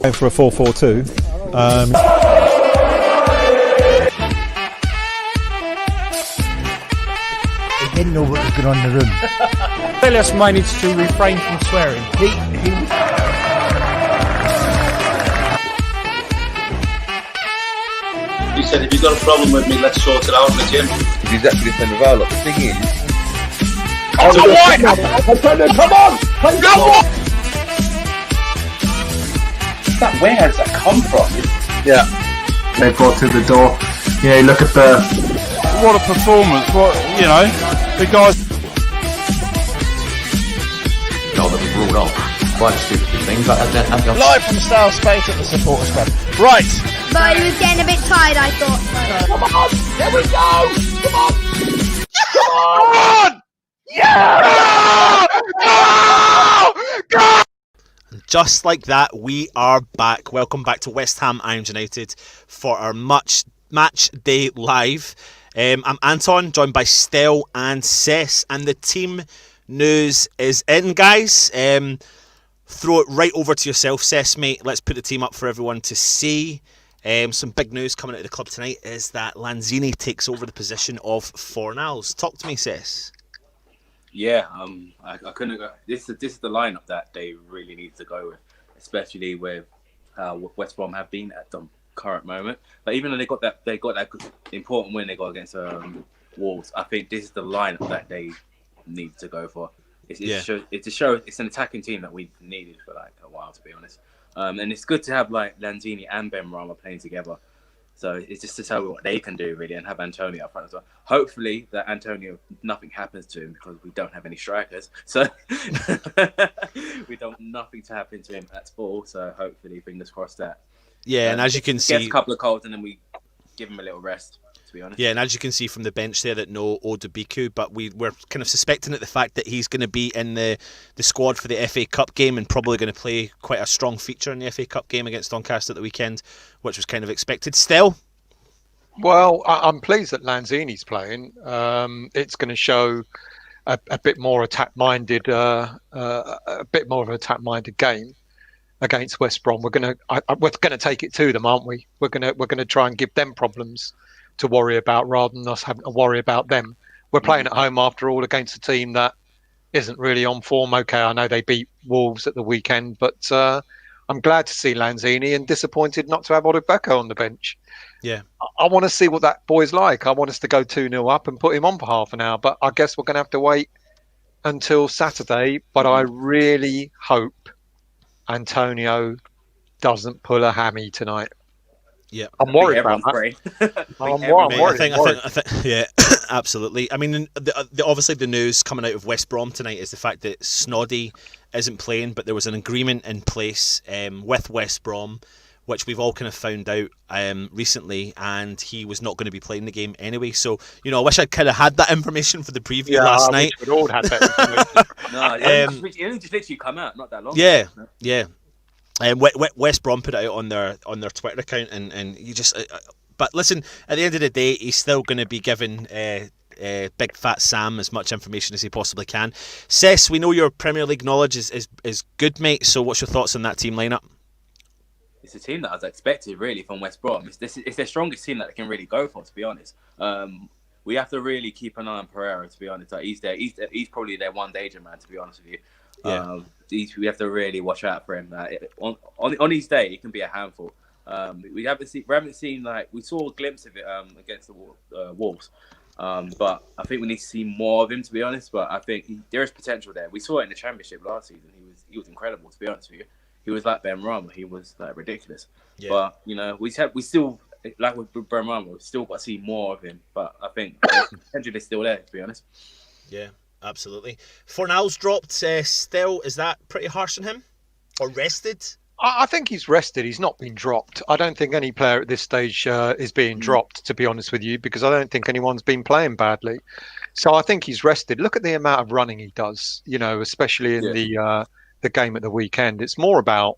Going for a 4-4-2. He didn't know what was going on in the room. Elias managed to refrain from swearing. He said, if you've got a problem with me, let's sort it out in the gym. He's actually defending the Violet. The thing is... Oh, come on! Come on! Where has that come from? Yeah. They brought through the door. You know, look at the... What a performance, the guys... That was ruled off. Quite a stupid thing, but I don't... Live from Style Space at the Supporter Squad. Right! But he was getting a bit tired, I thought. Come on! Here we go! Come on! Come on! Yeah! Go! Just like that, we are back. Welcome back to West Ham Irons United for our match day live. I'm Anton, joined by Stel and Cess, and the team news is in, guys. Throw it right over to yourself, Cess, mate. Let's put the team up for everyone to see. Some big news coming out of the club tonight is that Lanzini takes over the position of Fornals. Talk to me, Cess. Yeah, I couldn't go. This is the lineup that they really need to go with, especially with how West Brom have been at the current moment. But even though they got that important win they got against Wolves, I think this is the lineup that they need to go for. It's an attacking team that we needed for like a while, to be honest. And it's good to have like Lanzini and Brom playing together. So it's just to tell you what they can do, really, and have Antonio up front as well. Hopefully that Antonio, nothing happens to him because we don't have any strikers. So we don't nothing to happen to him at all. So hopefully, fingers crossed that. Yeah, and as you can see, gets a couple of goals and then we give him a little rest. To be honest. Yeah, and as you can see from the bench there, that no Odubiku, but we're kind of suspecting at the fact that he's going to be in the squad for the FA Cup game and probably going to play quite a strong feature in the FA Cup game against Doncaster at the weekend, which was kind of expected. Still, well, I'm pleased that Lanzini's playing. It's going to show a bit more attack-minded, a bit more of an attack-minded game against West Brom. We're going to take it to them, aren't we? We're going to try and give them problems to worry about rather than us having to worry about them. We're playing at home after all against a team that isn't really on form. Okay, I know they beat Wolves at the weekend, but I'm glad to see Lanzini and disappointed not to have Odubiku on the bench. Yeah, I want to see what that boy's like. I want us to go 2-0 up and put him on for half an hour, but I guess we're going to have to wait until Saturday. But I really hope Antonio doesn't pull a hammy tonight. Yeah, I'm worried about that. I'm worried. I think, yeah, absolutely. I mean, obviously the news coming out of West Brom tonight is the fact that Snoddy isn't playing, but there was an agreement in place with West Brom, which we've all kind of found out recently, and he was not going to be playing the game anyway. So, you know, I wish I kind of had that information for the preview last night. We'd all had that information. No, it only just literally come out not that long ago. No. Yeah. West Brom put it out on their Twitter account, and you just. But listen, at the end of the day, he's still going to be giving Big Fat Sam as much information as he possibly can. Cess, we know your Premier League knowledge is good, mate. So, what's your thoughts on that team lineup? It's a team that I was expected really from West Brom. It's their strongest team that they can really go for, to be honest. We have to really keep an eye on Pereira, to be honest. Like, he's probably their one danger man, to be honest with you. Yeah. We have to really watch out for him. On his day, he can be a handful. We haven't seen like we saw a glimpse of it against the Wolves, but I think we need to see more of him, to be honest. But I think there is potential there. We saw it in the Championship last season. He was incredible, to be honest with you. He was like Brom. He was like ridiculous. Yeah. But you know, we still like with Brom. We've still got to see more of him. But I think the potential is still there, to be honest. Yeah. Absolutely. Fornals dropped. Still, is that pretty harsh on him? Or rested? I think he's rested. He's not been dropped. I don't think any player at this stage is being dropped, to be honest with you, because I don't think anyone's been playing badly. So I think he's rested. Look at the amount of running he does, you know, especially in the game at the weekend. It's more about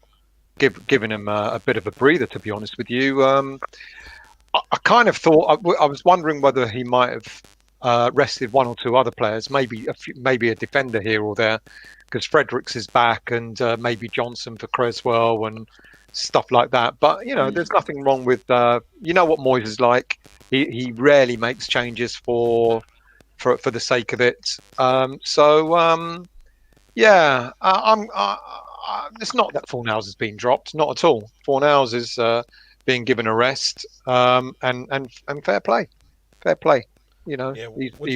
giving him a bit of a breather, to be honest with you. I kind of thought, I was wondering whether he might have rested one or two other players, maybe a defender here or there, because Fredericks is back, and maybe Johnson for Creswell and stuff like that. But there's nothing wrong with you know what Moyes is like. He rarely makes changes for the sake of it. It's not that Fornals has been dropped, not at all. Fornals is being given a rest, and fair play. He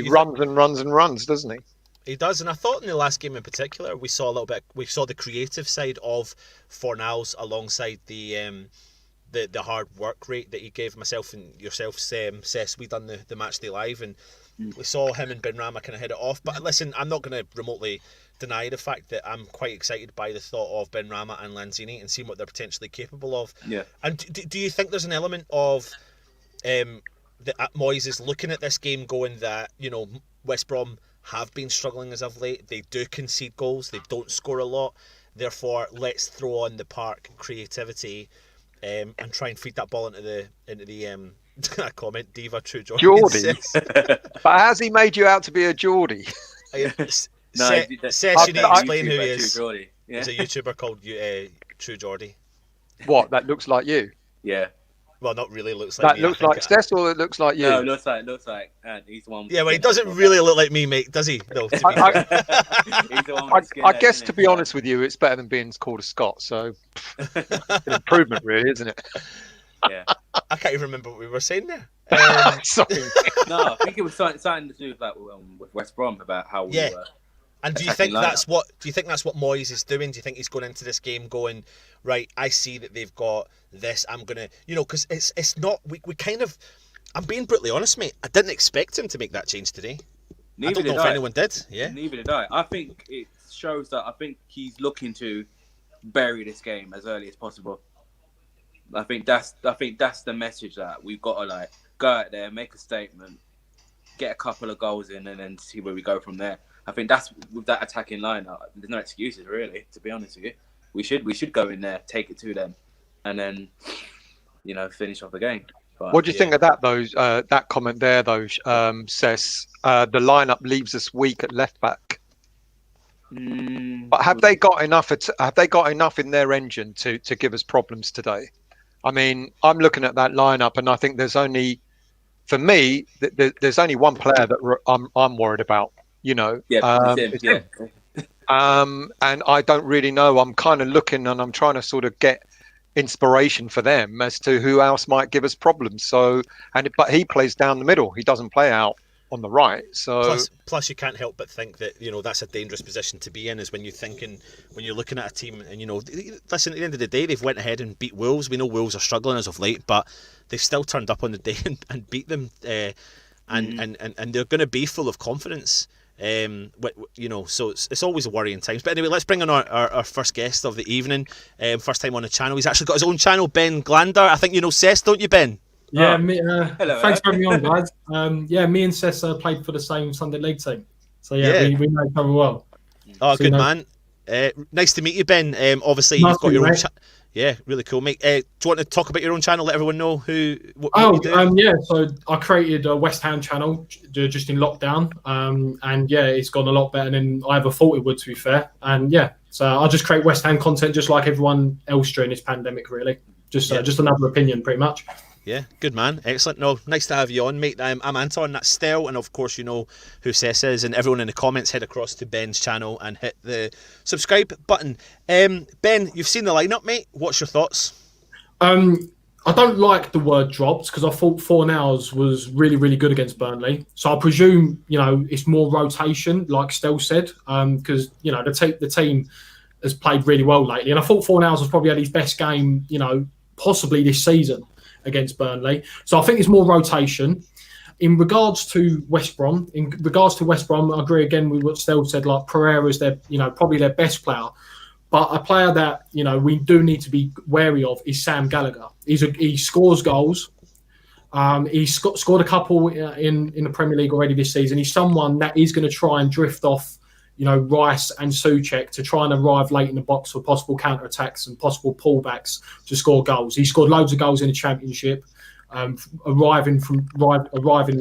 runs and runs and runs, doesn't he? He does, and I thought in the last game in particular, we saw the creative side of Fornals alongside the hard work rate that he gave myself and yourself, Cess. We done the match day live, and we saw him and Benrahma kind of hit it off. But listen, I'm not going to remotely deny the fact that I'm quite excited by the thought of Benrahma and Lanzini and seeing what they're potentially capable of. Yeah. And do you think there's an element of that Moyes is looking at this game going that, West Brom have been struggling as of late. They do concede goals. They don't score a lot. Therefore, let's throw on the park creativity and try and feed that ball into the comment diva true Geordie. But has he made you out to be a Geordie? Cess, you need to explain who he is. Yeah. There's a YouTuber called True Geordie. What? That looks like you? Yeah. Well, not really looks like that. Looks like Cess, or it looks like you? No, it looks like, and he's the one. Yeah, well, he doesn't really look like me, mate, does he? No. To be I guess, to be honest with you, it's better than being called a Scot. So, an improvement, really, isn't it? Yeah. I can't even remember what we were saying there. Sorry. No, I think it was something to do with that with West Brom about how we were. And do you think that's what Moyes is doing? Do you think he's going into this game going, right, I see that they've got this, I'm gonna, because it's not, we kind of, I'm being brutally honest, mate, I didn't expect him to make that change today. I don't know if anyone did. Yeah. Neither did I. I think it shows that I think he's looking to bury this game as early as possible. I think that's the message, that we've got to go out there, make a statement, get a couple of goals in, and then see where we go from there. I think that's with that attacking lineup. There's no excuses, really. To be honest with you, we should go in there, take it to them, and then finish off the game. But, what do you think of that, though? That comment there, though, says the lineup leaves us weak at left back. But have they got enough? Have they got enough in their engine to give us problems today? I mean, I'm looking at that lineup, and I think there's only, for me, there's only one player that I'm worried about. It's him. And I don't really know. I'm kind of looking, and I'm trying to sort of get inspiration for them as to who else might give us problems. But he plays down the middle. He doesn't play out on the right. So plus you can't help but think that that's a dangerous position to be in, is when you're looking at a team and listen, at the end of the day, they've went ahead and beat Wolves. We know Wolves are struggling as of late, but they've still turned up on the day and beat them, and they're going to be full of confidence. So it's always a worrying times. But anyway, let's bring on our first guest of the evening. First time on the channel. He's actually got his own channel, Ben Glander. I think you know Cess, don't you, Ben? Yeah, hello, thanks for having me on, guys. Me and Cess played for the same Sunday League team. So we know each other well. Oh, so, good man. Nice to meet you, Ben. Obviously, you've got your own channel. Yeah, really cool, mate. Do you want to talk about your own channel? Let everyone know what you do. So I created a West Ham channel just in lockdown, and it's gone a lot better than I ever thought it would, to be fair. And so I just create West Ham content just like everyone else during this pandemic, really. Just another opinion, pretty much. Yeah, good man. Excellent. No, nice to have you on, mate. I'm Anton, that's Stel, and of course you know who Cess is, and everyone in the comments, head across to Ben's channel and hit the subscribe button. Ben, you've seen the lineup, mate. What's your thoughts? I don't like the word dropped, because I thought Fornals was really, really good against Burnley. So I presume, it's more rotation, like Stel said, because, the team has played really well lately. And I thought Fornals was probably had his best game, possibly this season against Burnley. So I think it's more rotation. In regards to West Brom, I agree again with what Stel said, like Pereira's their, probably their best player. But a player that, we do need to be wary of is Sam Gallagher. He scores goals. He's scored a couple in the Premier League already this season. He's someone that is going to try and drift off, Rice and Souček to try and arrive late in the box for possible counter-attacks and possible pullbacks to score goals. He scored loads of goals in the Championship. arriving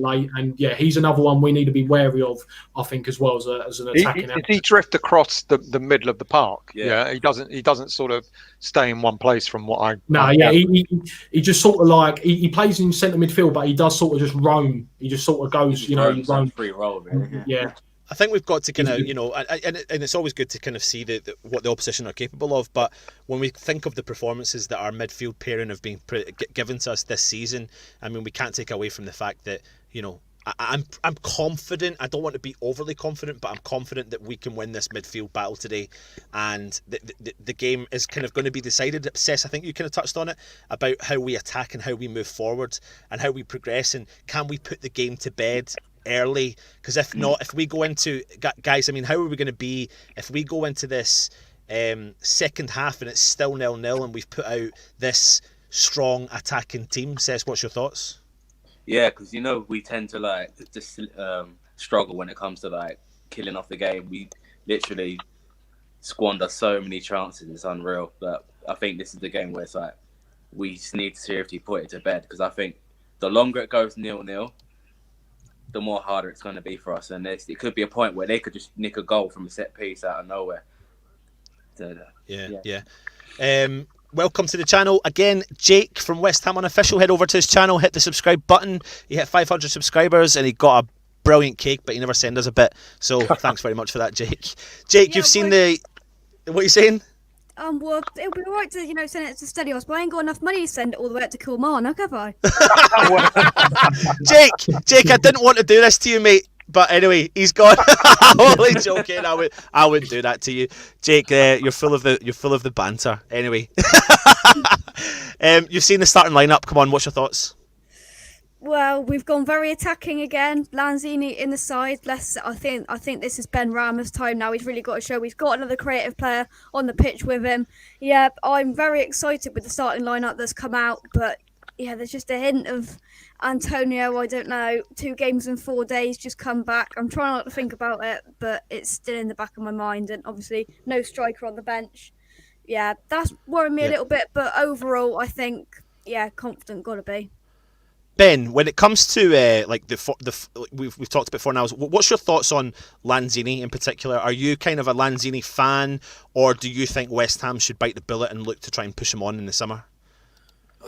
late, and yeah, he's another one we need to be wary of, I think, as well as an attacking. Did he drift across the middle of the park? Yeah, he doesn't sort of stay in one place from what I. No, yeah, he just sort of like he plays in centre midfield, but he does sort of just roam. He just sort of goes, he roams free roll, really. Yeah. I think we've got to kind of, and it's always good to kind of see what the opposition are capable of. But when we think of the performances that our midfield pairing have been given to us this season, I mean, we can't take away from the fact that, I'm confident. I don't want to be overly confident, but I'm confident that we can win this midfield battle today, and the game is kind of going to be decided. Sess, I think you kind of touched on it about how we attack and how we move forward and how we progress, and can we put the game to bed early? Because if not, if we go into, guys, I mean, how are we going to be if we go into this second half and it's still 0-0 and we've put out this strong attacking team? Sess, what's your thoughts? Yeah, because we tend to just struggle when it comes to killing off the game. We literally squander so many chances; it's unreal. But I think this is the game where it's we just need to seriously put it to bed, because I think the longer it goes 0-0, the more harder it's going to be for us. And it could be a point where they could just nick a goal from a set piece out of nowhere. So, yeah. Welcome to the channel again, Jake from West Ham Unofficial. Head over to his channel, hit the subscribe button. He hit 500 subscribers and he got a brilliant cake, but he never sent us a bit. So thanks very much for that, Jake. Jake, you've seen the. What are you saying? Well, it'll be alright to send it to Stelios, but I ain't got enough money to send it all the way up to Kilmarnock, have I? Jake, I didn't want to do this to you, mate. But anyway, he's gone. I'm only joking. I wouldn't do that to you, Jake. You're full of the banter. Anyway, you've seen the starting lineup. Come on, what's your thoughts? Well, we've gone very attacking again. Lanzini in the side. I think this is Ben Rama's time now. He's really got to show he's got another creative player on the pitch with him. Yeah, I'm very excited with the starting lineup that's come out, but yeah, there's just a hint of Antonio. I don't know. 2 games in 4 days, just come back. I'm trying not to think about it, but it's still in the back of my mind. And obviously, no striker on the bench. Yeah, that's worrying me a little bit. But overall, I think, confident gotta be. Ben, when it comes to we've talked about before now, what's your thoughts on Lanzini in particular? Are you kind of a Lanzini fan, or do you think West Ham should bite the bullet and look to try and push him on in the summer?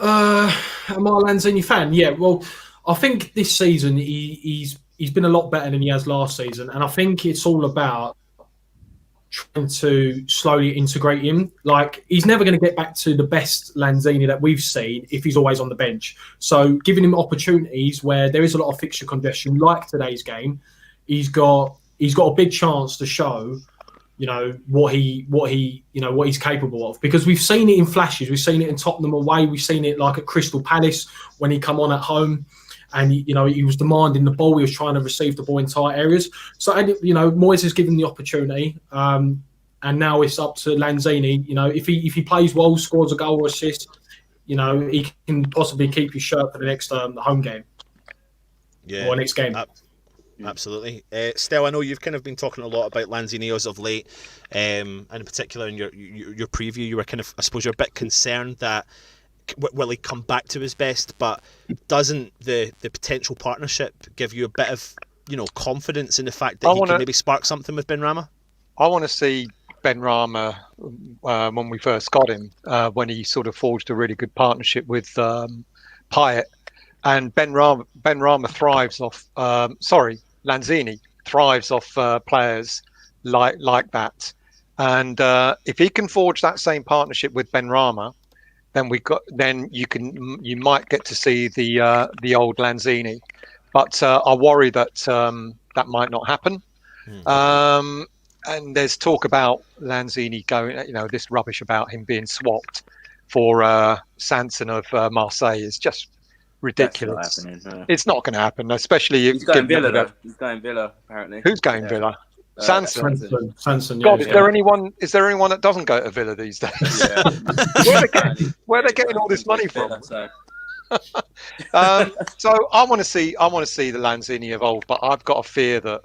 Am I a Lanzini fan? Yeah, well, I think this season he's been a lot better than he has last season, and I think it's all about trying to slowly integrate him. He's never going to get back to the best Lanzini that we've seen if he's always on the bench. So giving him opportunities where there is a lot of fixture congestion, like today's game, he's got a big chance to show what he's capable of, because we've seen it in flashes. We've seen it in Tottenham away. We've seen it at Crystal Palace when he come on at home, and he was demanding the ball. He was trying to receive the ball in tight areas. So Moyes has given the opportunity, and now it's up to Lanzini. If he plays well, scores a goal or assist, he can possibly keep his shirt for the next home game. Yeah, or next game. Absolutely. Stel, I know you've kind of been talking a lot about Lanzini as of late, and in particular in your preview, you were kind of, I suppose, you're a bit concerned that will he come back to his best, but doesn't the potential partnership give you a bit of confidence in the fact that he can maybe spark something with Ben Rama? I want to see Ben Rama when we first got him, when he sort of forged a really good partnership with Pyatt. And Ben Rama thrives off. Lanzini thrives off players like that. And if he can forge that same partnership with Ben Rama, then you might get to see the old Lanzini. But I worry that that might not happen. And there's talk about Lanzini going, this rubbish about him being swapped for Sanson of Marseille is just ridiculous. It's not going to happen, especially if he's going Villa. Though. He's going Villa apparently. Who's going Villa? Sanson. Sanson. God, is there anyone that doesn't go to Villa these days? Yeah. where are they getting all this money from? So I want to see the Lanzini of old, but I've got a fear that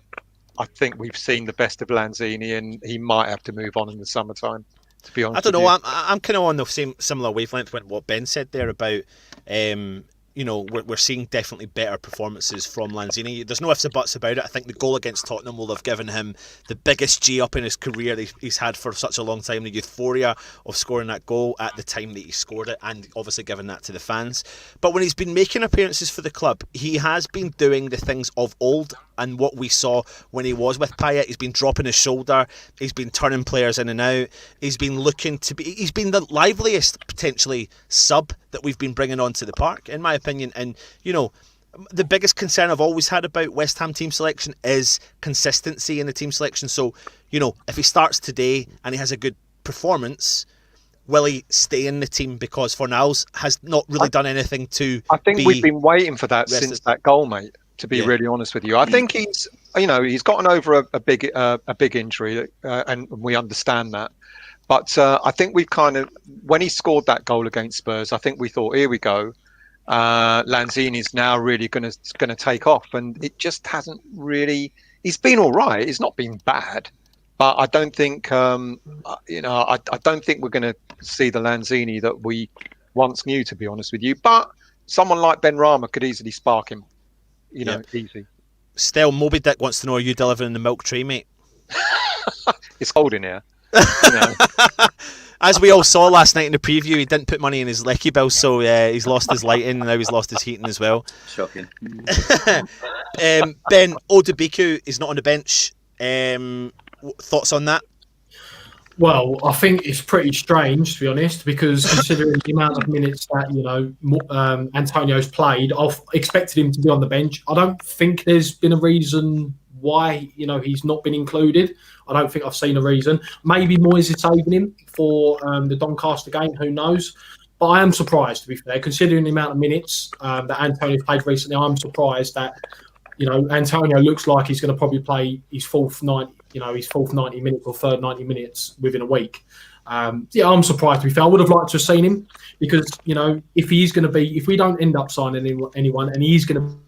I think we've seen the best of Lanzini, and he might have to move on in the summertime. To be honest, I don't know. I'm kind of on the similar wavelength with what Ben said there about you know, we're seeing definitely better performances from Lanzini. There's no ifs or buts about it. I think the goal against Tottenham will have given him the biggest G up in his career he's had for such a long time. The euphoria of scoring that goal at the time that he scored it, and obviously giving that to the fans. But when he's been making appearances for the club, he has been doing the things of old, and what we saw when he was with Payet. He's been dropping his shoulder, he's been turning players in and out, he's been the liveliest potentially sub that we've been bringing onto the park, in my opinion. And you know, the biggest concern I've always had about West Ham team selection is consistency in the team selection. So, you know, if he starts today and he has a good performance, will he stay in the team? Because Fornals has not really done anything to. I think we've been waiting for that since that goal, mate. To be really honest with you, I think he's gotten over a big injury, and we understand that. But I think we've when he scored that goal against Spurs, I think we thought, here we go, Lanzini's now really going to take off, and it just hasn't really. He's been all right. He's not been bad, but I don't think I don't think we're going to see the Lanzini that we once knew, to be honest with you. But someone like Ben Rama could easily spark him. Easy. Still, Moby Dick wants to know, are you delivering the milk tray, mate? It's cold in here. As we all saw last night in the preview, he didn't put money in his lecky bill, so he's lost his lighting and now he's lost his heating as well. Shocking. Ben, Odebiku is not on the bench. Thoughts on that? Well, I think it's pretty strange, to be honest, because considering the amount of minutes that Antonio's played, I've expected him to be on the bench. I don't think there's been a reason why he's not been included. I don't think I've seen a reason. Maybe Moyes is saving him for the Doncaster game. Who knows? But I am surprised, to be fair, considering the amount of minutes that Antonio's played recently. I'm surprised that Antonio looks like he's going to probably play his fourth 90 minutes or third 90 minutes within a week. I'm surprised, to be fair. I would have liked to have seen him because, if we don't end up signing anyone and he's going to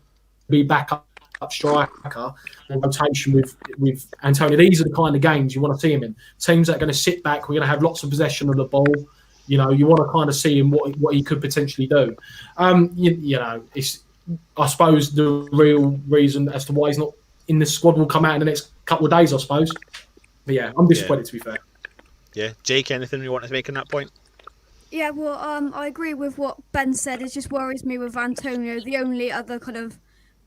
be back up striker in rotation with Antonio, these are the kind of games you want to see him in. Teams that are going to sit back, we're going to have lots of possession of the ball. You want to kind of see him what he could potentially do. It's, I suppose, the real reason as to why he's not in the squad will come out in the next couple of days, I suppose. But yeah, I'm disappointed, to be fair. Yeah, Jake, anything you want to make on that point? Yeah, well, I agree with what Ben said. It just worries me with Antonio. The only other kind of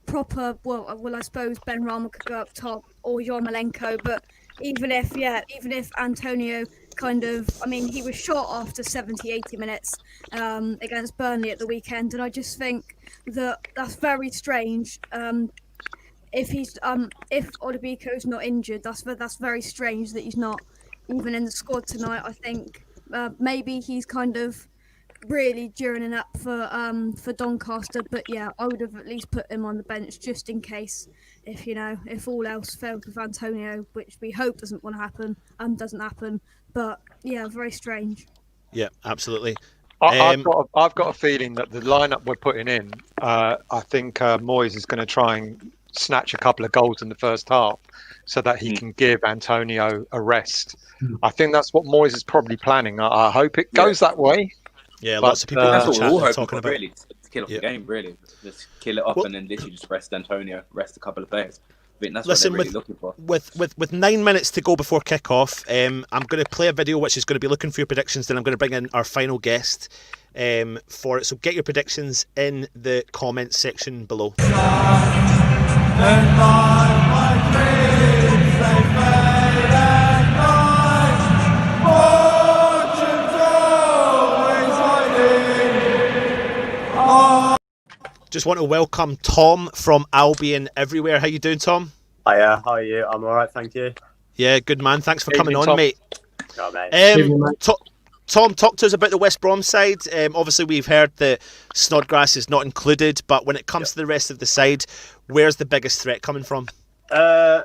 proper, I suppose Ben Rama could go up top or Yarmolenko. But even if Antonio he was shot after 70, 80 minutes against Burnley at the weekend, and I just think that's very strange. If Odebiko's not injured, that's very strange that he's not even in the squad tonight. I think maybe he's kind of really gearing up for Doncaster, but yeah, I would have at least put him on the bench just in case if all else failed with Antonio, which we hope doesn't happen. But yeah, very strange. Yeah, absolutely. I've got a feeling that the lineup we're putting in, I think Moyes is going to try and snatch a couple of goals in the first half so that he can give Antonio a rest. I think that's what Moyes is probably planning. I hope it goes that way. Yeah, lots of people that's what we're all hoping talking for, about. really, to kill off the game, really. Just kill it off and then literally just rest Antonio, rest a couple of players. I think that's what they're really looking for. With 9 minutes to go before kick-off, I'm going to play a video which is going to be looking for your predictions, then I'm going to bring in our final guest for it. So get your predictions in the comments section below. Just want to welcome Tom from Albion Everywhere. How you doing, Tom? Hiya, how are you? I'm alright, thank you. Yeah, good man. Thanks for coming on, Tom. mate. Oh, mate. Tom, talk to us about the West Brom side. Obviously, we've heard that Snodgrass is not included, but when it comes to the rest of the side, where's the biggest threat coming from? I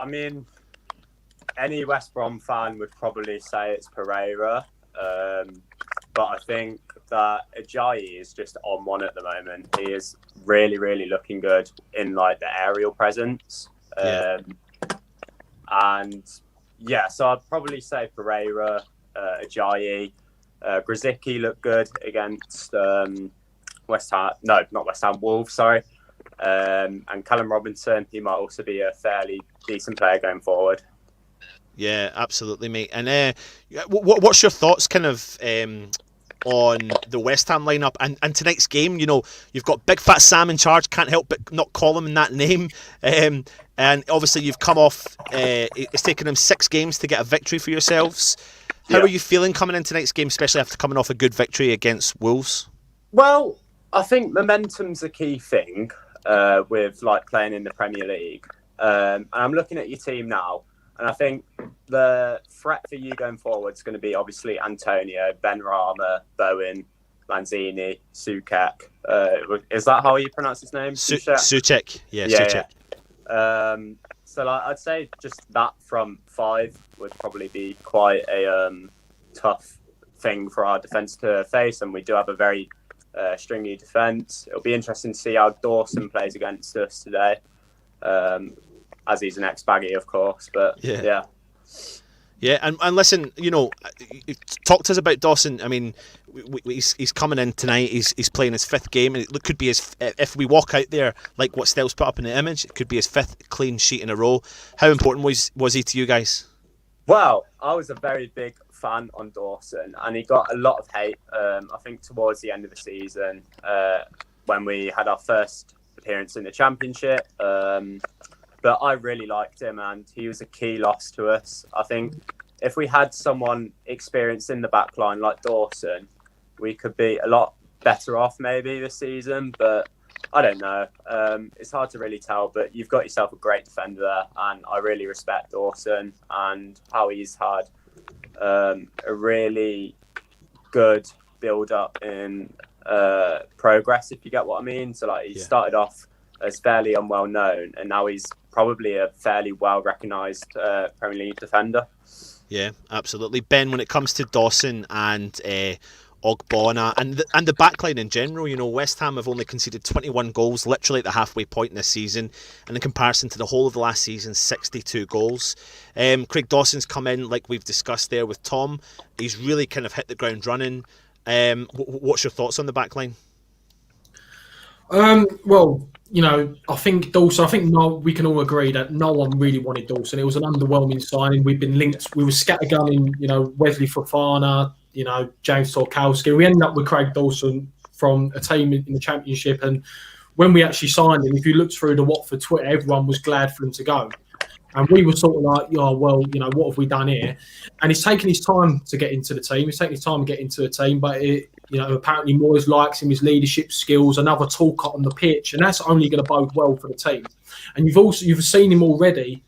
mean, any West Brom fan would probably say it's Pereira, but I think that Ajayi is just on one at the moment. He is really, really looking good in the aerial presence. And yeah, so I'd probably say Pereira, Ajayi. Grzycki looked good against West Ham. No, not West Ham. Wolves. Sorry. And Callum Robinson, he might also be a fairly decent player going forward. Yeah, absolutely, mate. And what's your thoughts, kind of, on the West Ham lineup and tonight's game? You know, you've got Big Fat Sam in charge. Can't help but not call him in that name. And obviously, you've come off. It's taken him 6 games to get a victory for yourselves. How are you feeling coming in tonight's game, especially after coming off a good victory against Wolves? Well, I think momentum's a key thing with like playing in the Premier League. And I'm looking at your team now, and I think the threat for you going forward is going to be obviously Antonio, Benrahma, Bowen, Lanzini, Soucek. Is that how you pronounce his name? Soucek. Yeah, Soucek. Yeah. So like, I'd say just that from 5 would probably be quite a tough thing for our defence to face, and we do have a very stringy defence. It'll be interesting to see how Dawson plays against us today, as he's an ex-baggy, of course. But yeah. Yeah, and listen, you know, talk to us about Dawson. I mean, he's coming in tonight. He's playing his 5th game, and it could be his. If we walk out there like what Stell's put up in the image, it could be his 5th clean sheet in a row. How important was he to you guys? Well, I was a very big fan on Dawson, and he got a lot of hate. I think towards the end of the season, when we had our first appearance in the Championship. But I really liked him, and he was a key loss to us. I think if we had someone experienced in the back line like Dawson, we could be a lot better off maybe this season. But I don't know. It's hard to really tell, but you've got yourself a great defender there, and I really respect Dawson and how he's had a really good build-up in progress, if you get what I mean. So like he started off as fairly unwell known, and now he's probably a fairly well recognised Premier League defender. Yeah, absolutely. Ben, when it comes to Dawson and Ogbonna and the backline in general, you know, West Ham have only conceded 21 goals, literally at the halfway point in this season, and in comparison to the whole of the last season, 62 goals. Craig Dawson's come in, like we've discussed there with Tom. He's really kind of hit the ground running. What's your thoughts on the backline? Well, you know, I think Dawson, we can all agree that no one really wanted Dawson. It was an underwhelming signing. We've been linked, we were scattergunning, you know, Wesley Fofana, you know, James Tarkowski. We ended up with Craig Dawson from a team in the Championship. And when we actually signed him, if you looked through the Watford Twitter, everyone was glad for him to go. And we were sort of like, oh, well, you know, what have we done here? And he's taken his time to get into the team. He's taken his time to get into the team, but you know, apparently Moyes likes him, his leadership skills, another talker on the pitch, and that's only going to bode well for the team. And you've seen him already.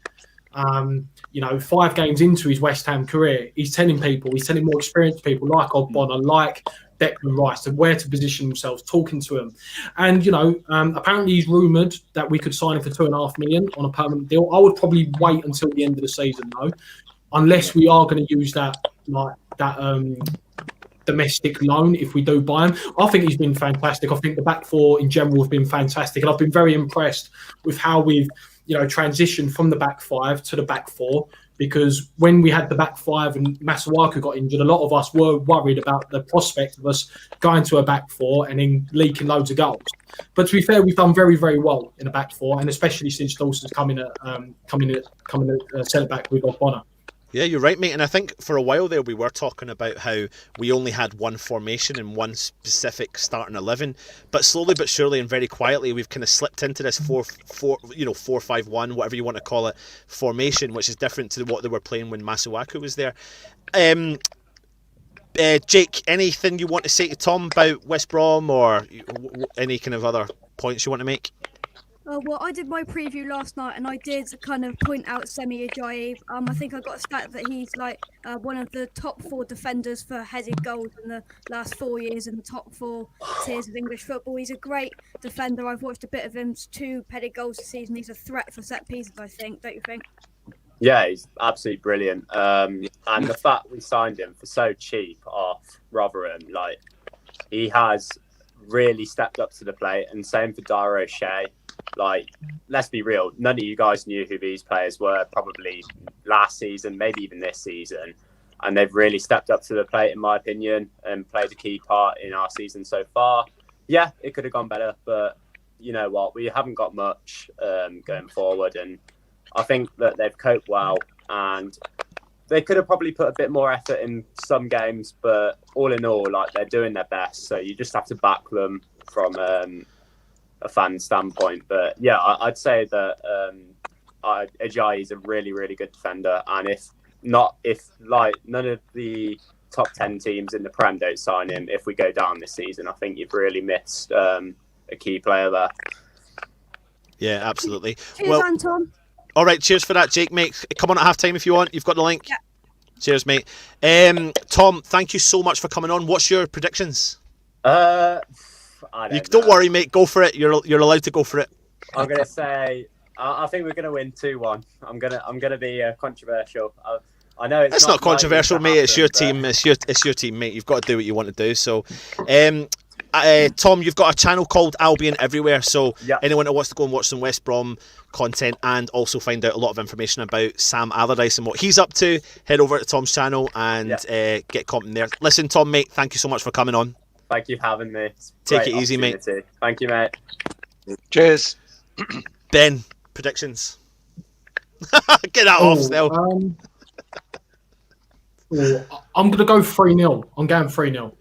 You know, 5 games into his West Ham career, he's telling more experienced people like Ogbonna, like Declan Rice, where to position themselves, talking to him. And, you know, apparently he's rumoured that we could sign him for $2.5 million on a permanent deal. I would probably wait until the end of the season, though, unless we are going to use that domestic loan if we do buy him. I think he's been fantastic. I think the back 4 in general have been fantastic, and I've been very impressed with how we've, you know, transitioned from the back 5 to the back 4. Because when we had the back 5 and Masuaku got injured, a lot of us were worried about the prospect of us going to a back 4 and then leaking loads of goals. But to be fair, we've done very, very well in the back 4, and especially since Dawson's coming at centre back with Ogbonna. Yeah, you're right, mate. And I think for a while there we were talking about how we only had one formation and one specific starting 11, but slowly but surely and very quietly we've kind of slipped into this 4-5-1, whatever you want to call it, formation, which is different to what they were playing when Masuaku was there. Jake, anything you want to say to Tom about West Brom, or any kind of other points you want to make? Well, I did my preview last night, and I did kind of point out Semi Ajayi. I think I got a stat that he's like one of the top 4 defenders for headed goals in the last 4 years in the top 4 tiers of English football. He's a great defender. I've watched a bit of him. 2 headed goals this season. He's a threat for set pieces, I think. Don't you think? Yeah, he's absolutely brilliant. And the fact we signed him for so cheap off Rotherham, like, he has really stepped up to the plate. And same for Dara O'Shea. Like, let's be real, none of you guys knew who these players were probably last season, maybe even this season, and they've really stepped up to the plate, in my opinion, and played a key part in our season so far. yeah, it could have gone better, but you know what? We haven't got much going forward, and I think that they've coped well, and they could have probably put a bit more effort in some games, but all in all, like, they're doing their best. So you just have to back them from a fan standpoint. But yeah, I'd say that Ajayi is a really, really good defender, and if none of the top 10 teams in the Prem don't sign him, if we go down this season, I think you've really missed a key player there. Yeah, absolutely. Cheers, Anton. All right, cheers for that, Jake, mate. Come on at half-time if you want. You've got the link. Yeah. Cheers, mate. Tom, thank you so much for coming on. What's your predictions? Don't worry, mate. Go for it. You're allowed to go for it. I'm gonna say I think we're gonna win 2-1. I'm gonna be controversial. I know it's not controversial, mate. Happen, it's your team. It's your team, mate. You've got to do what you want to do. So, Tom, you've got a channel called Albion Everywhere. So anyone that wants to go and watch some West Brom content and also find out a lot of information about Sam Allardyce and what he's up to, head over to Tom's channel and get content there. Listen, Tom, mate, thank you so much for coming on. Thank you for having me. Take it easy, mate. Thank you, mate. Cheers. Ben, predictions. Get that off, still. I'm going to go 3-0. I'm going 3-0.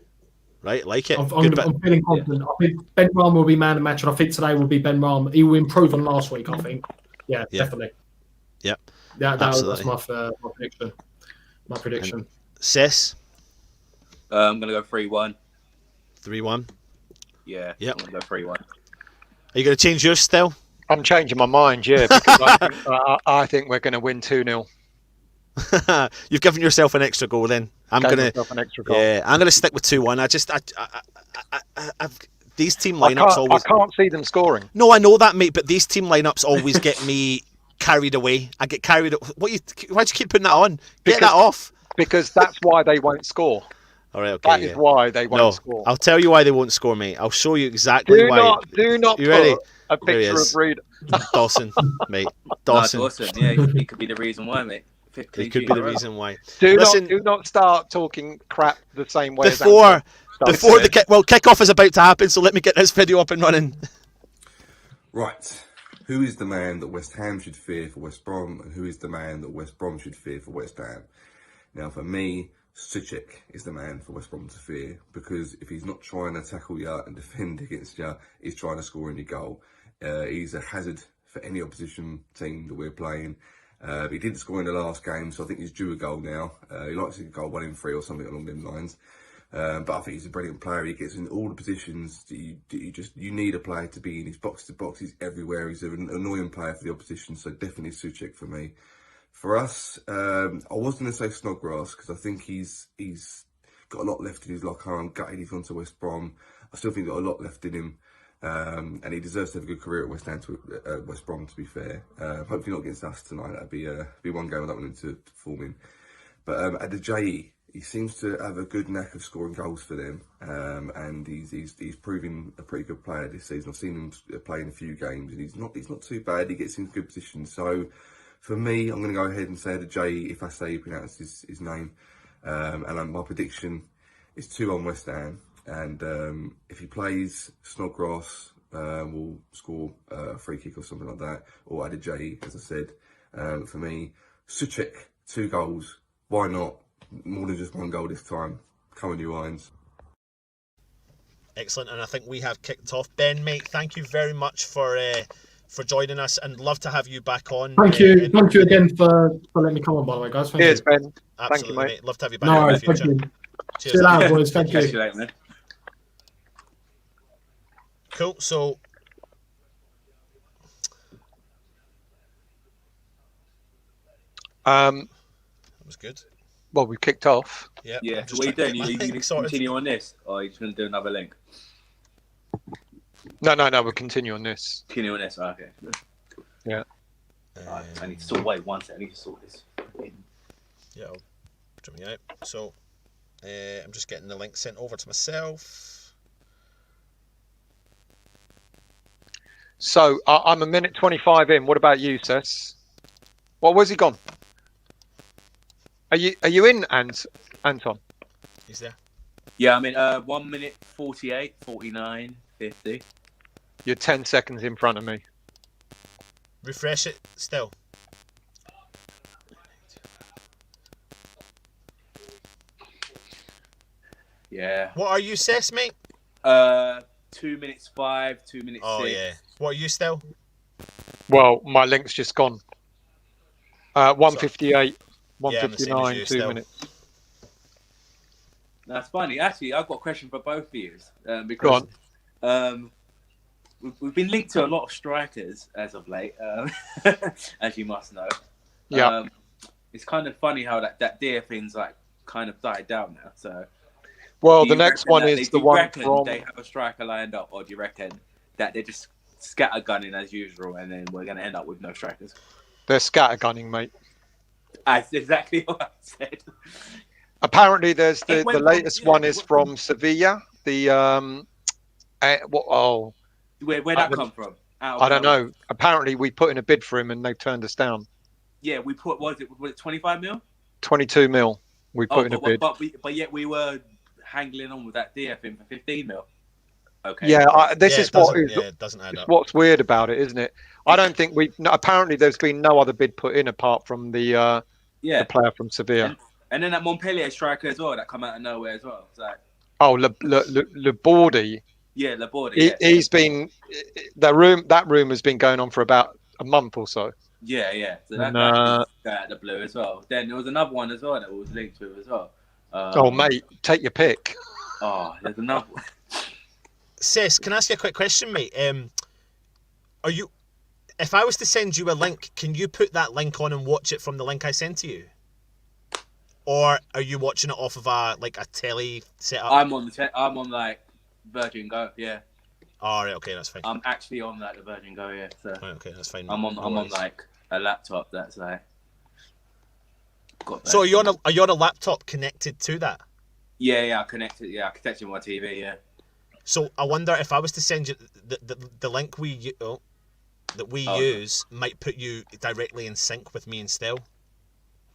Right, like it. I'm feeling confident. I think Ben Brom will be man of the match, and I think today will be Ben Brom. He will improve on last week, I think. Yeah, definitely. Yep. That's my prediction. My prediction. Sis? I'm going to go 3-1. 3-1? Yeah, yep. I'm going to go 3-1. Are you going to change yours still? I'm changing my mind, yeah, because I think we're going to win 2-0. You've given yourself an extra goal then. I'm going to stick with 2-1. I've these team lineups always... I can't see them scoring. No, I know that, mate, but these team lineups always get me carried away. I get carried... Why'd you keep putting that on? Get that off. Because that's why they won't score. All right, okay. That is why they won't score. I'll tell you why they won't score, mate. I'll show you exactly why. Do not you put ready? A picture of Reed. Dawson, mate. Dawson. Dawson, yeah, he could be the reason why, mate. He could be the reason why. Do not start talking crap the same way before the kick-off is about to happen, so let me get this video up and running. Right. Who is the man that West Ham should fear for West Brom, and who is the man that West Brom should fear for West Ham? Now, for me, Suchek is the man for West Brom to fear, because if he's not trying to tackle you and defend against you, he's trying to score any goal. He's a hazard for any opposition team that we're playing. He didn't score in the last game, so I think he's due a goal now. He likes to get a goal 1 in 3 or something along them lines. But I think he's a brilliant player. He gets in all the positions that you need a player to be in. He's box to box. He's everywhere. He's an annoying player for the opposition. So definitely Suchek for me. For us, I was going to say Snodgrass because I think he's got a lot left in his locker. I'm gutted he's gone to West Brom. I still think he's got a lot left in him. And he deserves to have a good career at West Brom, to be fair. Hopefully not against us tonight. That'd be one game I don't want him to perform in. But Ajayi, he seems to have a good knack of scoring goals for them, and he's proving a pretty good player this season. I've seen him play in a few games, and he's not too bad. He gets in good positions. So for me, I'm going to go ahead and say Ajayi if I say he pronounces his name. And my prediction is 2-1 West Ham. And if he plays, Snodgrass will score a free kick or something like that, or Ajayi, as I said. For me, Suchek, 2 goals. Why not? More than just 1 goal this time. Come on, you Irons. Excellent, and I think we have kicked off. Ben, mate, thank you very much for joining us, and love to have you back on. Thank you again for letting me come on, by the way, guys. Cheers, Ben. Absolutely, thank you, mate. Love to have you back in the future. Thank you. Cheers. See you later, boys. Thank you. Catch you later, man. Cool, so that was good. Well, we kicked off. Yeah. So what are you doing? Are you going to continue on this, or are you just going to do another link? No, we'll continue on this. Continue on this. Oh, okay. Yeah. Right, I need to sort. Wait one second. I need to sort this. Yeah, I'll trim you out. So I'm just getting the link sent over to myself. So I'm a minute 25 in. What about you, Sess? Well, where's he gone? Are you in, Anton? He's there. Yeah, I mean 1 minute 48, 49, 50. You're 10 seconds in front of me. Refresh it still. Yeah. What are you, Cess, mate? 2 minutes 5, 2 minutes 6. Oh yeah. What are you still? Well, my link's just gone. 158, Yeah, I'm the same as 159, you 2 still. minutes. That's funny. Actually, I've got a question for both of you. Go Because on. we've been linked to a lot of strikers as of late, as you must know. Yeah. It's kind of funny how that deer thing's like kind of died down now. So, Well, do the you next reckon one that is do the you one reckon from. they have a striker lined up, or do you reckon that they're just scattergunning as usual, and then we're going to end up with no strikers? They're scattergunning, mate. That's exactly what I said. Apparently, there's the went from latest zero, one is from Sevilla. The Where'd that come from? I don't know. Apparently, we put in a bid for him and they turned us down. Yeah, we put was it 25 mil? 22 mil. We put in a bid. But yet we were hangling on with that DF in for 15 mil. Okay. Yeah, this is what is. Yeah, it doesn't add it's up. what's weird about it, isn't it? I don't think we. No, apparently, there's been no other bid put in apart from the player from Sevilla. And then that Montpellier striker as well that come out of nowhere as well. It's like, oh, Labordi. Yeah, Labordi. He's been that room has been going on for about a month or so. Yeah. So that out of the blue as well. Then there was another one as well that was linked with as well. Oh, mate, take your pick. Oh, there's another one. Cess, can I ask you a quick question, mate? Are you? If I was to send you a link, can you put that link on and watch it from the link I sent to you? Or are you watching it off of a telly setup? I'm on like Virgin Go, yeah. Oh, right, okay, that's fine. I'm actually on like the Virgin Go, yeah. So right, okay, that's fine. I'm on like a laptop that's like. So are you on a laptop connected to that? Yeah, I connected. Yeah, I connected my TV. Yeah. So I wonder if I was to send you the link that we use might put you directly in sync with me and Stell.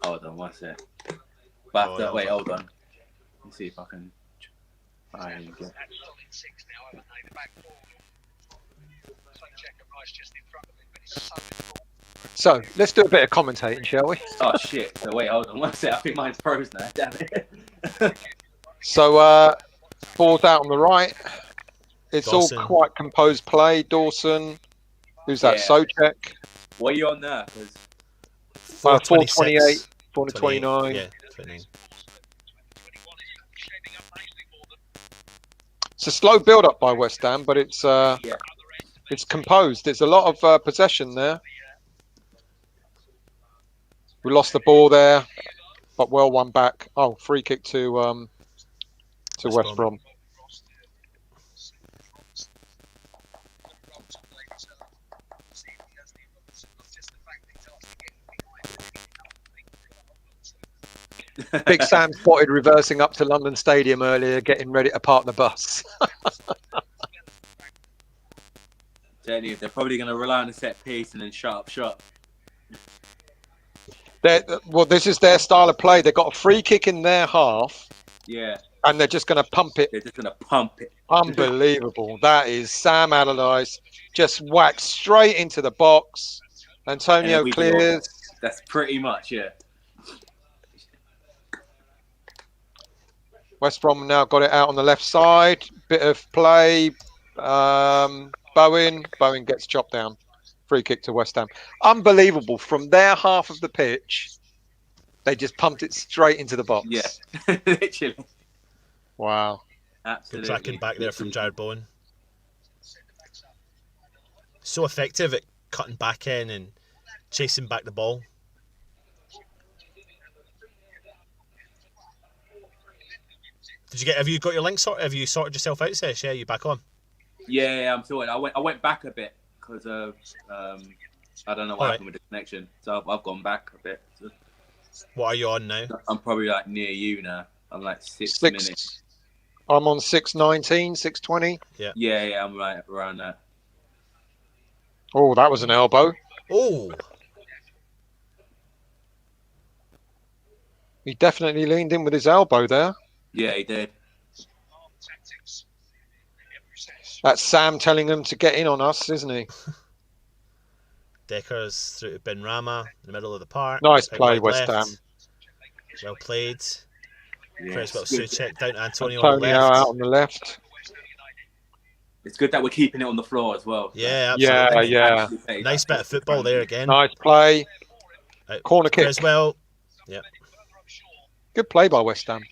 Hold on, what's it? But wait, hold on. Let's see if I can. So let's do a bit of commentating, shall we? Oh shit! So wait, hold on. What's it? I think mine's froze now. Damn it. So ball's out on the right. It's Dawson. all quite composed play. Dawson. Who's that? Yeah. Socek. What are you on there? 428, 429. Yeah, 29. It's a slow build-up by West Ham, but it's composed. There's a lot of possession there. We lost the ball there, but well won back. Oh, free kick to West Brom. Big Sam spotted reversing up to London Stadium earlier, getting ready to park the bus. Tell you, they're probably going to rely on a set piece and then shut up shop. Well, this is their style of play. They've got a free kick in their half. Yeah. And they're just going to pump it. They're just going to pump it. Unbelievable. That is Sam Allardyce. Just whacked straight into the box. Antonio clears. That's pretty much it. West Brom now got it out on the left side. Bit of play. Bowen gets chopped down. Free kick to West Ham. Unbelievable. From their half of the pitch, they just pumped it straight into the box. Yeah, literally. Wow. Absolutely. Good tracking back there from Jared Bowen. So effective at cutting back in and chasing back the ball. Have you got your link sorted? Have you sorted yourself out, Sesh? Yeah, you back on? Yeah, I'm sorted. I went back a bit because of I don't know what happened with the connection, so I've gone back a bit. So what are you on now? I'm probably like near you now. I'm like 6 minutes. I'm on 6:19, 6:20. Yeah, I'm right around that. Oh, that was an elbow. Oh. He definitely leaned in with his elbow there. Yeah, he did. That's Sam telling them to get in on us, isn't he? Decker's through to Benrahma in the middle of the park. Nice Out play, wide West left. Ham. Well played. Yes, well good. Souček down to Antonio on the Antonio left. out on the left. It's good that we're keeping it on the floor as well. Yeah, Yeah, absolutely. yeah. Nice bit of football there again. Nice play. Corner kick. Creswell. Yep. Good play by West Ham.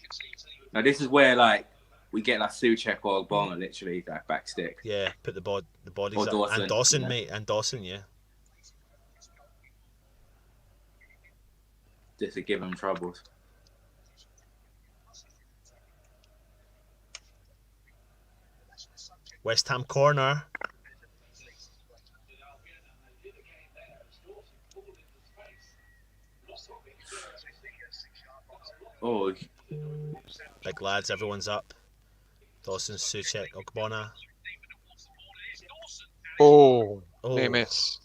Now this is where like we get like Souček or Bowen literally that back stick. Yeah, put the bodies Or up. Dawson, And Dawson, yeah. mate. And Dawson, yeah. Just to give them troubles. West Ham corner. Oh, Big lads, everyone's up. Dawson, Souček, Ogbonna. Oh, Oh. near miss.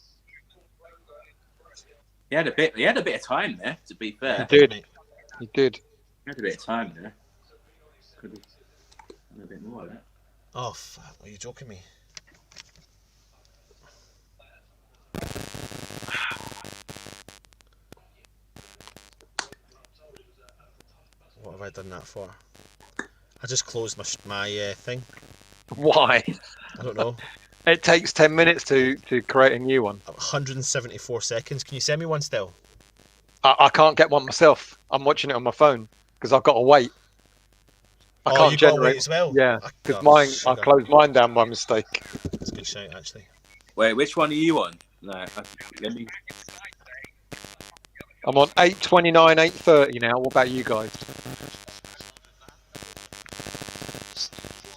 he had a bit of time there. To be fair, He did. He did. He had a bit of time there. Could have done a bit more of that. Oh, fuck. Are you joking me? What have I done that for? I just closed my thing. Why? I don't know. It takes 10 minutes to create a new one. 174 seconds. Can you send me one still? I can't get one myself. I'm watching it on my phone because I've got to wait. I can't you got to generate wait as well? Yeah, because Oh, I sugar. closed mine down by mistake. That's a good shout, actually. Wait, which one are you on? Like, let me. I'm on 8:29, 8:30 now. What about you guys?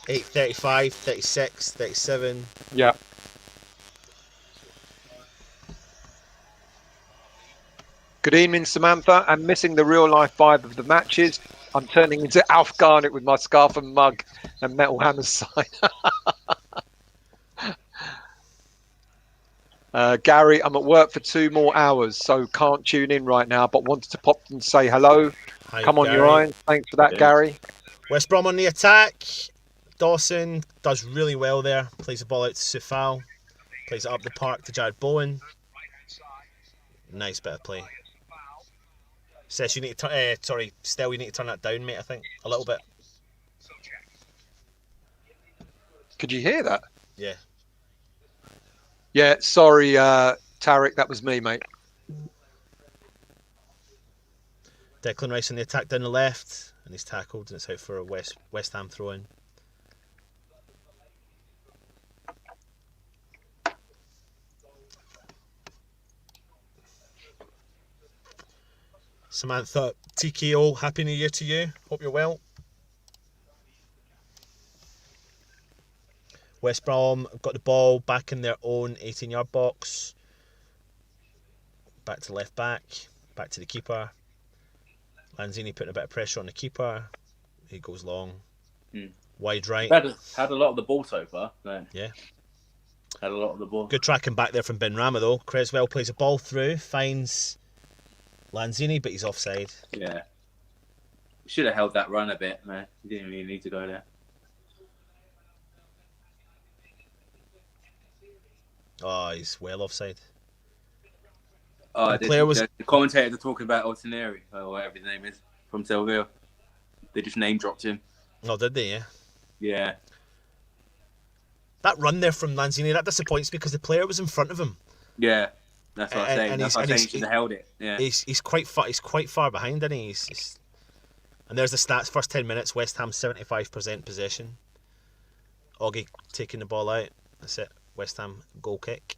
8:35, 36, 37. Yeah. Good evening, Samantha. I'm missing the real life vibe of the matches. I'm turning into Alf Garnett with my scarf and mug and Metal Hammer's sign. Gary, I'm at work for 2 more hours, so can't tune in right now, but wanted to pop and say hello. Hi, Come on, Gary. Urian. Thanks for that, Gary. West Brom on the attack. Dawson does really well there. Plays the ball out to Sufal. Plays it up the park to Jared Bowen. Nice bit of play. Says you need to turn. Sorry, Stel, you need to turn that down, mate. I think a little bit. Could you hear that? Yeah. Yeah, sorry, Tarek, that was me, mate. Declan Rice on the attack down the left, and he's tackled, and it's out for a West Ham throw-in. Samantha, TKO, Happy New Year to you. Hope you're well. West Brom got the ball back in their own 18-yard box. Back to left back. Back to the keeper. Lanzini putting a bit of pressure on the keeper. He goes long. Wide right. Had a lot of the ball so far. No. Yeah. Had a lot of the ball. Good tracking back there from Benrahma though. Creswell plays a ball through. Finds Lanzini, but he's offside. Yeah. Should have held that run a bit, man. You didn't really need to go there. Oh, he's well offside. Oh, the the commentators are talking about Altineri, or whatever his name is, from Seville. They just name dropped him. Oh, did they? Yeah. Yeah. That run there from Lanzini, that disappoints me because the player was in front of him. Yeah, that's what I'm saying. And That's what I'm saying. He should have held it. Yeah. He's quite far behind, isn't he? And there's the stats. First 10 minutes, West Ham 75% possession. Oggy taking the ball out. That's it. West Ham goal kick.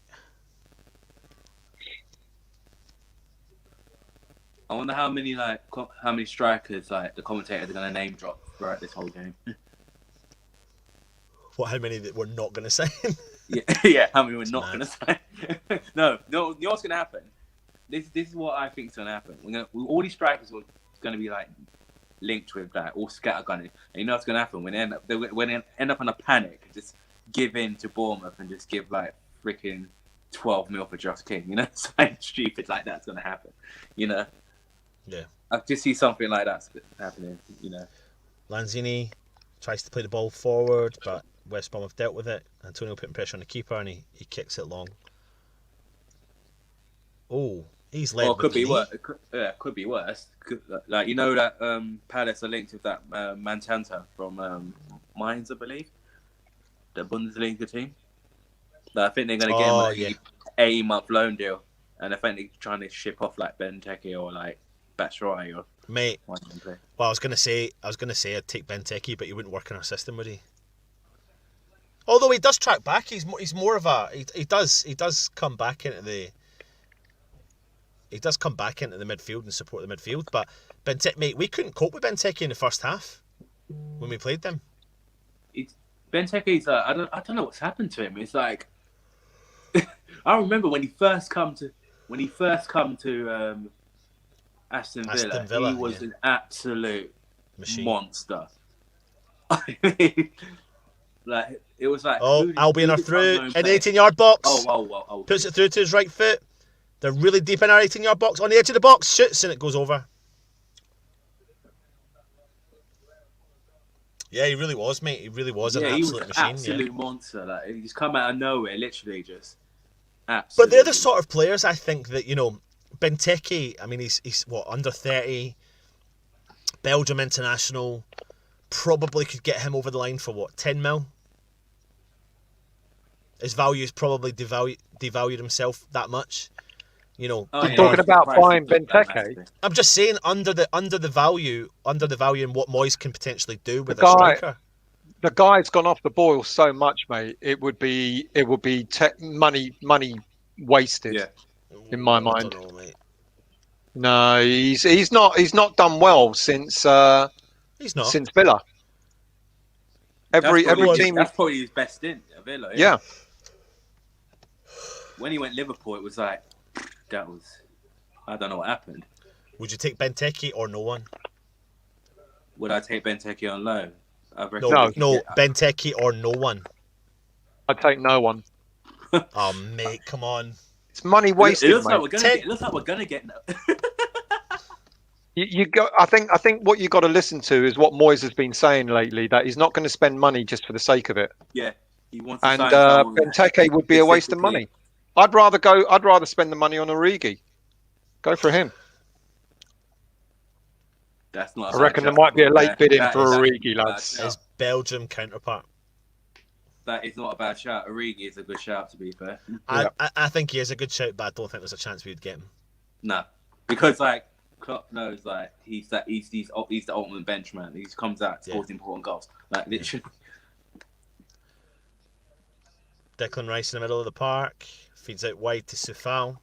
I wonder how many strikers like the commentators are going to name drop throughout this whole game. How many that we're not going to sign? yeah, how many we're not going to sign? no, you know what's going to happen? This is what I think is going to happen. All these strikers are going to be like linked with that, all scattergunning. And you know what's going to happen? When they end up in a panic, just give in to Bournemouth and just give like freaking 12 mil for Josh King. You know, something stupid like that's going to happen. You know. Yeah. I just see something like that happening. You know. Lanzini tries to play the ball forward, but West Brom have dealt with it. Antonio putting pressure on the keeper and he kicks it long. Oh, he's led. Well, it could with the be knee. worse. Could be worse. Like you know that Palace are linked with that Mantanta from Mainz, I believe, the Bundesliga team. Like, I think they're going to get him an 18-month loan deal, and I think they're trying to ship off like Benteke or like Batshuayi or mate. Well, I was gonna say I'd take Benteke, but he wouldn't work in our system, would he? Although he does track back, he's more of a he does come back into the midfield and support the midfield. But Benteke, mate, we couldn't cope with Benteke in the first half when we played them. Benteke's I don't know what's happened to him. It's like I remember when he first come to Aston Villa, he was an absolute machine, monster. I mean, like it was like Albion are through in the 18-yard box. Oh. Puts it through to his right foot. They're really deep in our 18-yard box. On the edge of the box, shoots and it goes over. Yeah, he really was, mate. He really was an absolute machine. Absolute monster. Like he's come out of nowhere, literally just. Absolutely. But they're the sort of players I think that, you know, Benteke, I mean, he's what, under 30, Belgium international, probably could get him over the line for what, 10 mil? His value's probably devalued himself that much. You know, you're talking about buying Benteke. I'm just saying under the value and what Moyes can potentially do with a striker. The guy's gone off the boil so much, mate. It would be money wasted in my mind. Don't know, mate. No, he's not done well since Villa. Every team. That's probably his best stint at Villa. Yeah. When he went Liverpool, it was like I don't know what happened. Would you take Benteke or no one? Would I take Benteke on loan? No, Benteke or no one. I'd take no one. Oh, mate, come on. It's money wasted. It looks like we're gonna get no. You got. I think what you got to listen to is what Moyes has been saying lately, that he's not going to spend money just for the sake of it. Yeah, he wants. To and Benteke would be a waste of money. I'd rather spend the money on Origi. Go for him. That's not. I reckon there might be a late bid in for Origi, lads. His Belgium counterpart. That is not a bad shout. Origi is a good shout, to be fair. I think he is a good shout, but I don't think there's a chance we would get him. No, because like Klopp knows, like he's the ultimate benchman. He comes out, scores important goals. Like literally. Declan Rice in the middle of the park, feeds out wide to Sufal.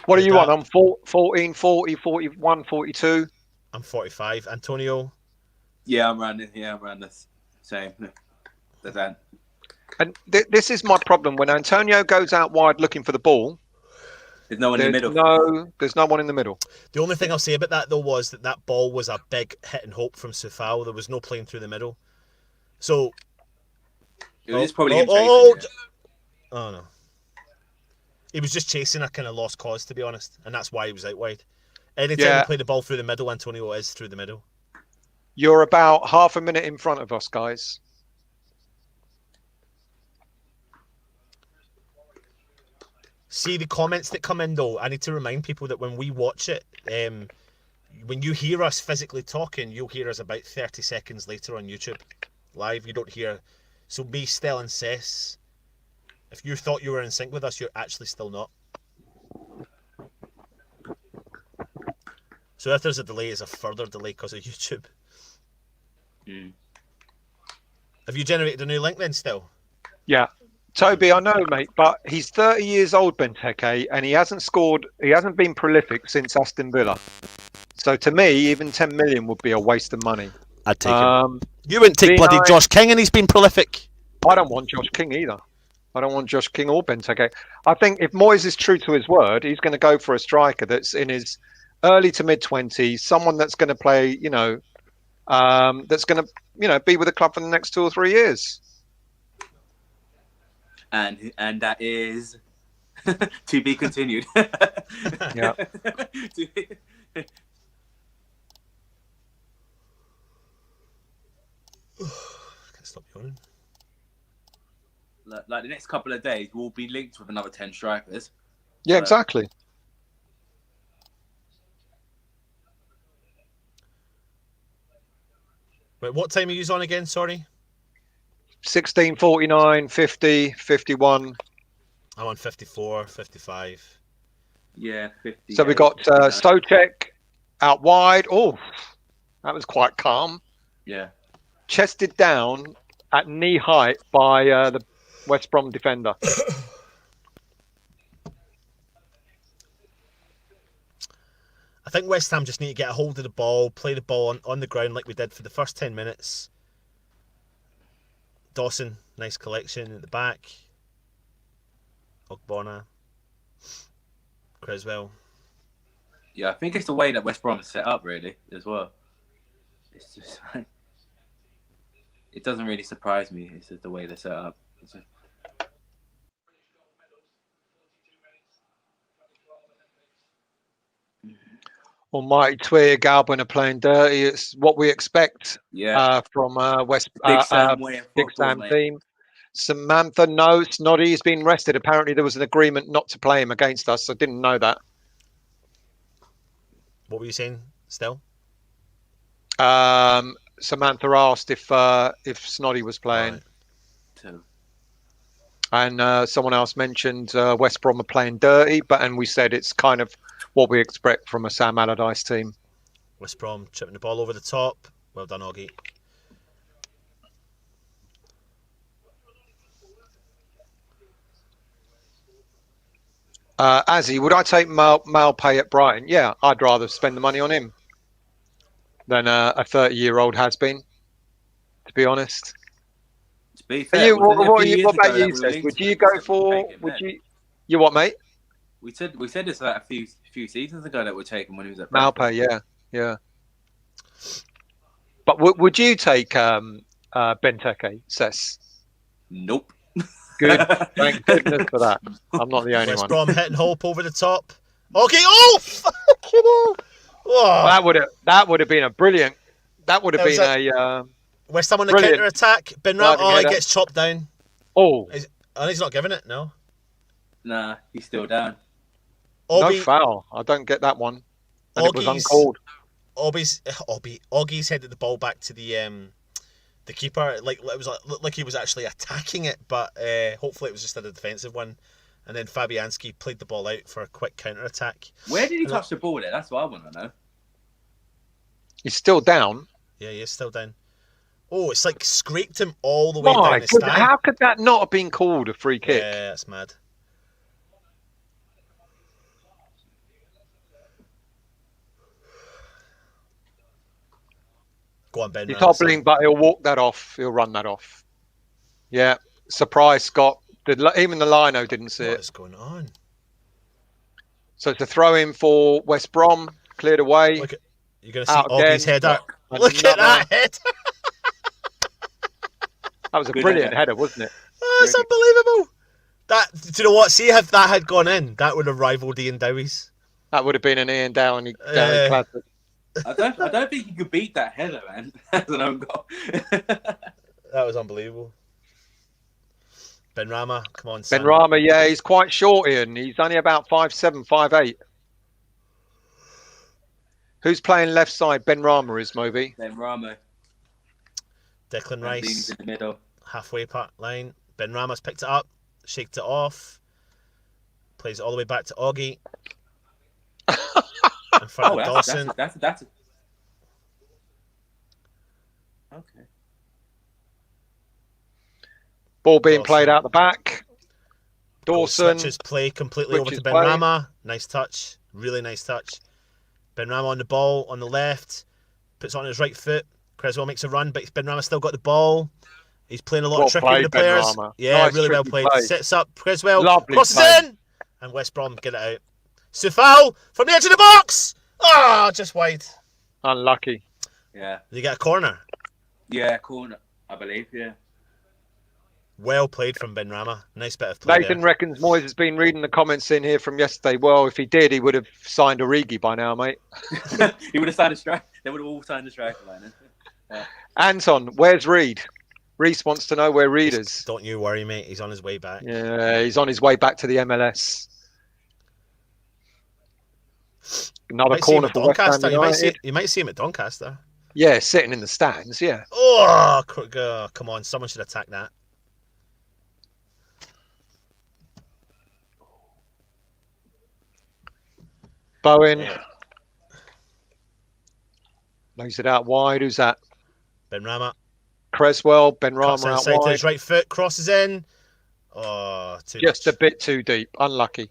What are you on? I'm 14, 40, 41, 42. I'm 45. Antonio? Yeah, I'm around this same. And this is my problem. When Antonio goes out wide looking for the ball, there's no one in the middle. There's no one in the middle. The only thing I'll say about that, though, was that ball was a big hit and hope from Sufal. There was no playing through the middle. So... It was probably him chasing it. Oh, no. He was just chasing a kind of lost cause, to be honest. And that's why he was out wide. Anytime we play the ball through the middle, Antonio is through the middle. You're about half a minute in front of us, guys. See the comments that come in, though. I need to remind people that when we watch it, when you hear us physically talking, you'll hear us about 30 seconds later on YouTube. Live, you don't hear... So me, Stel and Cess, if you thought you were in sync with us, you're actually still not. So if there's a delay, it's a further delay because of YouTube. Mm. Have you generated a new link then, Stel? Yeah. Toby, I know, mate, but he's 30 years old, Benteke, and he hasn't been prolific since Aston Villa. So to me, even 10 million would be a waste of money. I'd take him. You wouldn't take bloody Josh King, and he's been prolific. I don't want Josh King either. I don't want Josh King or Benteke. I think if Moyes is true to his word, he's going to go for a striker that's in his early to mid-20s, someone that's going to play, that's going to, be with the club for the next 2 or 3 years. And that is to be continued. Yeah. Can't stop yawning. like the next couple of days, we'll be linked with another 10 strikers. Yeah, exactly. Wait, what time are you on again? Sorry. 16:49, 50, 51. I'm on 54, 55. Yeah, 50. So we got Stochek out wide. Oh, that was quite calm. Yeah. Chested down at knee height by the West Brom defender. I think West Ham just need to get a hold of the ball, play the ball on the ground like we did for the first 10 minutes. Dawson, nice collection at the back. Ogbonna. Creswell. Yeah, I think it's the way that West Brom is set up, really, as well. It's just like, it doesn't really surprise me. It's just the way they're set up. Almighty Twee, Galvin are playing dirty. It's what we expect from West Big Sam way of Big football, Sam mate. team. Samantha, no, Snoddy has been rested. Apparently there was an agreement not to play him against us. I didn't know that. What were you saying, Still? Samantha asked if Snoddy was playing. Right. And someone else mentioned West Brom are playing dirty, and we said it's kind of what we expect from a Sam Allardyce team. West Brom chipping the ball over the top. Well done, Oggy. Azzy, would I take Malpay at Brighton? Yeah, I'd rather spend the money on him than a 30-year-old has been, to be honest. To be fair, what about you, Seth? Would you go for? You what, mate? We said this like a few seasons ago that we're taking when he was at Malpay. Yeah. But would you take Benteke, Sess? Nope. Good. Thank goodness for that. I'm not the only West one. Brom hitting Hope over the top. Okay. Oh, fucking hell. Oh. That would have been a brilliant. That would have been a. West Ham on the counter attack. Benram. Oh, he gets chopped down. Oh. He's not giving it. No. Nah, he's still down. No foul. I don't get that one. And it was uncalled. Oggy's headed the ball back to the keeper. Like it was like he was actually attacking it, but hopefully it was just a defensive one. And then Fabianski played the ball out for a quick counter attack. Where did he touch the ball there? That's what I want to know. He's still down. Yeah, he is still down. Oh, it's like scraped him all the way down his thigh. How could that not have been called a free kick? Yeah, that's mad. Go on, Ben. He's hobbling, but he'll walk that off. He'll run that off. Yeah. Surprise, Scott. Even the lino didn't see it. What is going on? So it's a throw in for West Brom. Cleared away. Look at, you're going to see Oggy's header. Look at that head. That was a brilliant header, wasn't it? Oh, it's unbelievable. Do you know what? See if that had gone in, that would have rivaled Ian Dowie's. That would have been an Ian Downey classic. I don't think you could beat that header, man. As an own goal. That was unbelievable. Benrahma, come on, son. Benrahma, yeah, he's quite short, Ian. He's only about 5'7", 5'8". Who's playing left side? Benrahma is, Moby. Benrahma. Declan Rice. In the middle. Halfway line. Benrahma's picked it up, shaked it off, plays it all the way back to Oggy. In front of Dawson. That's okay. Ball being played out the back. Dawson switches play completely over to Benrahma. Nice touch. Really nice touch. Benrahma on the ball on the left. Puts it on his right foot. Creswell makes a run, but Benrahma's still got the ball. He's playing a lot of trickery with the players. Benrahma. Yeah, nice, really well played. Play. Sets up. Creswell crosses in. And West Brom get it out. Sufal from the edge of the box. Ah, just wide. Unlucky. Yeah. Did he get a corner? Yeah, corner, I believe, yeah. Well played from Benrahma. Nice bit of play. Nathan reckons Moyes has been reading the comments in here from yesterday. Well, if he did, he would have signed Origi by now, mate. He would have signed a strike. They would have all signed a striker line. Yeah. Anton, where's Reed? Reese wants to know where Reed is. Don't you worry, mate. He's on his way back. Yeah, he's on his way back to the MLS. Another corner for West Ham United. You might see him at Doncaster. Yeah, sitting in the stands. Yeah. Oh, come on! Someone should attack that. Bowen. Yeah. Lays it out wide. Who's that? Benrahma. Cresswell. Benrahma out wide. To wide. his right foot. Crosses in. Oh, just a bit too deep. Unlucky.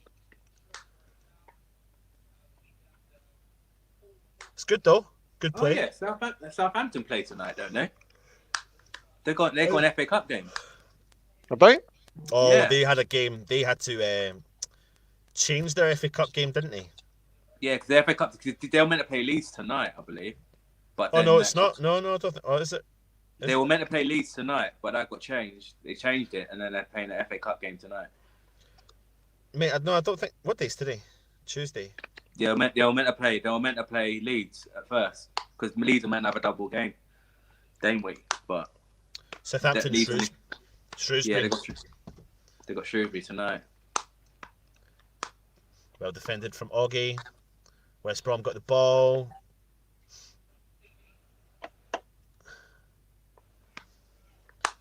It's good though. Good play. Oh yeah, Southampton play tonight, don't they? They got an FA Cup game. Have they? Oh, yeah. They had a game. They had to change their FA Cup game, didn't they? Yeah, because the FA Cup, they were meant to play Leeds tonight, I believe. But oh no, it's not. No, I don't think. Oh, is it? They were meant to play Leeds tonight, but that got changed. They changed it, and then they're playing the FA Cup game tonight. Mate, no, I don't think. What day's today? Tuesday. Yeah, they were meant to play. They were meant to play Leeds at first because Leeds were meant to have a double game week, but Southampton, Shrewsbury. Yeah, they got Shrewsbury tonight. Well defended from Augie. West Brom got the ball.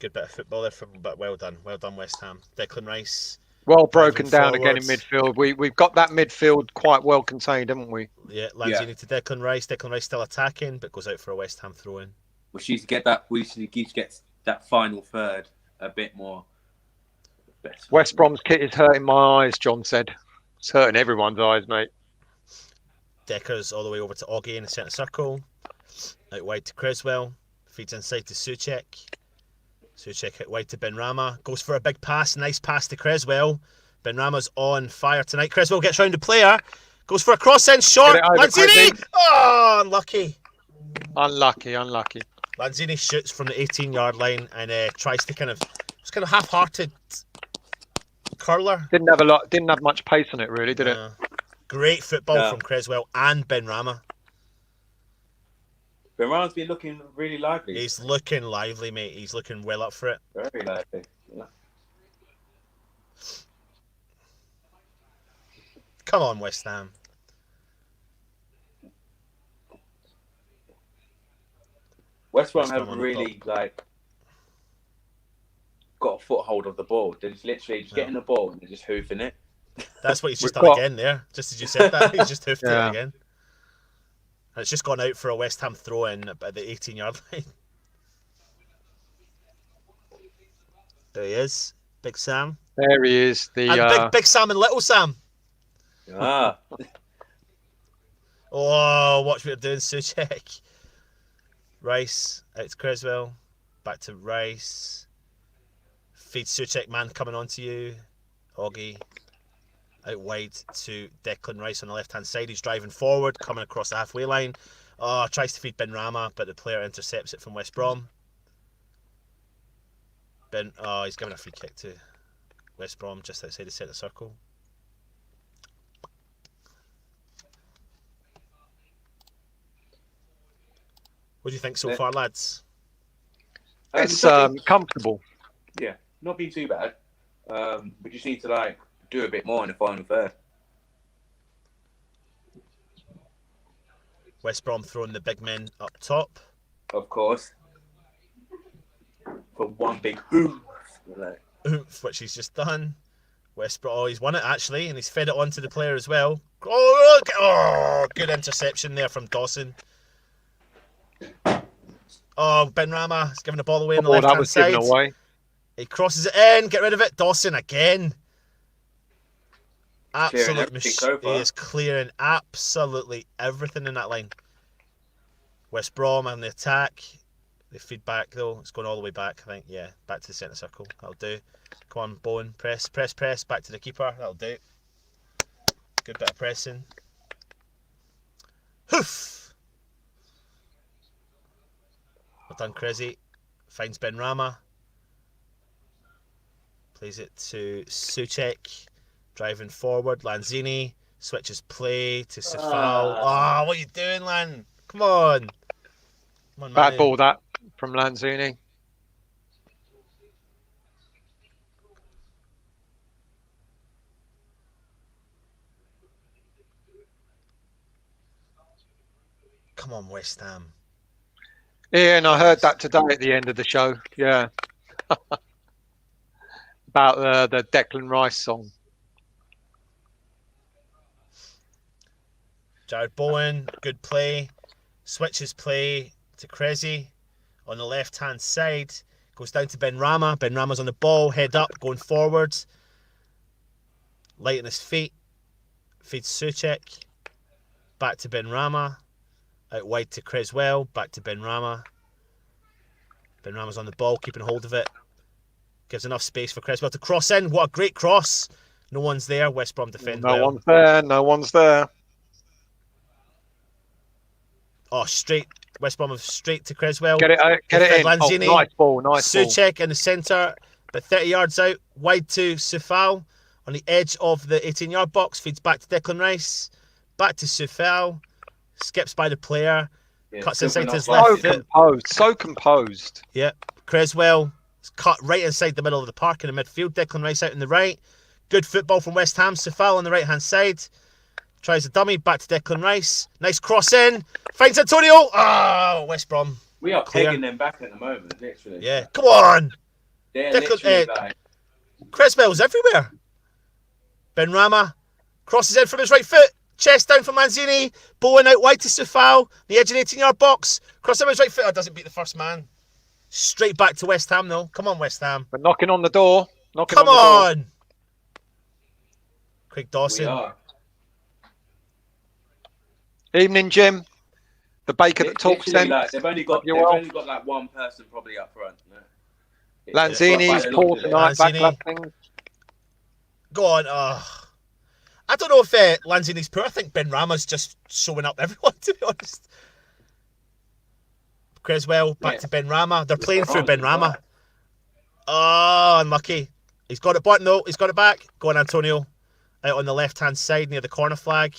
Good bit of football there but well done West Ham. Declan Rice. Well broken down again in midfield. We've got that midfield quite well contained, haven't we? Yeah, Lanzini to Declan Rice. Declan Rice still attacking, but goes out for a West Ham throw-in. We should get that. We should get that final third a bit more. West Brom's kit is hurting my eyes. John said, "It's hurting everyone's eyes, mate." Decker's all the way over to Augie in the centre circle. Out wide to Creswell. Feeds inside to Souček. Souček out wide to Benrahma. Goes for a big pass. Nice pass to Creswell. Benrahma's on fire tonight. Creswell gets round the player. Goes for a cross-in shot. Lanzini! Oh, unlucky. Unlucky. Lanzini shoots from the 18-yard line and tries to it's kind of half-hearted curler. Didn't have much pace on it, really, did it? Great football from Creswell and Benrahma. Benrahma's been looking really lively. He's looking lively, mate. He's looking well up for it. Very lively. Yeah. Come on, West Ham. West Brom haven't really got a foothold of the ball. They're just literally getting the ball and they're just hoofing it. That's what he's just done again there. Just as you said that, he's just hoofed it again. And it's just gone out for a West Ham throw-in at the 18-yard line. There he is. Big Sam. There he is. Big Sam and Little Sam. Ah. Oh, watch what they're doing, Souček. Rice, out to Creswell. Back to Rice. Feed Souček, man coming on to you. Augie. Out wide to Declan Rice on the left-hand side. He's driving forward, coming across the halfway line. Oh, tries to feed Benrahma, but the player intercepts it from West Brom. He's giving a free kick to West Brom just outside the centre circle. What do you think so far, lads? It's comfortable. Yeah, not been too bad. We just need to do a bit more in the final third. West Brom throwing the big men up top. Of course. For one big oomph. Which he's just done. West Brom, he's won it actually, and he's fed it on to the player as well. Oh, good interception there from Dawson. Oh, Benrahma is giving the ball away on the left-hand side. Given away. He crosses it in, get rid of it. Dawson again. Absolutely, he is clearing absolutely everything in that line. West Brom on the attack. The feedback though, it's going all the way back. I think, yeah, back to the centre circle. That'll do. Come on, Bowen, press. Back to the keeper. That'll do. Good bit of pressing. Hoof. Well done, Crazy. Finds Benrahma. Plays it to Souček. Driving forward, Lanzini switches play to Sefal. Oh, what are you doing, Lan? Come on. Bad ball that from Lanzini. come on, West Ham. Ian, I heard that today at the end of the show. Yeah. About the Declan Rice song. Jared Bowen, good play. Switches play to Cressy on the left-hand side. Goes down to Ben Rama. Ben Rama's on the ball, head up, going forwards. Light on his feet. Feeds Souček. Back to Ben Rama. Out wide to Creswell. Back to Ben Rama. Ben Rama's on the ball, keeping hold of it. Gives enough space for Creswell to cross in. What a great cross. No one's there. West Brom defend well. No one's there. No one's there. Oh, straight. West Brom straight to Creswell. Get it in. Lanzini. Oh, nice ball. Souček in the centre, but 30 yards out. Wide to Sufal on the edge of the 18-yard box. Feeds back to Declan Rice. Back to Sufal. Skips by the player. Cuts inside his left foot. So composed. Yeah. Creswell cut right inside the middle of the park in the midfield. Declan Rice out in the right. Good football from West Ham. Sufal on the right-hand side. Tries a dummy. Back to Declan Rice. Nice cross in. Finds Antonio. Oh, West Brom. We are pegging them back at the moment, literally. Yeah. Come on. They're literally like... Creswell's everywhere. Ben Rama crosses in from his right foot. Chest down from Lanzini. Bowen out wide to Sufal. The edge of the 18-yard box. Cross in his right foot. Oh, doesn't beat the first man. Straight back to West Ham, though. Come on, West Ham. We're knocking on the door. Come on. Craig Dawson. We are. Evening, Jim. The baker that talks then. Like, they've only got like one person probably up front. No? Lanzini's poor tonight. Backlapping. Go on. I don't know if Lanzini's poor. I think Ben Rama's just showing up everyone, to be honest. Creswell back to Ben Rama. They're playing through Ben Rama. Oh, unlucky. He's got it back. No, he's got it back. Go on, Antonio. Out on the left-hand side near the corner flag.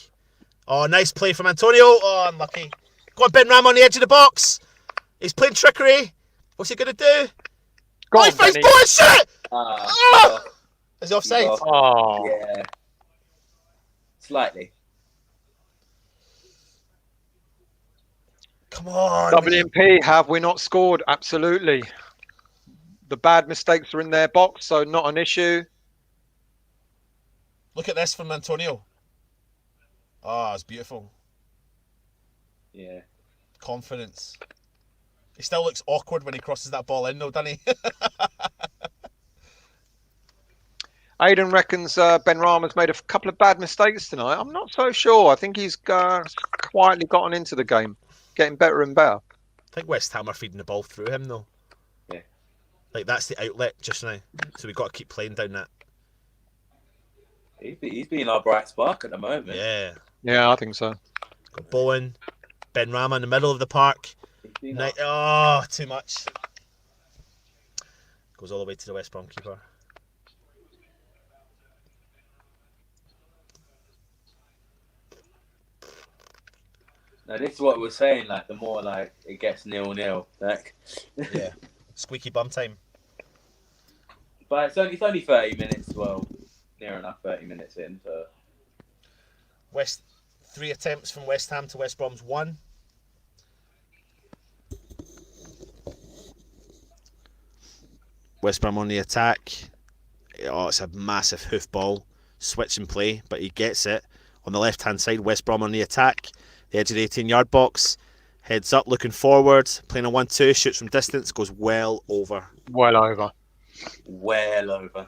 Oh, nice play from Antonio. Oh, unlucky. Go on, Ben Rama on the edge of the box. He's playing trickery. What's he going to do? He finds Bowen. Shit! Is he offside? Oh. Yeah. Slightly. Come on. WMP, have we not scored? Absolutely. The bad mistakes are in their box, so not an issue. Look at this from Antonio. Oh, it's beautiful. Yeah. Confidence. He still looks awkward when he crosses that ball in, though, doesn't he? Aidan reckons Ben Rama's made a couple of bad mistakes tonight. I'm not so sure. I think he's quietly gotten into the game, getting better and better. I think West Ham are feeding the ball through him, though. Yeah. Like, that's the outlet just now. So we've got to keep playing down that. He's been our bright spark at the moment. Yeah. Yeah, I think so. Got Bowen, Ben Rama in the middle of the park. Oh, too much. Goes all the way to the West Brom keeper. Now this is what we're saying. Like the more like it gets 0-0, like yeah, squeaky bum time. But it's only 30 minutes. Well, near enough 30 minutes in. So 3 attempts from West Ham to West Brom's 1. West Brom on the attack. Oh, it's a massive hoof ball. Switch and play, but he gets it. On the left-hand side, West Brom on the attack. The edge of the 18-yard box. Heads up, looking forward. Playing a 1-2, shoots from distance, goes well over. Well over. Well over.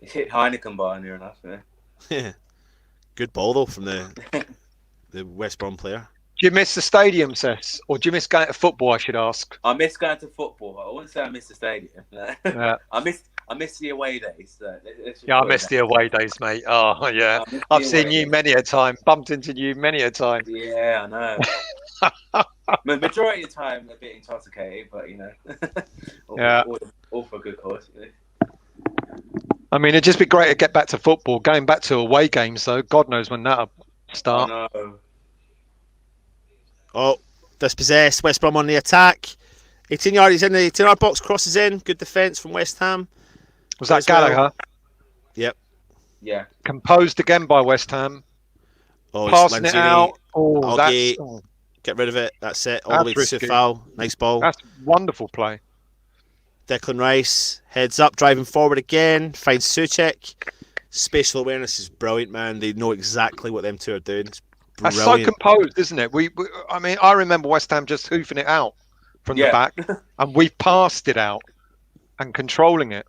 He hit Heineken bar near enough, yeah. Good ball, though, from the West Brom player. Do you miss the stadium, Sess? Or do you miss going to football, I should ask? I miss going to football. I wouldn't say I miss the stadium. Yeah. I miss the away days. Yeah, I miss the away days, mate. Oh, yeah. I've seen you many a time. Bumped into you many a time. Yeah, I know. Majority of the time, a bit intoxicated, but, you know. Yeah. All for a good cause. You know? I mean, it'd just be great to get back to football. Going back to away games, though, God knows when that'll start. I know. Oh, dispossessed. West Brom on the attack. 18-yard, he's in the 18-yard box, crosses in. Good defence from West Ham. Was that Gallagher? Yep. Yeah. Composed again by West Ham. Oh, Passing it Lanzini. out. Oh, Augie. that's Get rid of it. That's it. All the way to risky. Sufal. Nice ball. That's wonderful play. Declan Rice heads up, driving forward again. Finds Suchek. Spatial awareness is brilliant, man. They know exactly what them two are doing. It's That's brilliant. so composed, isn't it? I mean, I remember West Ham just hoofing it out from the back, and we've passed it out and controlling it.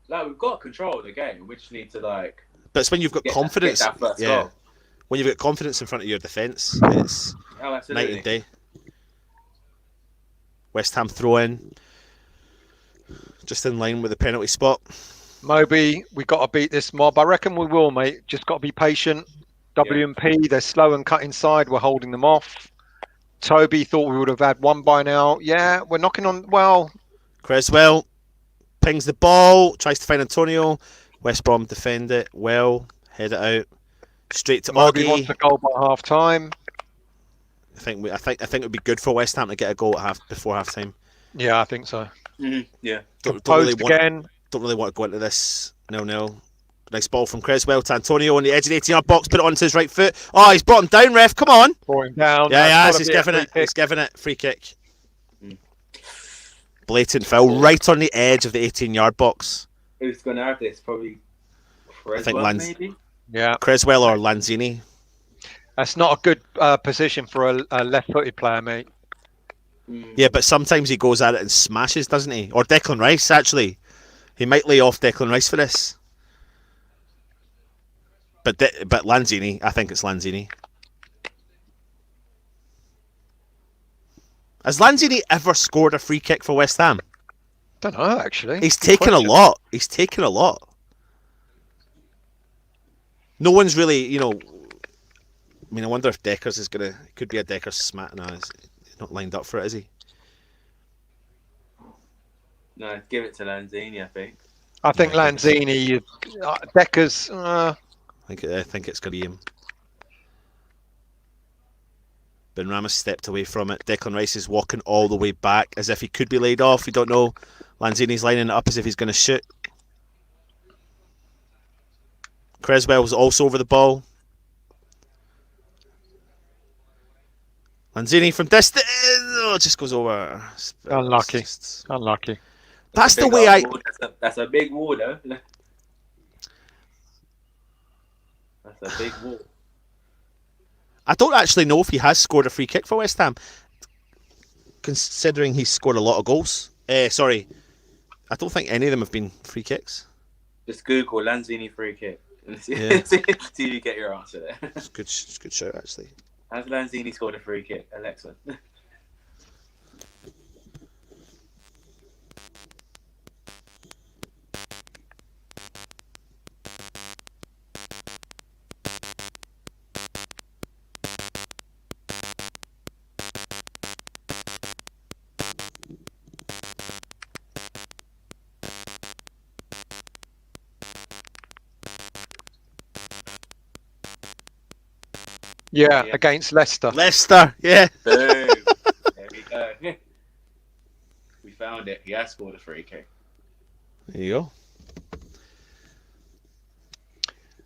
Like, we've got control of the game. We just need to But it's when you've got confidence. Goal. When you've got confidence in front of your defence, it's night and day. West Ham throw in, just in line with the penalty spot. Moby, we got to beat this mob. I reckon we will, mate. Just got to be patient. W&P, they're slow and cut inside. We're holding them off. Toby thought we would have had one by now. Yeah, we're knocking on. Well, Creswell pings the ball, tries to find Antonio. West Brom defend it well, head it out straight to Moby Augie. wants a goal by half time. I think it would be good for West Ham to get a goal at before half time. Yeah, I think so. Yeah. Don't really want to go into this 0-0. Nice ball from Creswell to Antonio on the edge of the 18-yard box. Put it onto his right foot. Oh, he's brought him down, ref. Come on. Brought him down. Yeah, he's giving it. He's giving it. Free kick. Blatant foul right on the edge of the 18-yard box. Who's going to have this? Probably Creswell, maybe? Yeah. Creswell or Lanzini. That's not a good position for a left-footed player, mate. Yeah, but sometimes he goes at it and smashes, doesn't he? Or Declan Rice, actually. He might lay off Declan Rice for this. But Lanzini, I think it's Lanzini. Has Lanzini ever scored a free kick for West Ham? Don't know, actually. He's taken a lot. He's taken a lot. No one's really, I mean, I wonder if Deckers is going to... Could be a Deckers smack. No, he's not lined up for it, is he? No, give it to Lanzini, I think. I think Lanzini... Deckers... I think it's going to be him. Benrahma stepped away from it. Declan Rice is walking all the way back as if he could be laid off. We don't know. Lanzini's lining it up as if he's going to shoot. Creswell's also over the ball. Lanzini from distance. Oh, it just goes over. Unlucky. Unlucky. That's the way I... That's a big wall, though. That's a big wall. I don't actually know if he has scored a free kick for West Ham, considering he's scored a lot of goals. Sorry, I don't think any of them have been free kicks. Just Google Lanzini free kick. Yeah. See if you get your answer there. It's a good show, actually. Has Lanzini scored a free kick, Alexa? Yeah, against Leicester. Leicester, yeah. Boom. There we go. We found it. He has scored a free kick. There you go.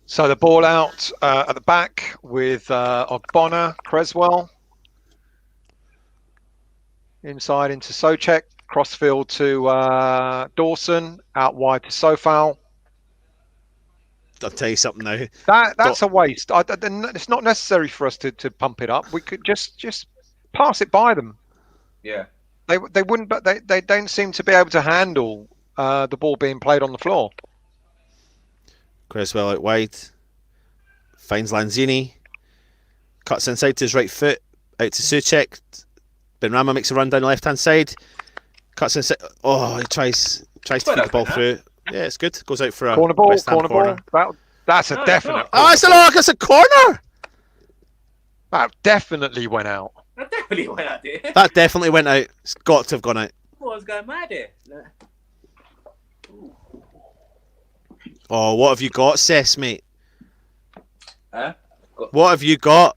So the ball out at the back with Ogbonna, Creswell. Inside into Souček. Crossfield to Dawson. Out wide to Sofal. I'll tell you something now. That's a waste. It's not necessary for us to pump it up. We could just pass it by them. Yeah. They wouldn't, but they don't seem to be able to handle the ball being played on the floor. Creswell out wide. Finds Lanzini. Cuts inside to his right foot. Out to Souček. Benrahma makes a run down the left hand side. Cuts inside. Oh, he tries to feed the ball through. Yeah, it's good. Goes out for a corner ball. West Ham Corner ball. That's a definite. Oh, it's a corner. That definitely went out. That definitely went out, dude. That definitely went out. It's got to have gone out. I was going mad here. Oh, what have you got, Cess, mate? Huh? What have you got?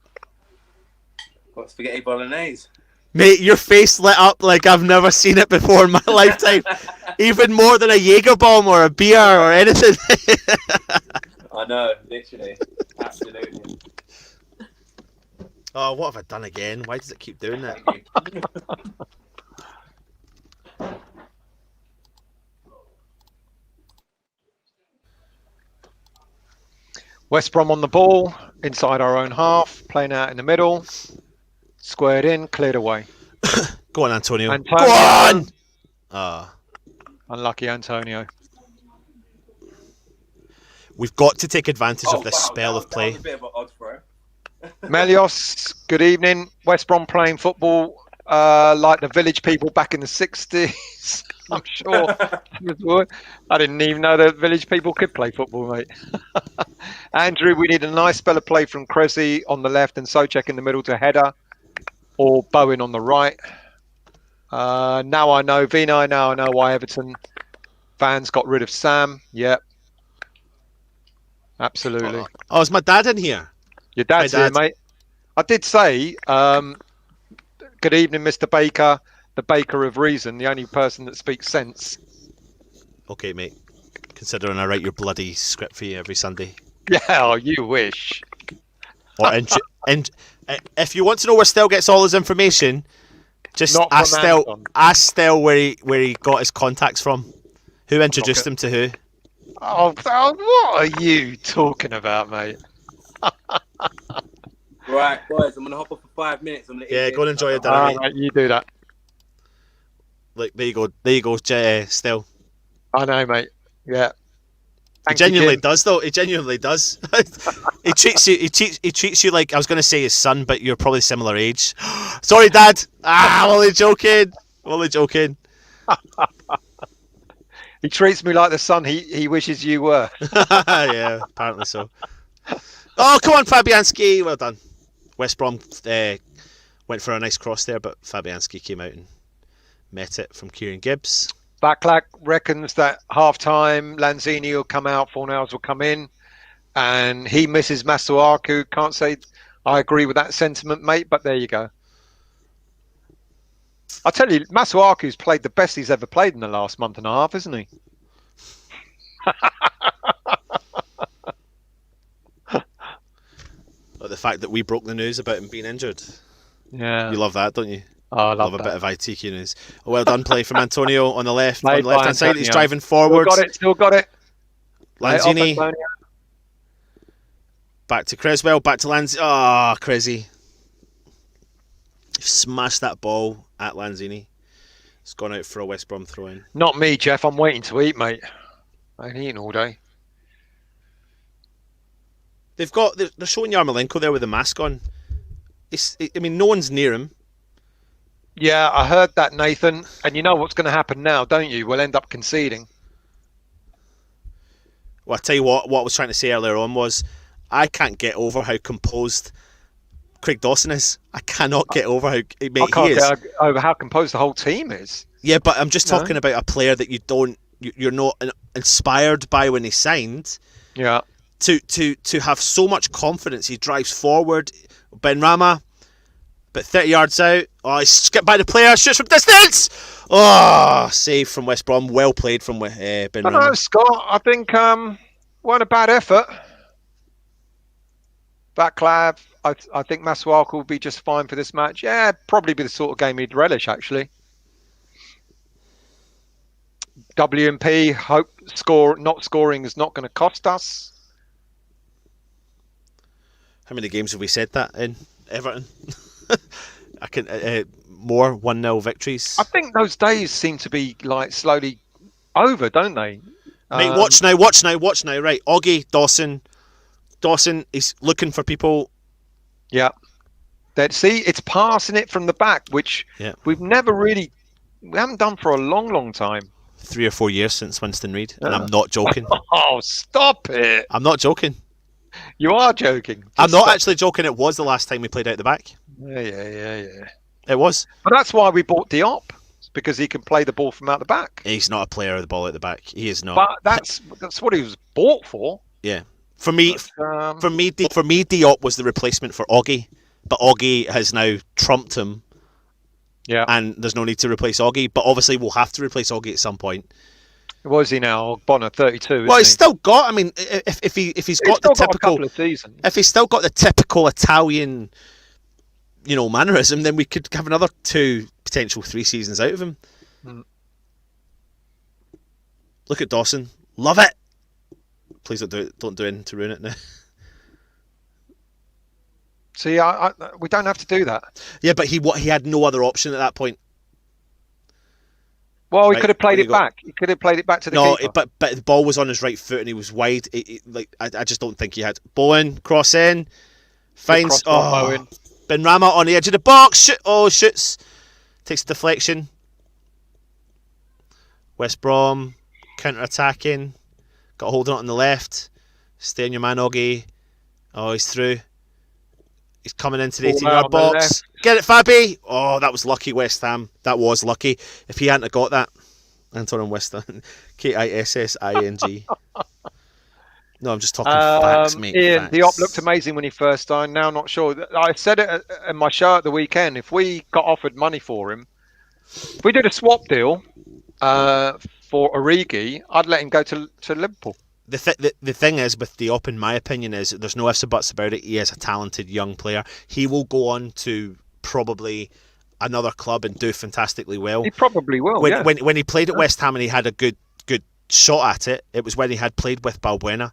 Got spaghetti bolognese. Mate, your face lit up like I've never seen it before in my lifetime. Even more than a Jaeger bomb or a beer or anything. I know, literally. Absolutely. Oh, what have I done again? Why does it keep doing that? West Brom on the ball, inside our own half, playing out in the middle. Squared in, cleared away. Go on, Antonio. Antonio. Go on! Ah. Unlucky Antonio. We've got to take advantage of this spell of play. That was a bit of an odd throw. Melios, good evening. West Brom playing football like the village people back in the 60s. I'm sure. I didn't even know that village people could play football, mate. Andrew, we need a nice spell of play from Cressy on the left and Socek in the middle to header, or Bowen on the right. Now I know, Vinay, now I know why Everton fans got rid of Sam. Yep. Absolutely. Oh, is my dad in here? Your dad's here, mate. I did say, good evening, Mr. Baker, the baker of reason, the only person that speaks sense. Okay, mate. Considering I write your bloody script for you every Sunday. Yeah, oh, you wish. Or if you want to know where Stel gets all his information, just ask Stel where he got his contacts from. Who introduced him to who? Oh, what are you talking about, mate? Right, boys, I'm going to hop off for 5 minutes. Go and enjoy your dinner, mate. You do that. Look, there you go, Stel. I know, mate. Yeah. He genuinely does, though. He genuinely does. He treats you like, I was going to say his son, but you're probably similar age. Sorry, Dad. I'm only joking. He treats me like the son he wishes you were. Yeah, apparently so. Oh, come on, Fabianski. Well done. West Brom went for a nice cross there, but Fabianski came out and met it from Kieran Gibbs. Backlack reckons that half-time Lanzini will come out, Fornals will come in, and he misses Masuaku. Can't say I agree with that sentiment, mate, but there you go. I tell you, Masuaku's played the best he's ever played in the last month and a half, isn't he? Like the fact that we broke the news about him being injured. Yeah. You love that, don't you? Oh, I love a bit of ITQ news. Oh, well done play from Antonio on the left. Mate, on the left-hand side, he's driving forward. Still got it. Lanzini. Back to Creswell, back to Lanzini. Ah, crazy. Smashed that ball at Lanzini. It's gone out for a West Brom throw-in. Not me, Jeff. I'm waiting to eat, mate. I ain't eating all day. They're showing Yarmolenko there with the mask on. I mean, no one's near him. Yeah, I heard that, Nathan. And you know what's going to happen now, don't you? We'll end up conceding. Well, I tell you what I was trying to say earlier on was I can't get over how composed Craig Dawson is. I cannot get over how he is. Over how composed the whole team is. Yeah, but I'm just talking about a player that you're not inspired by when he signed. Yeah. To have so much confidence, he drives forward. Ben Rama, but 30 yards out. Oh, he's skipped by the player, shoots from distance. Oh, save from West Brom. Well played from Ben Rama. I know, Scott. I think weren't a bad effort. Backlav, I think Masuaku will be just fine for this match. Yeah, probably be the sort of game he'd relish, actually. WMP, hope not scoring is not going to cost us. How many games have we said that in Everton? I can more 1-0 victories. I think those days seem to be like slowly over, don't they? Mate, watch now. Right, Oggy, Dawson is looking for people. Yeah. See, it's passing it from the back, which we haven't done for a long time. 3 or 4 years since Winston Reid, and I'm not joking. Oh, stop it! I'm not joking. You are joking. I'm not actually joking. It was the last time we played out the back. Yeah. It was. But that's why we bought Diop, because he can play the ball from out the back. He's not a player of the ball out the back. He is not. But that's what he was bought for. Yeah. For me, Diop was the replacement for Oggy, but Oggy has now trumped him. Yeah. And there's no need to replace Oggy, but obviously we'll have to replace Oggy at some point. What is he now? Bonner, 32. Well, he's he? still got. I mean, if he's got the typical, got a couple of seasons. If he's still got the typical Italian, mannerism, then we could have another 2, potential 3 seasons out of him. Look at Dawson, love it. Please don't do it. Don't do anything to ruin it now. See, we don't have to do that. Yeah, but he had no other option at that point. Well, he could have played it back. He could have played it back to the keeper. but the ball was on his right foot and he was wide. I just don't think he had. Bowen cross in, finds Bowen. Benrahma on the edge of the box. Shoots, takes the deflection. West Brom counter attacking, got a hold on it on the left. Stay on your man, Oggy. Oh, he's through. He's coming into the 18-yard box. Get it, Fabi! Oh, that was lucky, West Ham. That was lucky. If he hadn't have got that. Anton West Ham. Kissing. No, I'm just talking facts, mate. Ian, facts. the op looked amazing when he first signed. Now, not sure. I said it in my show at the weekend. If we got offered money for him, if we did a swap deal for Origi, I'd let him go to Liverpool. The thing is with Diop, in my opinion, is there's no ifs or buts about it. He is a talented young player. He will go on to probably another club and do fantastically well. He probably will. When he played at West Ham and he had a good shot at it, it was when he had played with Balbuena.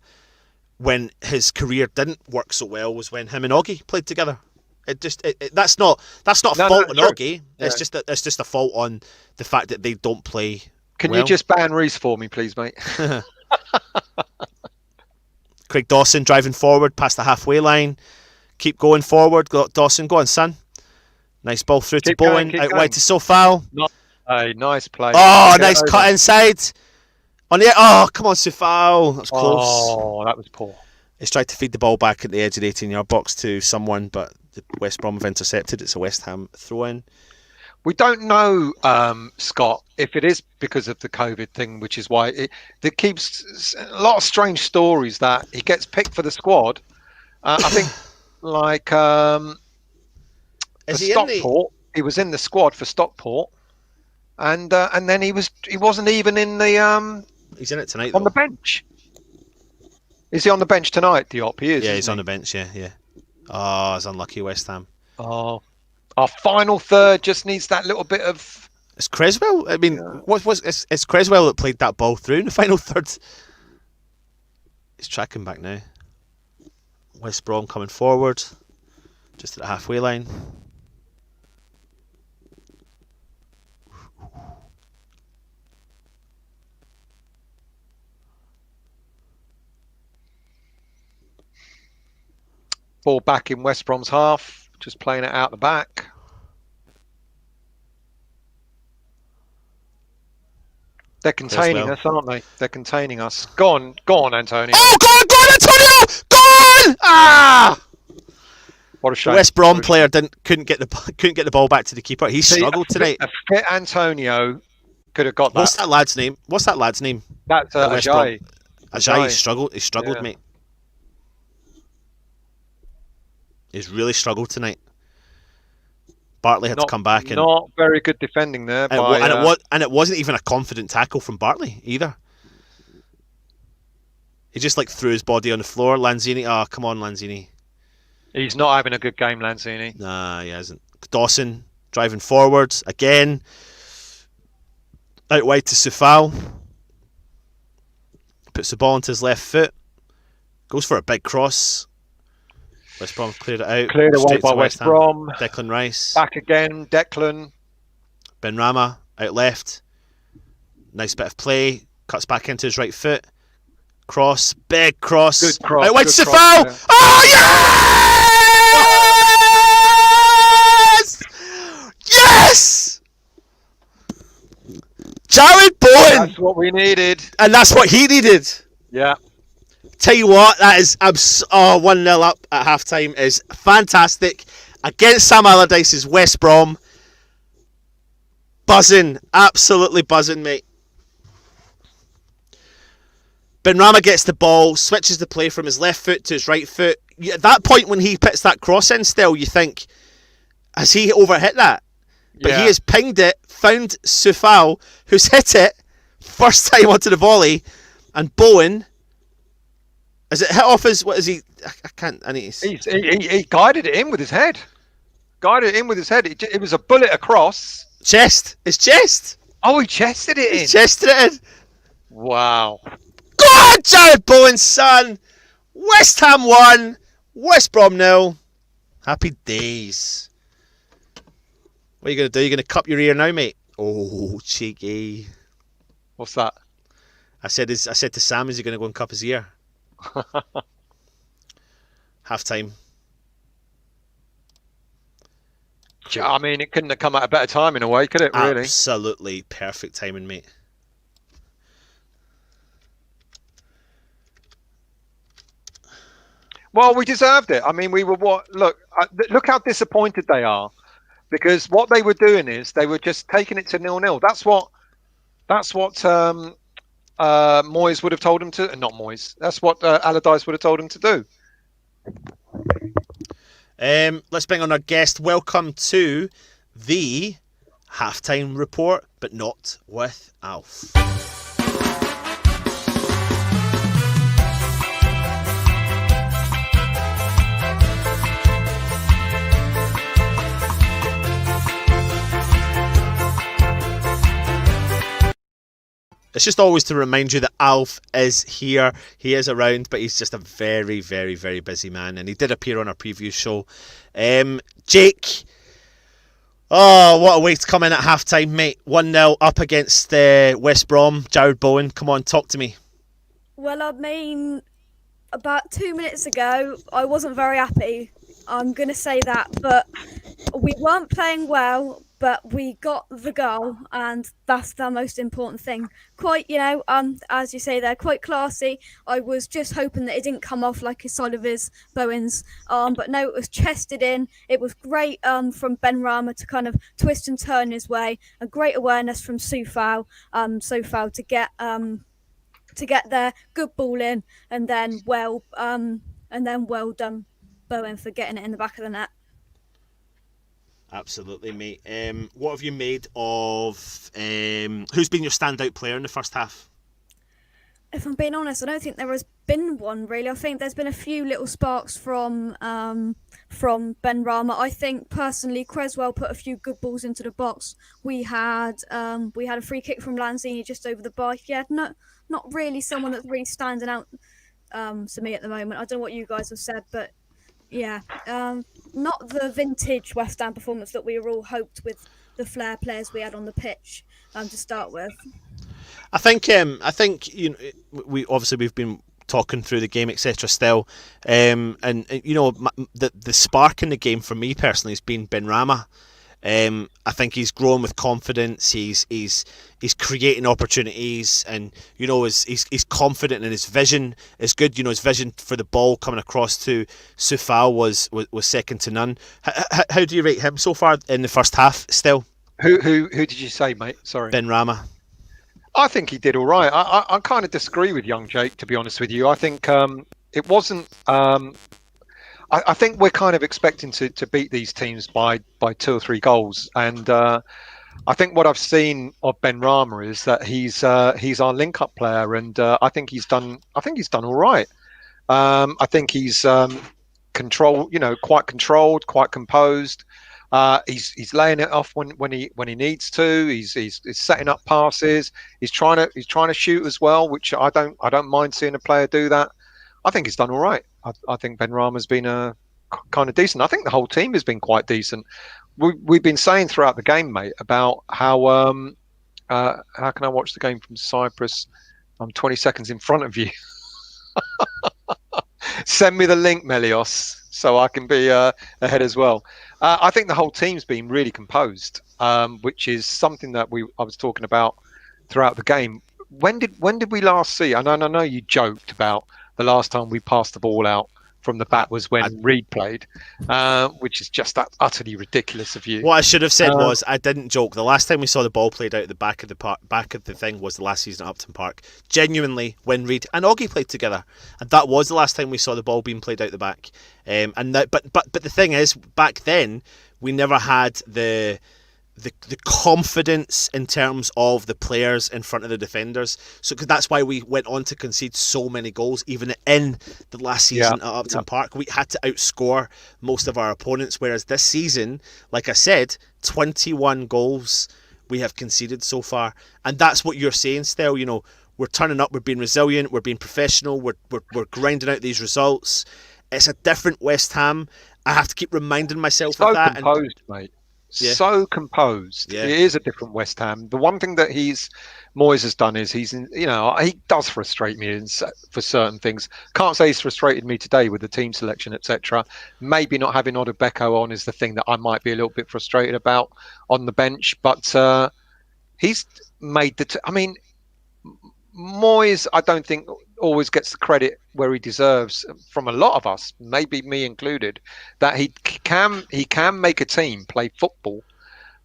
When his career didn't work so well was when him and Oggy played together. That's not a fault on Oggy. Yeah. It's just a fault on the fact that they don't play. Can you just ban Reece for me, please, mate? Craig Dawson driving forward past the halfway line. Keep going forward. Dawson, go on, son. Nice ball through to Bowen. Out wide to Sofal. Nice play. Oh, nice cut inside. On the come on, Sofal. That was close. Oh, that was poor. He's tried to feed the ball back at the edge of the 18-yard box to someone, but the West Brom have intercepted. It's a West Ham throw-in. We don't know, Scott, if it is because of the COVID thing, which is why it keeps a lot of strange stories that he gets picked for the squad. I think, like, for Stockport, he was in the squad for Stockport, and then he wasn't even in the. He's in it tonight. On the bench. Is he on the bench tonight, Diop? He is. Yeah, he's on the bench. Yeah. Oh, it's unlucky, West Ham. Oh. Our final third just needs that little bit of. It's Creswell. I mean, it's Creswell that played that ball through in the final third. He's tracking back now. West Brom coming forward, just at the halfway line. Ball back in West Brom's half. Just playing it out the back. They're containing us, aren't they? They're containing us. Go on, Antonio. Oh, go on, Antonio! Go on! Ah! What a shame. The West Brom player couldn't get the ball back to the keeper. He struggled tonight. A fit Antonio could have got that. What's that lad's name? That's Ajay. Ajay. He struggled, mate. He's really struggled tonight. Bartley had to come back and not very good defending there. And it wasn't even a confident tackle from Bartley either. He just threw his body on the floor. Lanzini, come on, Lanzini. He's not having a good game, Lanzini. Nah, he hasn't. Dawson driving forwards again. Out wide to Sufal. Puts the ball into his left foot. Goes for a big cross. West Brom cleared it out. Cleared away by West Brom. Declan Rice. Back again, Declan. Benrahma out left. Nice bit of play. Cuts back into his right foot. Cross. Big cross. Good cross. Out wide to Safal. Yeah. Oh, yes! Yes! Jared Bowen! That's what we needed. And that's what he needed. Yeah. Tell you what, that is 1-0 up at half time is fantastic. Against Sam Allardyce's West Brom. Buzzing. Absolutely buzzing, mate. Benrahma gets the ball, switches the play from his left foot to his right foot. At that point when he puts that cross in still, you think, has he overhit that? But he has pinged it, found Sufal, who's hit it First time onto the volley, and Bowen. Is it hit off his? What is he? I can't. I need. He guided it in with his head. It was a bullet across. Chest. His chest. Oh, he chested it in. He chested it in. Wow. Go on, Jared Bowen, son. West Ham 1, West Brom 0. Happy days. What are you going to do? You're going to cup your ear now, mate? Oh, cheeky. What's that? I said to Sam, is he going to go and cup his ear? Half time. I mean, it couldn't have come at a better time in a way, could it, really? Absolutely perfect timing, mate. Well, we deserved it. I mean, we were look how disappointed they are, because what they were doing is they were just taking it to 0-0. That's what Moyes would have told him to, not Moyes. That's what Allardyce would have told him to do. Let's bring on our guest. Welcome to the halftime report, but not with Alf. It's just always to remind you that Alf is here. He is around, but he's just a very, very, very busy man. And he did appear on our preview show. Jake. Oh, what a way to come in at halftime, mate. 1-0 up against West Brom. Jared Bowen, come on, talk to me. Well, I mean, about 2 minutes ago, I wasn't very happy. I'm going to say that. But we weren't playing well. But we got the goal, and that's the most important thing. Quite, as you say there, quite classy. I was just hoping that it didn't come off like a side of his Bowen's arm, but no, it was chested in. It was great from Ben Rama to kind of twist and turn his way. A great awareness from Soufal to get there. Good ball in, and then well done, Bowen, for getting it in the back of the net. Absolutely, mate. What have you made of who's been your standout player in the first half? If I'm being honest, I don't think there has been one really. I think there's been a few little sparks from Ben Rama. I think personally, Creswell put a few good balls into the box. We had a free kick from Lanzini just over the bar. Yeah, not really someone that's really standing out to me at the moment. I don't know what you guys have said, but. Yeah, not the vintage West Ham performance that we were all hoped with the flair players we had on the pitch to start with. I think we've been talking through the game, etc. Still, and the spark in the game for me personally has been Ben Rama. I think he's growing with confidence. He's creating opportunities, and he's confident, and his vision is good. His vision for the ball coming across to Soufal was second to none. How do you rate him so far in the first half? Still, who did you say, mate? Sorry, Ben Rama. I think he did all right. I kind of disagree with young Jake, to be honest with you. I think it wasn't. I think we're kind of expecting to beat these teams by 2 or 3 goals, and I think what I've seen of Ben Rama is that he's our link-up player, and I think he's done all right. I think he's quite controlled, quite composed. He's laying it off when he needs to. He's setting up passes. He's trying to shoot as well, which I don't mind seeing a player do that. I think he's done all right. I think Ben Rama's been kind of decent. I think the whole team has been quite decent. We've been saying throughout the game, mate, about how can I watch the game from Cyprus? I'm 20 seconds in front of you. Send me the link, Melios, so I can be ahead as well. I think the whole team's been really composed, which is something that I was talking about throughout the game. When did we last see? I know you joked about the last time we passed the ball out from the back was when Reed played, which is just utterly ridiculous of you. What I should have said was, I didn't joke. The last time we saw the ball played out at the back of the thing was the last season at Upton Park. Genuinely, when Reed and Oggy played together, and that was the last time we saw the ball being played out the back. But the thing is, back then we never had the the confidence in terms of the players in front of the defenders. So that's why we went on to concede so many goals, even in the last season at Upton Park. We had to outscore most of our opponents, whereas this season, like I said, 21 goals we have conceded so far. And that's what you're saying, Stel. You know, we're turning up, we're being resilient, we're being professional, we're grinding out these results. It's a different West Ham. I have to keep reminding myself of that. Composed, mate. Yeah. So composed. Yeah. It is a different West Ham. The one thing that Moyes has done is he does frustrate me for certain things. Can't say he's frustrated me today with the team selection, etc. Maybe not having Odebeko on is the thing that I might be a little bit frustrated about on the bench. But he's made Moyes, I don't think always gets the credit where he deserves from a lot of us, maybe me included, that he can make a team play football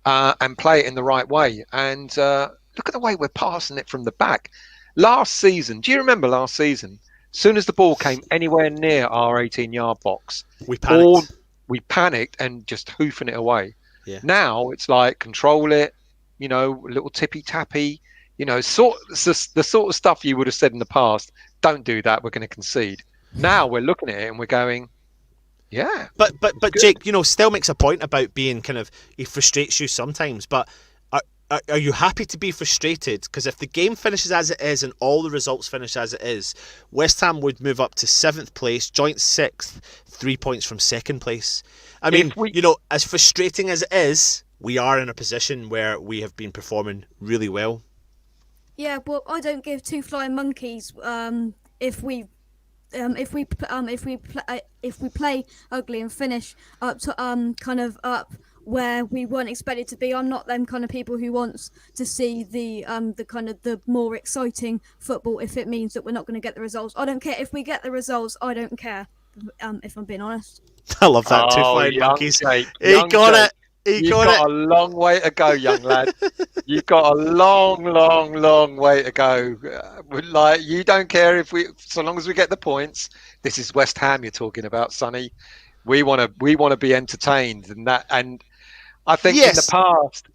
and play it in the right way. And look at the way we're passing it from the back. Last season, do you remember last season? As soon as the ball came anywhere near our 18-yard box, we panicked and just hoofing it away. Yeah. Now it's like control it, a little tippy-tappy. The sort of stuff you would have said in the past, don't do that, we're going to concede. Now we're looking at it and we're going, yeah. But Jake, Stel makes a point about being he frustrates you sometimes, but are you happy to be frustrated? Because if the game finishes as it is and all the results finish as it is, West Ham would move up to 7th place, joint 6th, 3 points from 2nd place. I mean, as frustrating as it is, we are in a position where we have been performing really well. Yeah, well, I don't give two flying monkeys if we play ugly and finish up to up where we weren't expected to be. I'm not them kind of people who wants to see the more exciting football if it means that we're not going to get the results. I don't care if we get the results. I don't care. If I'm being honest. I love that two flying monkeys. He got it. You've got a long way to go, young lad. You've got a long, long, long way to go. You don't care so long as we get the points. This is West Ham you're talking about, Sonny. We want to be entertained, and I think in the past,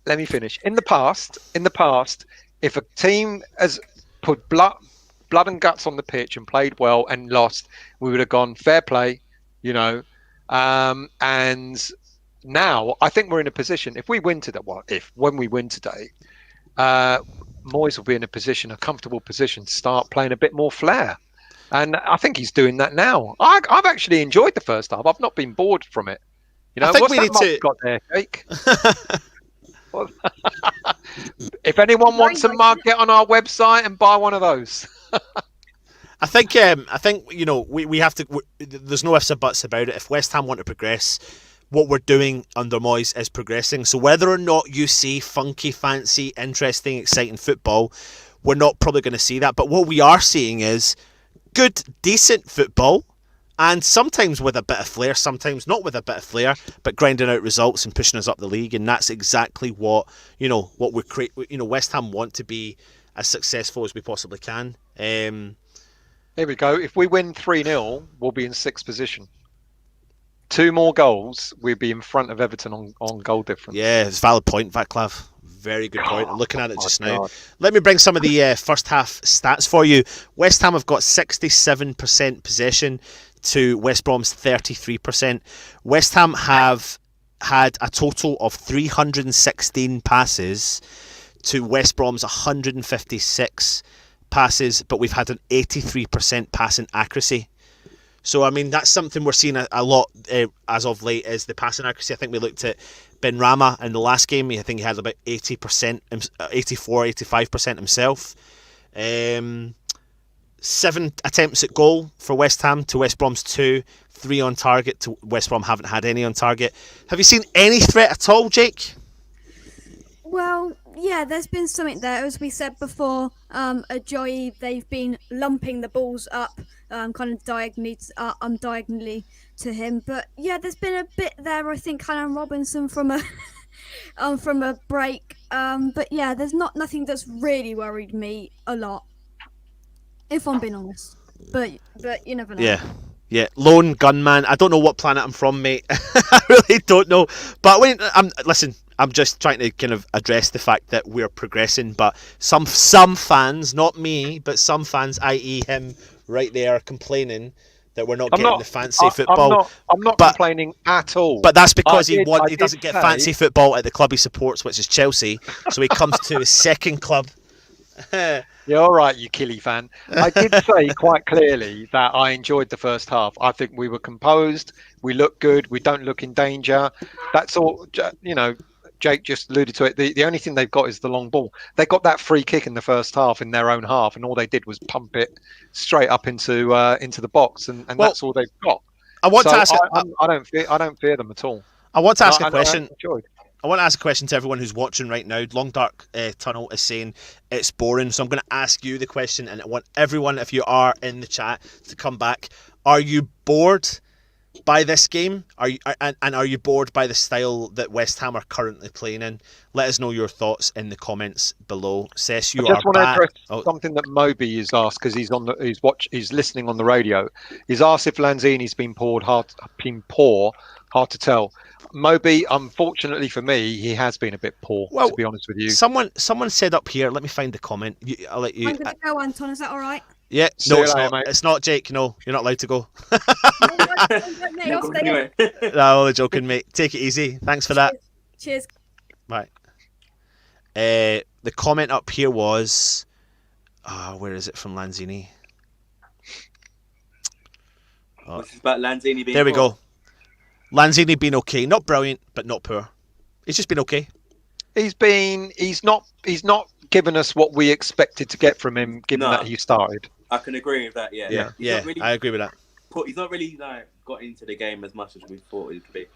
let me finish. In the past, if a team has put blood and guts on the pitch and played well and lost, we would have gone fair play, and now I think we're in a position. If we win today, when we win today, Moyes will be in a comfortable position to start playing a bit more flair, and I think he's doing that now. I've actually enjoyed the first half. I've not been bored from it. I think what's we that need mug to got there, Jake? If anyone wants a mug, get on our website and buy one of those. I think we have to. There's no ifs or buts about it. If West Ham want to progress, what we're doing under Moyes is progressing. So whether or not you see funky, fancy, interesting, exciting football, we're not probably going to see that. But what we are seeing is good, decent football, and sometimes with a bit of flair, sometimes not with a bit of flair, but grinding out results and pushing us up the league. And that's exactly what we create. West Ham want to be as successful as we possibly can. Here we go. If we win 3-0, we'll be in 6th position. 2 more goals, we'll be in front of Everton on goal difference. Yeah, it's a valid point, Vaclav. Very good point. I'm looking at it just now. Let me bring some of the first half stats for you. West Ham have got 67% possession to West Brom's 33%. West Ham have had a total of 316 passes to West Brom's 156 passes, but we've had an 83% passing accuracy. So, I mean, that's something we're seeing a lot as of late is the passing accuracy. I think we looked at Ben Rama in the last game. I think he had about 80%, 84, 85% himself. 7 attempts at goal for West Ham to West Brom's 2. 3 on target to West Brom haven't had any on target. Have you seen any threat at all, Jake? Well, yeah, there's been something there. As we said before, Ajayi, they've been lumping the balls up kind of diagonally to him. But yeah, there's been a bit there. I think Callum Robinson from a break. But yeah, there's nothing that's really worried me a lot, if I'm being honest. But you never know. Yeah. Yeah, lone gunman. I don't know what planet I'm from, mate. I really don't know. But listen, I'm just trying to kind of address the fact that we're progressing. But some fans, not me, but some fans, i.e. him right there, are complaining that we're not getting the fancy football. I'm not complaining at all. But that's because he doesn't get fancy football at the club he supports, which is Chelsea. So he comes to his second club. Yeah, all right, you Killy fan. I did say quite clearly that I enjoyed the first half. I think we were composed. We look good. We don't look in danger. That's all. You know, Jake just alluded to it. The only thing they've got is the long ball. They got that free kick in the first half in their own half, and all they did was pump it straight up into the box, and that's all they've got. I want to ask. I don't fear them at all. I want to ask a question. I want to ask a question to everyone who's watching right now. Long Dark Tunnel is saying it's boring, so I'm going to ask you the question, and I want everyone, if you are in the chat, to come back. Are you bored by this game? Are you bored by the style that West Ham are currently playing in? Let us know your thoughts in the comments below. Cess, you I just are want to back. address something that Moby has asked, because he's listening on the radio. He's asked if Lanzini's been poor. Hard to tell. Moby, unfortunately for me, he has been a bit poor, to be honest with you. Someone said up here, let me find the comment. I'll let you. I'm going to go, Anton. Is that all right? Yeah, no, it's not. It's not, Jake. No, you're not allowed to go. No, only joking, mate. Take it easy. Thanks for that. Cheers. Right. The comment up here was, where is it from Lanzini? This is about Lanzini being there we poor. go. Lanzini being okay, not brilliant, but not poor. He's just been okay. He's not given us what we expected to get from him, given that he started. I can agree with that. Yeah. Really, I agree with that. He's not really got into the game as much as we thought he could be.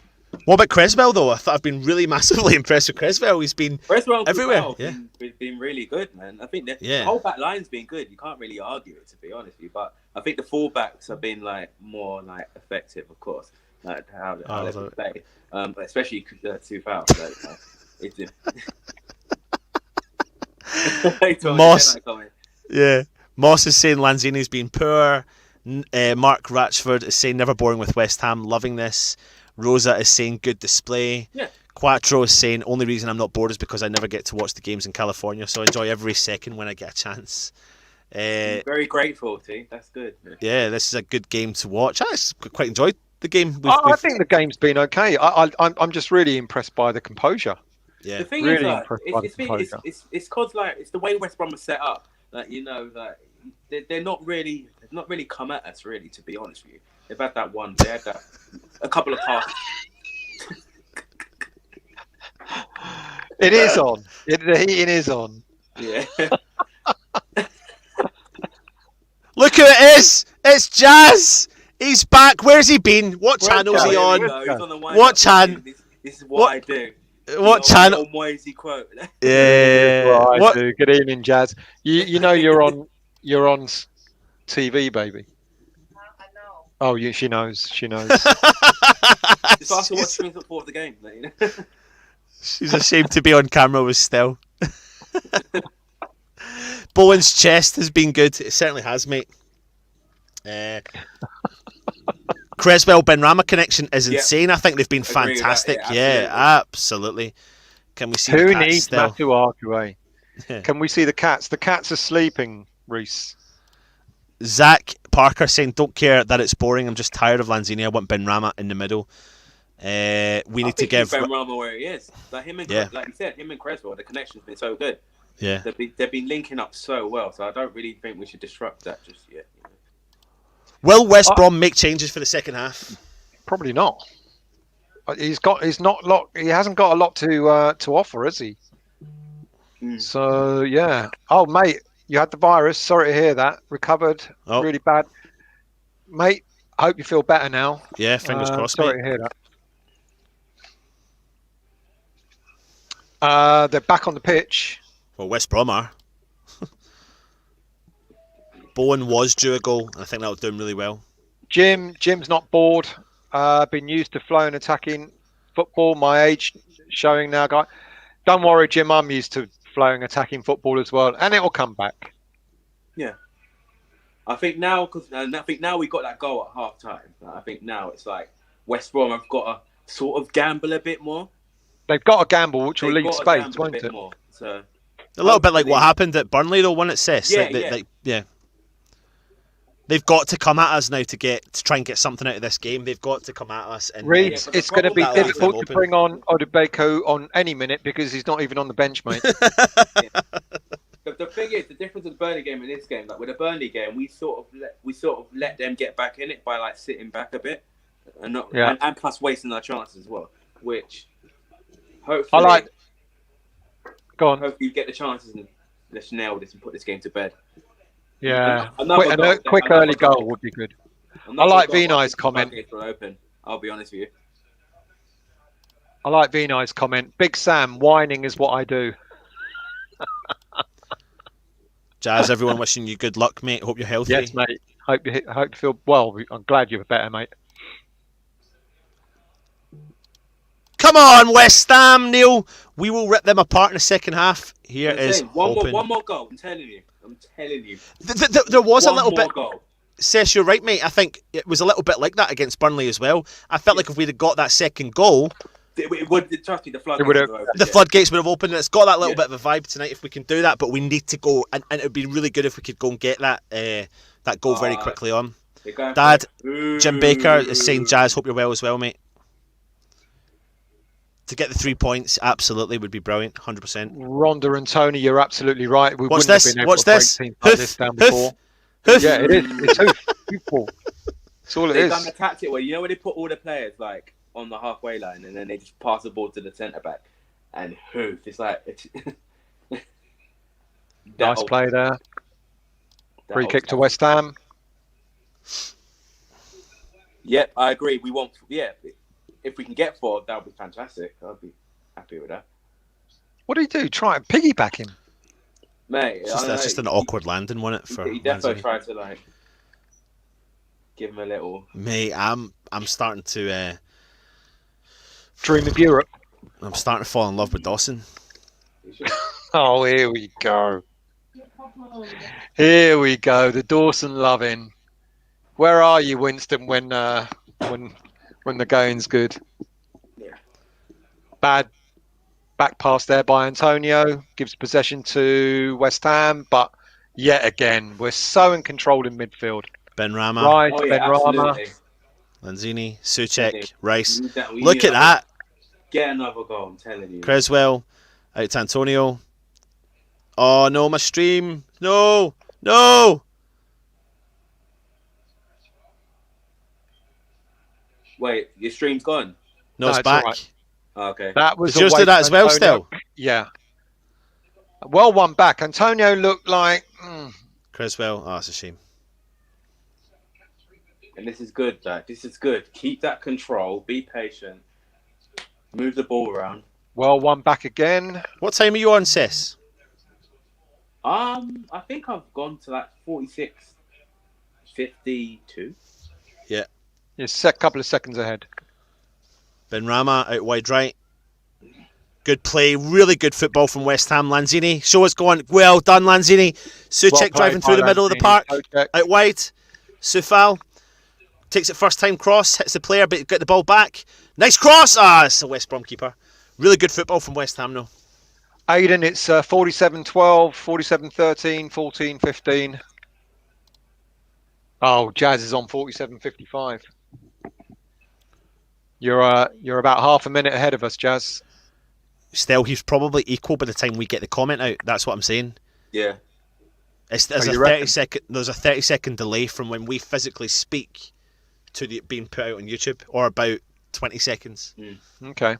What about Creswell though? I've been really massively impressed with Creswell. He's been everywhere. Been really good, man. I think the whole back line's been good. You can't really argue it, to be honest with you. But I think the fullbacks have been more effective, of course. Like how they play, especially 2 fouls. Moss, Moss is saying Lanzini's been poor. Mark Ratchford is saying never boring with West Ham, loving this. Rosa is saying good display. Yeah. Quattro is saying only reason I'm not bored is because I never get to watch the games in California, so I enjoy every second when I get a chance. Very grateful, T. That's good. Yeah, this is a good game to watch. I quite enjoyed the game. I think the game's been okay. I'm just really impressed by the composure. Yeah, the thing really is, impressed by the composure. It's cause it's the way West Brom are set up. They're not really come at us, really, to be honest with you. They've had that one. They had a couple of passes. It is on. It is on. Yeah. Look who it is! It's Jazz! He's back. Where's he been? What channel is he on? What channel? This is what I do. What channel? Moisey quote. Yeah. What? Good evening, Jazz. You know you're on TV, baby. I know. Oh, yeah, she knows. She knows. Just ask her what she thinks of the game. She's ashamed to be on camera with Stell. Bowen's chest has been good. It certainly has, mate. Creswell Benrahma connection is insane. I think they've been fantastic. Absolutely. Can we see who the cats needs still? Matu Argue? Can we see the cats? The cats are sleeping, Reese. Zach Parker saying, don't care that it's boring. I'm just tired of Lanzini. I want Benrahma in the middle. We need to give Benrahma where he is. Like him and like you said, him and Creswell, the connection's been so good. Yeah, they've been linking up so well. So I don't really think we should disrupt that just yet. Will West Brom make changes for the second half? Probably not. He hasn't got a lot to offer, has he? So yeah. Oh, mate, you had the virus. Sorry to hear that. Recovered really bad, mate. I hope you feel better now. Yeah, fingers crossed. Sorry to hear that. They're back on the pitch. Well, West Brom are. Bowen was due a goal, and I think that was doing really well. Jim's not bored. Been used to flowing attacking football. My age showing now, guy. Don't worry, Jim. I'm used to flowing attacking football as well, and it will come back. Yeah. I think now we got that goal at half time. I think now it's like West Brom have got to sort of gamble a bit more. They've got a gamble which will leave space, won't it? More, so a little bit like what happened at Burnley, though, when it says. Yeah. They've got to come at us now to try and get something out of this game. They've got to come at us. And Reeds, it's going to be difficult to bring on Odubeko on any minute because he's not even on the bench, mate. The thing is, the difference with the Burnley game and this game, like with the Burnley game, we sort of let them get back in it by like sitting back a bit, and plus wasting our chances as well. Which hopefully, go on. Hopefully, you get the chances and let's nail this and put this game to bed. Yeah, a quick early goal would be good. I like Vinay's comment. I'll be honest with you. I like Vinay's comment. Big Sam, whining is what I do. Jazz, everyone wishing you good luck, mate. Hope you're healthy. Yes, mate. Hope you feel well. I'm glad you're better, mate. Come on, West Ham, Neil. We will rip them apart in the second half. Here is one more goal. I'm telling you. There was a little bit. Goal. Sess, you're right, mate. I think it was a little bit like that against Burnley as well. I felt like if we'd have got that second goal, trust me, the floodgates would have opened. And it's got that little bit of a vibe tonight if we can do that. But we need to go, and it would be really good if we could go and get that goal very quickly on. Dad, Jim Baker is saying, Jazz, hope you're well as well, mate. To get the 3 points, absolutely would be brilliant, 100%. Ronda and Tony, you're absolutely right. We Watch wouldn't this. have been able to break teams like this down before. Hoof. Yeah, it is. It's hoof. That's all it is. They've done the tactic where where they put all the players like on the halfway line and then they just pass the ball to the centre back and hoof. It's like nice play there. Free kick to West Ham. Yep, I agree. We want. Yeah. If we can get 4, that would be fantastic. I'd be happy with that. What did he do? Try and piggyback him? Mate, that's just an awkward landing, wasn't it? For he definitely tried to like give him a little. Mate, I'm starting to dream of Europe. I'm starting to fall in love with Dawson. Oh, here we go. Here we go. The Dawson loving. Where are you, Winston? When the going's good. Yeah. Bad back pass there by Antonio. Gives possession to West Ham. But yet again, we're so in control in midfield. Benrahma. Right, Benrahma. Lanzini, Souček, Rice. Look at that. Get another goal, I'm telling you. Creswell. Out to Antonio. Oh, no, my stream. No. Wait, your stream's gone? No, it's back. Right. Oh, okay. That was yours did that as well, still? Yeah. Well, one back. Antonio looked like... Creswell. Oh, that's a shame. And this is good, Dad. This is good. Keep that control. Be patient. Move the ball around. Well, one back again. What time are you on, Sis? I think I've gone to like 46:52. Yeah. It's a couple of seconds ahead. Benrahma out wide right. Good play. Really good football from West Ham. Lanzini. Show us going. Well done, Lanzini. Souček driving through the middle of the park. Out wide. Soufal. Takes it first time cross. Hits the player, but get the ball back. Nice cross. It's a West Brom keeper. Really good football from West Ham, though. Aiden, it's 47-12, 47-13, 14-15. Oh, Jazz is on 47-55. You're about half a minute ahead of us, Jazz. Still, he's probably equal by the time we get the comment out. That's what I'm saying. Yeah. There's a 30-second delay from when we physically speak to it being put out on YouTube, or about 20 seconds. Okay.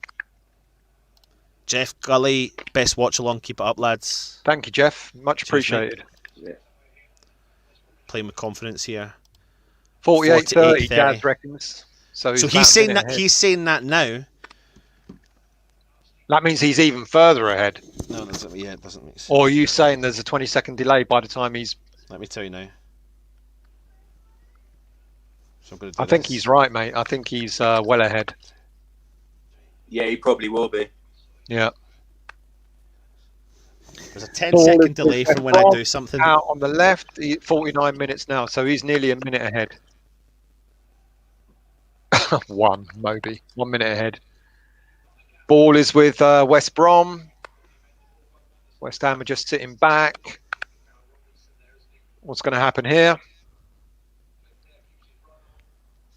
Jeff Gully, best watch along. Keep it up, lads. Thank you, Jeff. Much appreciated. Yeah. Playing with confidence here. 48-30, Jazz reckons. So he's saying that. He's saying that now. That means he's even further ahead. No, it doesn't make sense. Or are you saying there's a 20-second delay by the time he's... Let me tell you now. So I think he's right, mate. I think he's well ahead. Yeah, he probably will be. Yeah. There's a 10 Ball second is delay with from when I Brom do something. Out on the left, 49 minutes now, so he's nearly a minute ahead. 1 minute ahead. Ball is with West Brom. West Ham are just sitting back. What's going to happen here?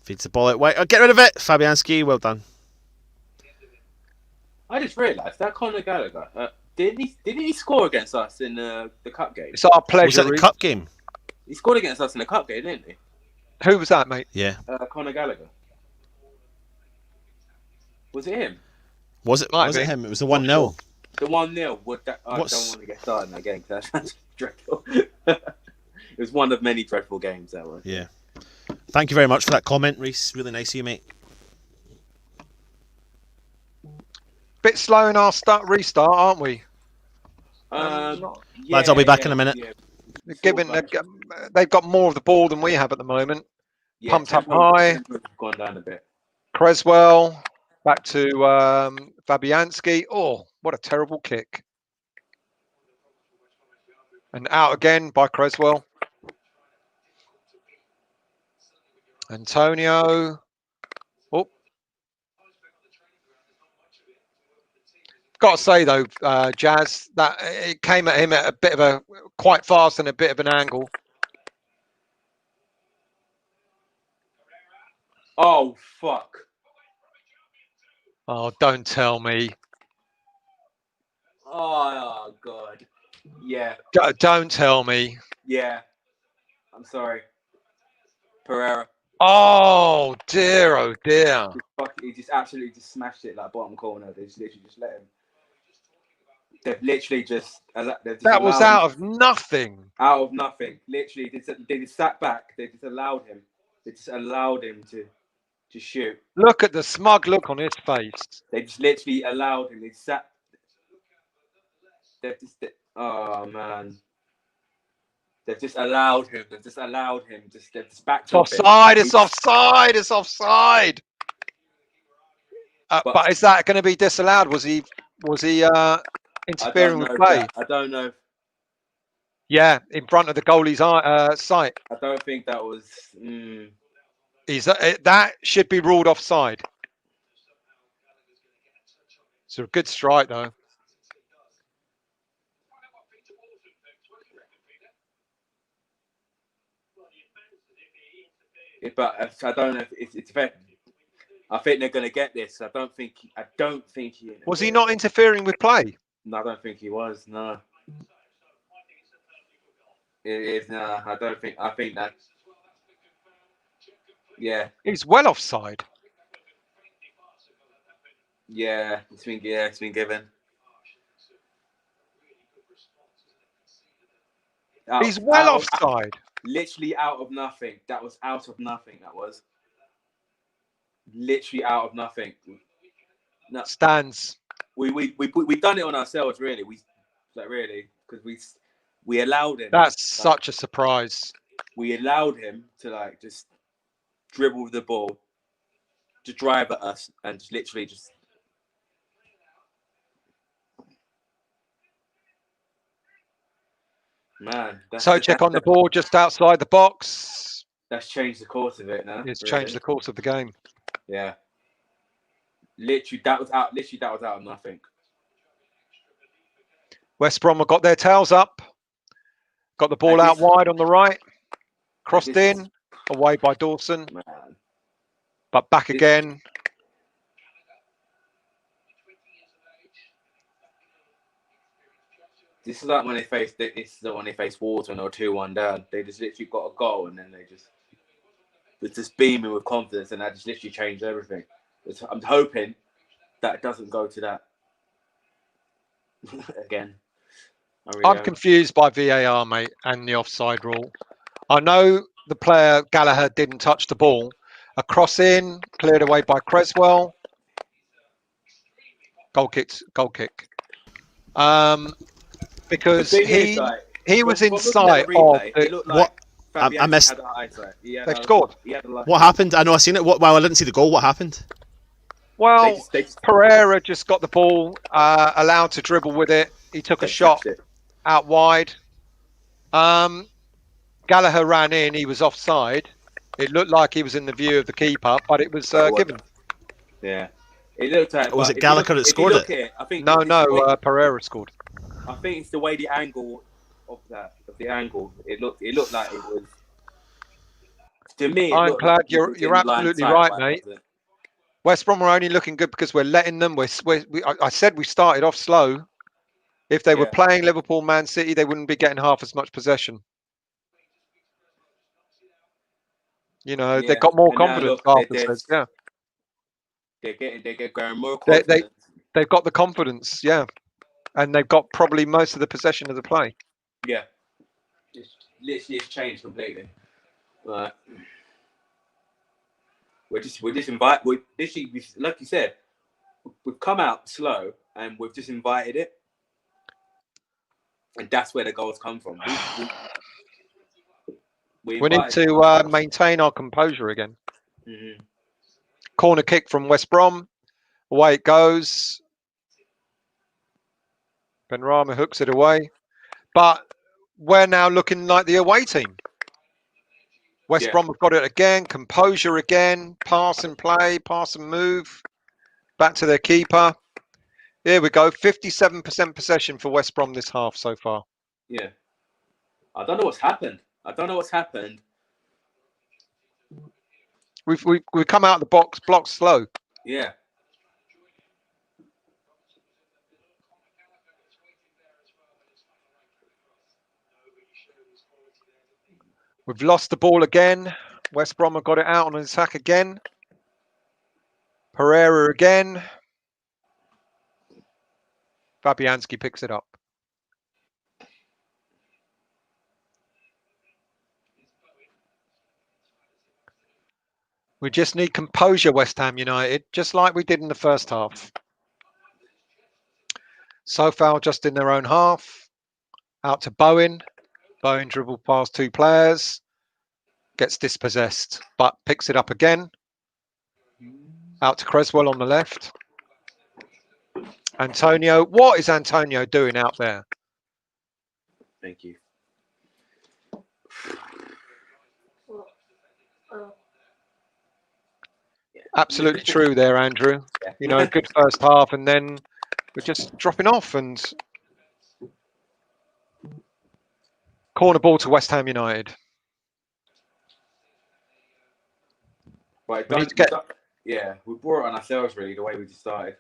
Feeds the ball out wide. Oh, get rid of it! Fabianski, well done. I just realised that Conor Gallagher, didn't he score against us in the cup game? It's our pleasure. Was that the cup game? He scored against us in the cup game, didn't he? Who was that, mate? Yeah. Conor Gallagher. Was it him? Was it him? It was the 1-0. The 1-0. I don't want to get started again because that sounds dreadful. It was one of many dreadful games that was. Yeah. Thank you very much for that comment, Reese. Really nice of you, mate. Bit slow in our restart, aren't we? Lads, I'll be back in a minute. Yeah. They've got more of the ball than we have at the moment. Yeah, Pumped up high. Gone down a bit. Creswell back to Fabianski. Oh, what a terrible kick! And out again by Creswell. Antonio. Oh. Got to say though, Jazz, that it came at him at a bit of a quite fast and a bit of an angle. Oh fuck! Oh, don't tell me. Oh god! Yeah. Don't tell me. Yeah. I'm sorry. Pereira. Oh dear! Oh dear! He just absolutely just smashed it like bottom corner. They just literally just let him. They've literally just. That was out of nothing. Out of nothing. Literally, they just sat back. They just allowed him. They just allowed him to shoot. Look at the smug look on his face. They just literally allowed him. They sat. Oh man. They've just allowed him. They've just allowed him. They've just backed off. Offside! It's offside! It's offside! But is that going to be disallowed? Was he interfering with play? I don't know. Yeah, in front of the goalie's sight. I don't think that was. That should be ruled offside. It's a good strike though. But I don't know if it's fair. I think they're going to get this. I don't think he was he not interfering with play? No, I don't think he was. No, it is. No, I don't think. I think that. Yeah, he's well offside. Yeah, it's been given. He's well offside. Literally out of nothing. That was out of nothing. That was literally out of nothing. No. Stands. We done it on ourselves, really. Because we allowed him. That's such a surprise. We allowed him to just dribble with the ball, to drive at us, and just literally just. Man, Socek on the ball just outside the box. That's changed the course of it now. It's changed the course of the game. Yeah. Literally, that was out of nothing. West Brom have got their tails up. Got the ball out wide on the right. Crossed in, away by Dawson. Man. But back again. This is like when they faced Wharton or 2-1 down. They just literally got a goal and then they was just beaming with confidence, and that just literally changed everything. I'm hoping that it doesn't go to that again. I'm confused by VAR, mate, and the offside rule. I know the player Gallagher didn't touch the ball. A cross in, cleared away by Creswell. Goal kick. Because he was in sight of what I missed. They've scored. What happened? I know I seen it. Well, I didn't see the goal. What happened? Well, Pereira just got the ball, allowed to dribble with it. He took a shot out wide. Gallagher ran in. He was offside. It looked like he was in the view of the keeper, but it was given. Yeah, it looked at. Was it Gallagher that scored it? I think No. Pereira scored. I think it's the way the angle of the angle. It looked like it was. To me, I'm glad you're absolutely right, mate. West Brom are only looking good because we're letting them. I said we started off slow. If they were playing Liverpool, Man City, they wouldn't be getting half as much possession. You know, they've got more confidence after. Yeah, they're going more confidence. They've got the confidence, yeah, and they've got probably most of the possession of the play. Yeah, it's changed completely. We're literally, like you said, we've come out slow and we've just invited it, and that's where the goals come from. We need to maintain our composure again. Mm-hmm. Corner kick from West Brom. Away it goes. Benrahma hooks it away. But we're now looking like the away team. West Brom have got it again. Composure again. Pass and play. Pass and move. Back to their keeper. Here we go. 57% possession for West Brom this half so far. Yeah. I don't know what's happened. We've come out of the box block slow. Yeah. We've lost the ball again. West Brom have got it out on an attack again. Pereira again. Fabianski picks it up. We just need composure, West Ham United, just like we did in the first half. Sofal just in their own half. Out to Bowen. Bowen dribbled past two players. Gets dispossessed, but picks it up again. Out to Creswell on the left. Antonio. What is Antonio doing out there? Thank you. Absolutely true there, Andrew. You know, good first half, and then we're just dropping off. And corner ball to West Ham United. Right, we need to get. We brought it on ourselves really the way we just started.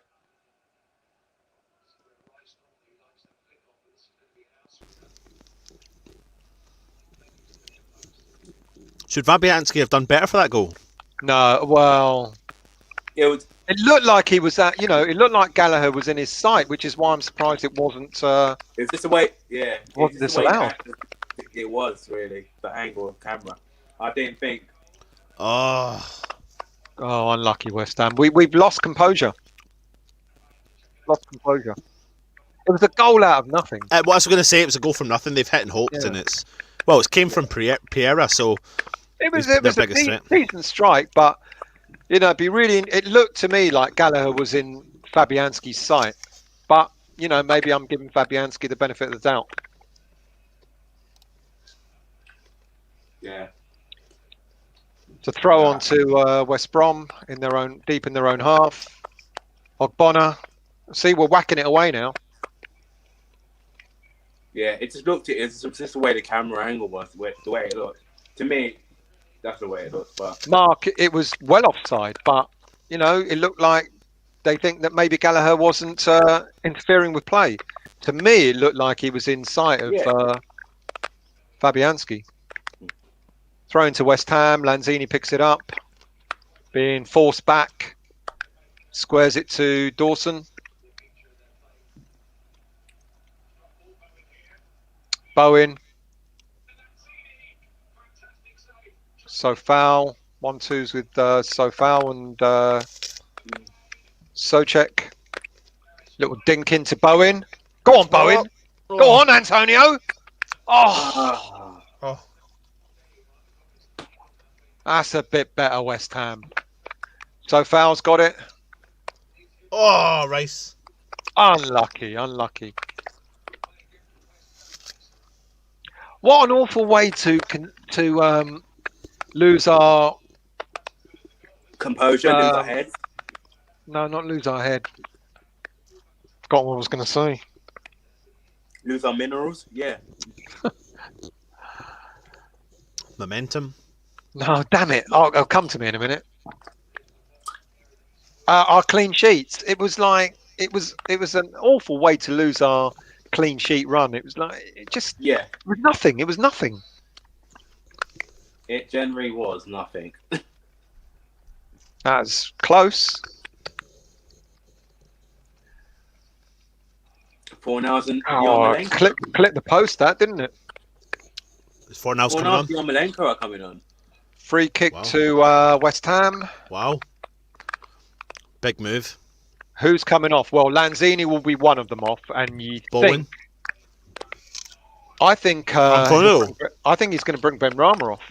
Should Fabianski have done better for that goal? No, well, it looked like he was at. You know, it looked like Gallagher was in his sight, which is why I'm surprised it wasn't. It was just the way, it wasn't disallowed. It was really the angle of camera. I didn't think. Oh, unlucky West Ham. We've lost composure. It was a goal out of nothing. What I was going to say, it was a goal from nothing. They've hit and hoped, and it came from Pereira, so it was a decent strike, but you know, it looked to me like Gallagher was in Fabianski's sight, but you know, maybe I'm giving Fabianski the benefit of the doubt. Yeah. To throw on to West Brom deep in their own half. Ogbonna. See, we're whacking it away now. Yeah, it's just the way the camera angle was, the way it looked. To me, that's the way it looked. But Mark, it was well offside, but you know, it looked like they think that maybe Gallagher wasn't interfering with play. To me, it looked like he was in sight of Fabianski. Thrown to West Ham, Lanzini picks it up, being forced back, squares it to Dawson. Bowen. Sofal. 1-2s with Sofal and Souček. Little dink into Bowen. Go on, Bowen. Go on, Antonio. Oh. That's a bit better, West Ham. Sofal's got it. Oh, Rice. Unlucky. What an awful way to lose our composure, lose our head. No, not lose our head. Forgot what I was going to say. Lose our minerals. Yeah. Momentum. No, damn it! I'll come to me in a minute. Our clean sheets. It was an awful way to lose our clean sheet run. It was like it was nothing. It was nothing. It generally was nothing. That's close. 4-0 and clip the post that, didn't it? It's 4-0 coming on. Yarmolenko are coming on. Free kick to West Ham. Wow. Big move. Who's coming off? Well, Lanzini will be one of them off, and you Bowen. I think he's going to bring Ben Rama off.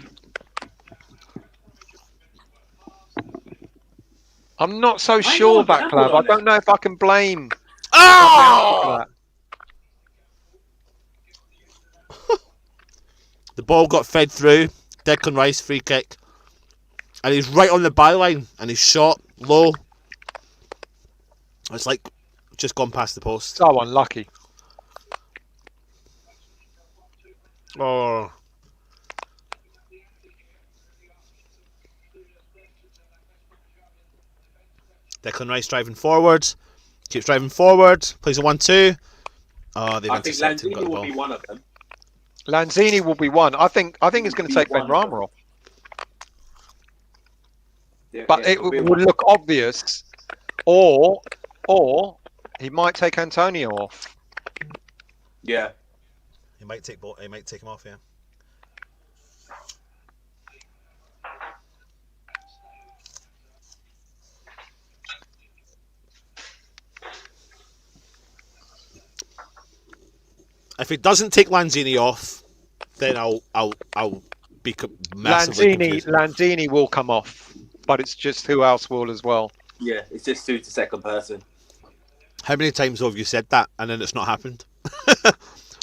I'm not so sure, that club. I don't know if I can blame. Oh! The ball got fed through. Declan Rice free kick, and he's right on the byline, and he's shot low. It's like just gone past the post. So unlucky. Oh. Declan Rice driving forward. Keeps driving forward. Plays a 1-2. Oh, they've intercepted and got the ball. Lanzini will be one of them. Lanzini will be one. I think he's going to take Ben Rama off. But it would look obvious, or he might take Antonio off. Yeah. He might take him off, yeah. If he doesn't take Lanzini off, then I'll be massively confused. Lanzini will come off, but it's just who else will as well. Yeah, it's just suits the second person. How many times have you said that and then it's not happened?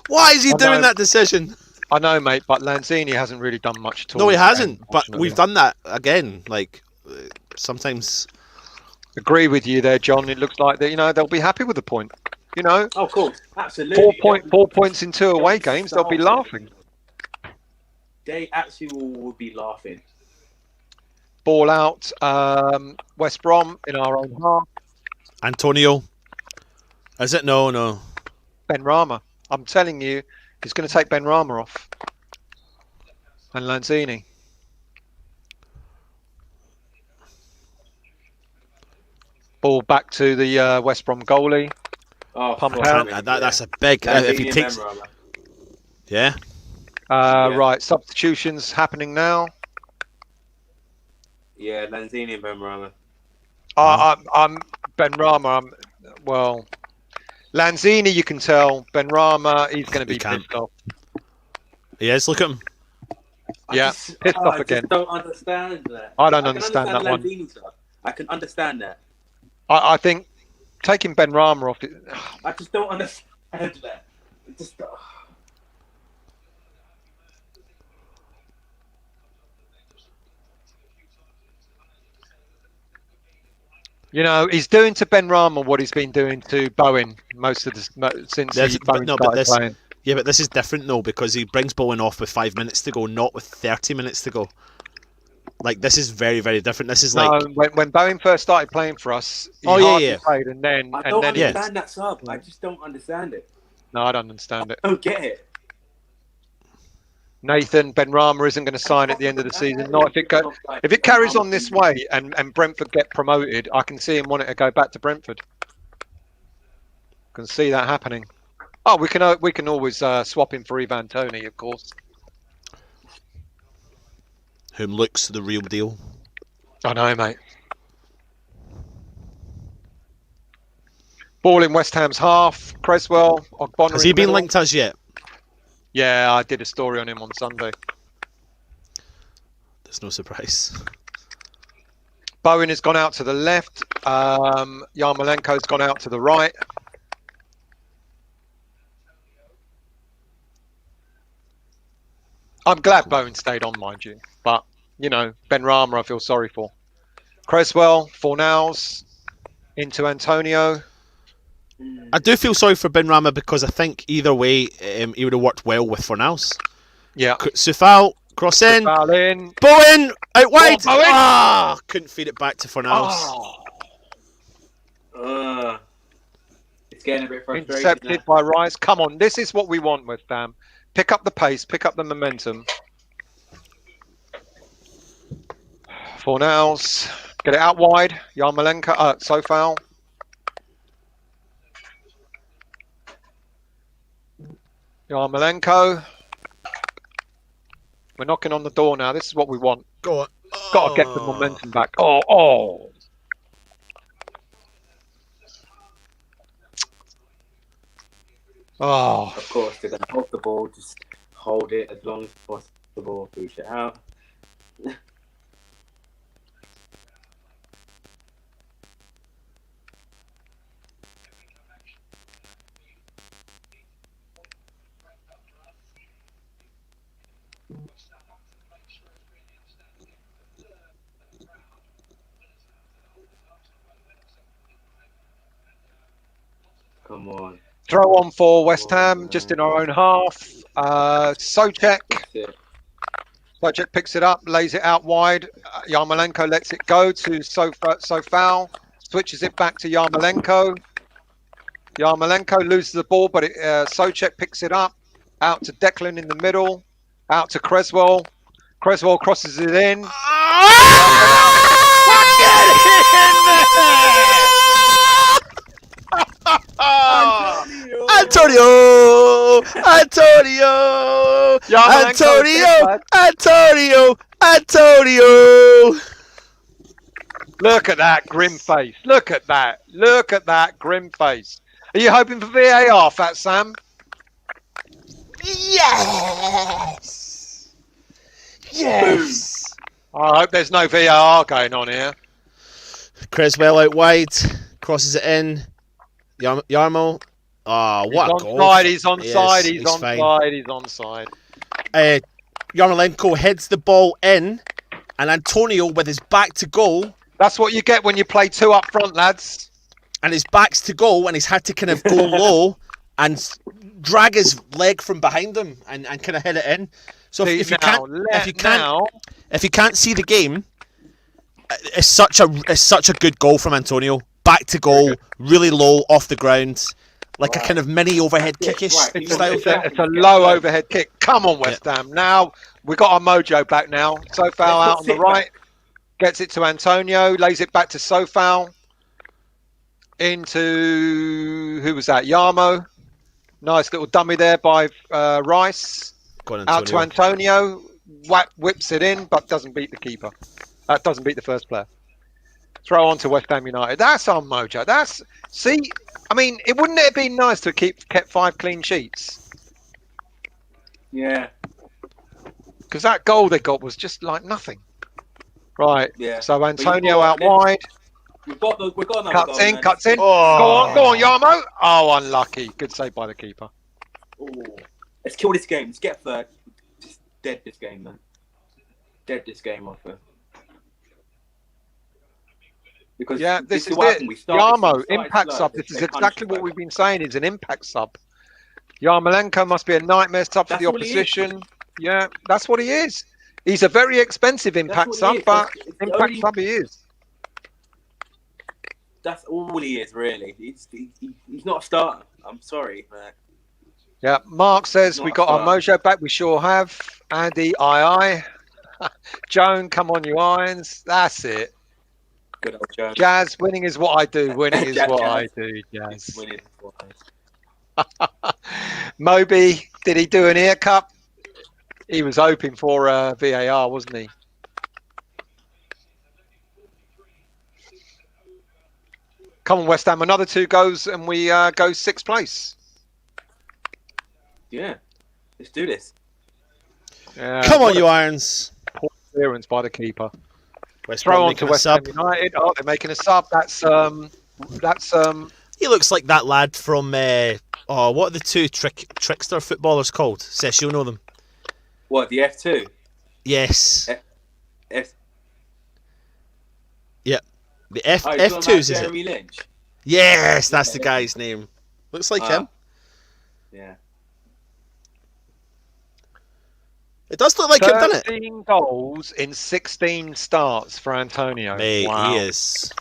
Why is he doing that decision? I know, mate, but Lanzini hasn't really done much at all. No, he hasn't. But we've done that again. Like sometimes. Agree with you there, John. It looks like that. They'll be happy with the point. Oh, of course, absolutely. 4 points in 2 away games. They'll be laughing. They actually will be laughing. Ball out. West Brom in our own half. Antonio. Is it? No. Ben Rama. I'm telling you, he's going to take Ben Rama off. And Lanzini. Ball back to the West Brom goalie. Oh, pump out. That's a big. If he takes. Yeah. Right. Substitutions happening now. Yeah, Lanzini and Ben Rama. I'm Ben Rama. Well, Lanzini, you can tell. Ben Rama, he's going to be pissed off. He is. Look at him. Pissed off again. I don't understand that. I don't understand that one. I can understand that. I think taking Ben Rama off. I just don't understand that. He's doing to Ben Rama what he's been doing to Bowen most of since Bowen started playing. Yeah, but this is different though because he brings Bowen off with 5 minutes to go, not with 30 minutes to go. Like this is very, very different. This is when Bowen first started playing for us. He played and then I don't understand that sub. I just don't understand it. No, I don't understand it. I don't get it. Nathan, Ben Rama isn't going to sign at the end of the season. Not if it carries on this way and Brentford get promoted, I can see him wanting to go back to Brentford. Can see that happening. Oh, we can always swap him for Ivan Toney, of course. Whom looks the real deal. I know, mate. Ball in West Ham's half. Creswell. Has he been linked as yet? Yeah, I did a story on him on Sunday. There's no surprise. Bowen has gone out to the left. Yarmolenko's gone out to the right. I'm glad Bowen stayed on, mind you. But, you know, Ben Rama, I feel sorry for. Creswell, Fornals, into Antonio. I do feel sorry for Ben Rama because I think either way he would have worked well with Fornals. Yeah. Sufal, cross in. Sufal in. Bowen, out wide. Oh, Bowen. Ah, couldn't feed it back to Fornals. It's getting a bit frustrating. Intercepted by Rice. Come on, this is what we want with them. Pick up the pace, pick up the momentum. Fornals, get it out wide. Yarmolenko, Sofal. Yarmolenko. We're knocking on the door now. This is what we want. Go on. Got to get the momentum back. Oh. Of course, they're going to hold the ball, just hold it as long as possible, push it out. Come on. Throw on for West Ham, just in our own half. Socek. Socek picks it up, lays it out wide. Yarmolenko lets it go to Sofal. Switches it back to Yarmolenko. Yarmolenko loses the ball, but Socek picks it up. Out to Declan in the middle. Out to Creswell. Creswell crosses it in. Antonio! Look at that grim face. Look at that. Look at that grim face. Are you hoping for VAR, Fat Sam? Yes! Yes! I hope there's no VAR going on here. Creswell out wide, crosses it in. Yarmo. Oh, what a goal. He's onside, he's onside. Yarmolenko heads the ball in, and Antonio, with his back to goal. That's what you get when you play two up front, lads. And his back's to goal, and he's had to kind of go low and drag his leg from behind him and kind of hit it in. So if you can't see the game, it's such a good goal from Antonio. Back to goal, really low off the ground, like a kind of mini overhead kickish style thing. It's a low overhead kick. Come on, West Ham. Now we've got our mojo back now. Sofal out on the right, gets it to Antonio, lays it back to Sofal. Into who was that? Yarmo. Nice little dummy there by Rice. Out to Antonio. Whips it in, but doesn't beat the keeper. Doesn't beat the first player. Throw on to West Ham United. That's our mojo. I mean, wouldn't it have been nice to kept 5 clean sheets? Yeah. Because that goal they got was just like nothing. Right. Yeah. So Antonio out wide. We've got another Cuts in. Oh. Go on, Yarmo. Oh, unlucky. Good save by the keeper. Oh. Let's kill this game. Let's get third. Just dead this game, man. Dead this game off it. Because this is it. Yarmo, impact sub. This is exactly what we've been saying. Is an impact sub. Yarmolenko must be a nightmare sub for the opposition. Yeah, that's what he is. He's a very expensive impact sub, but impact sub he is. That's all he is, really. He's not a starter. I'm sorry, man. Yeah, Mark says we got our mojo back. We sure have. Andy, aye. Joan, come on, you irons. That's it. Good old Joan. Jazz, winning is what I do. Winning is what I do, Jazz. Winning is what I do. Moby, did he do an ear cup? He was hoping for VAR, wasn't he? Come on, West Ham. Another 2 goes and we go 6th place. Yeah. Let's do this. Come on, you irons. Poor clearance by the keeper. West Throw Brom on to West Ham United. Oh, they're making a sub. That's He looks like that lad from what are the 2 trickster footballers called? Sess, you'll know them. What, the F2? Yes. F. Yep. The F2s, is it? Jeremy Lynch? Yes, that's the guy's name. Looks like him. Yeah. It does look like him, doesn't it? 13 goals in 16 starts for Antonio. Mate, wow. he is.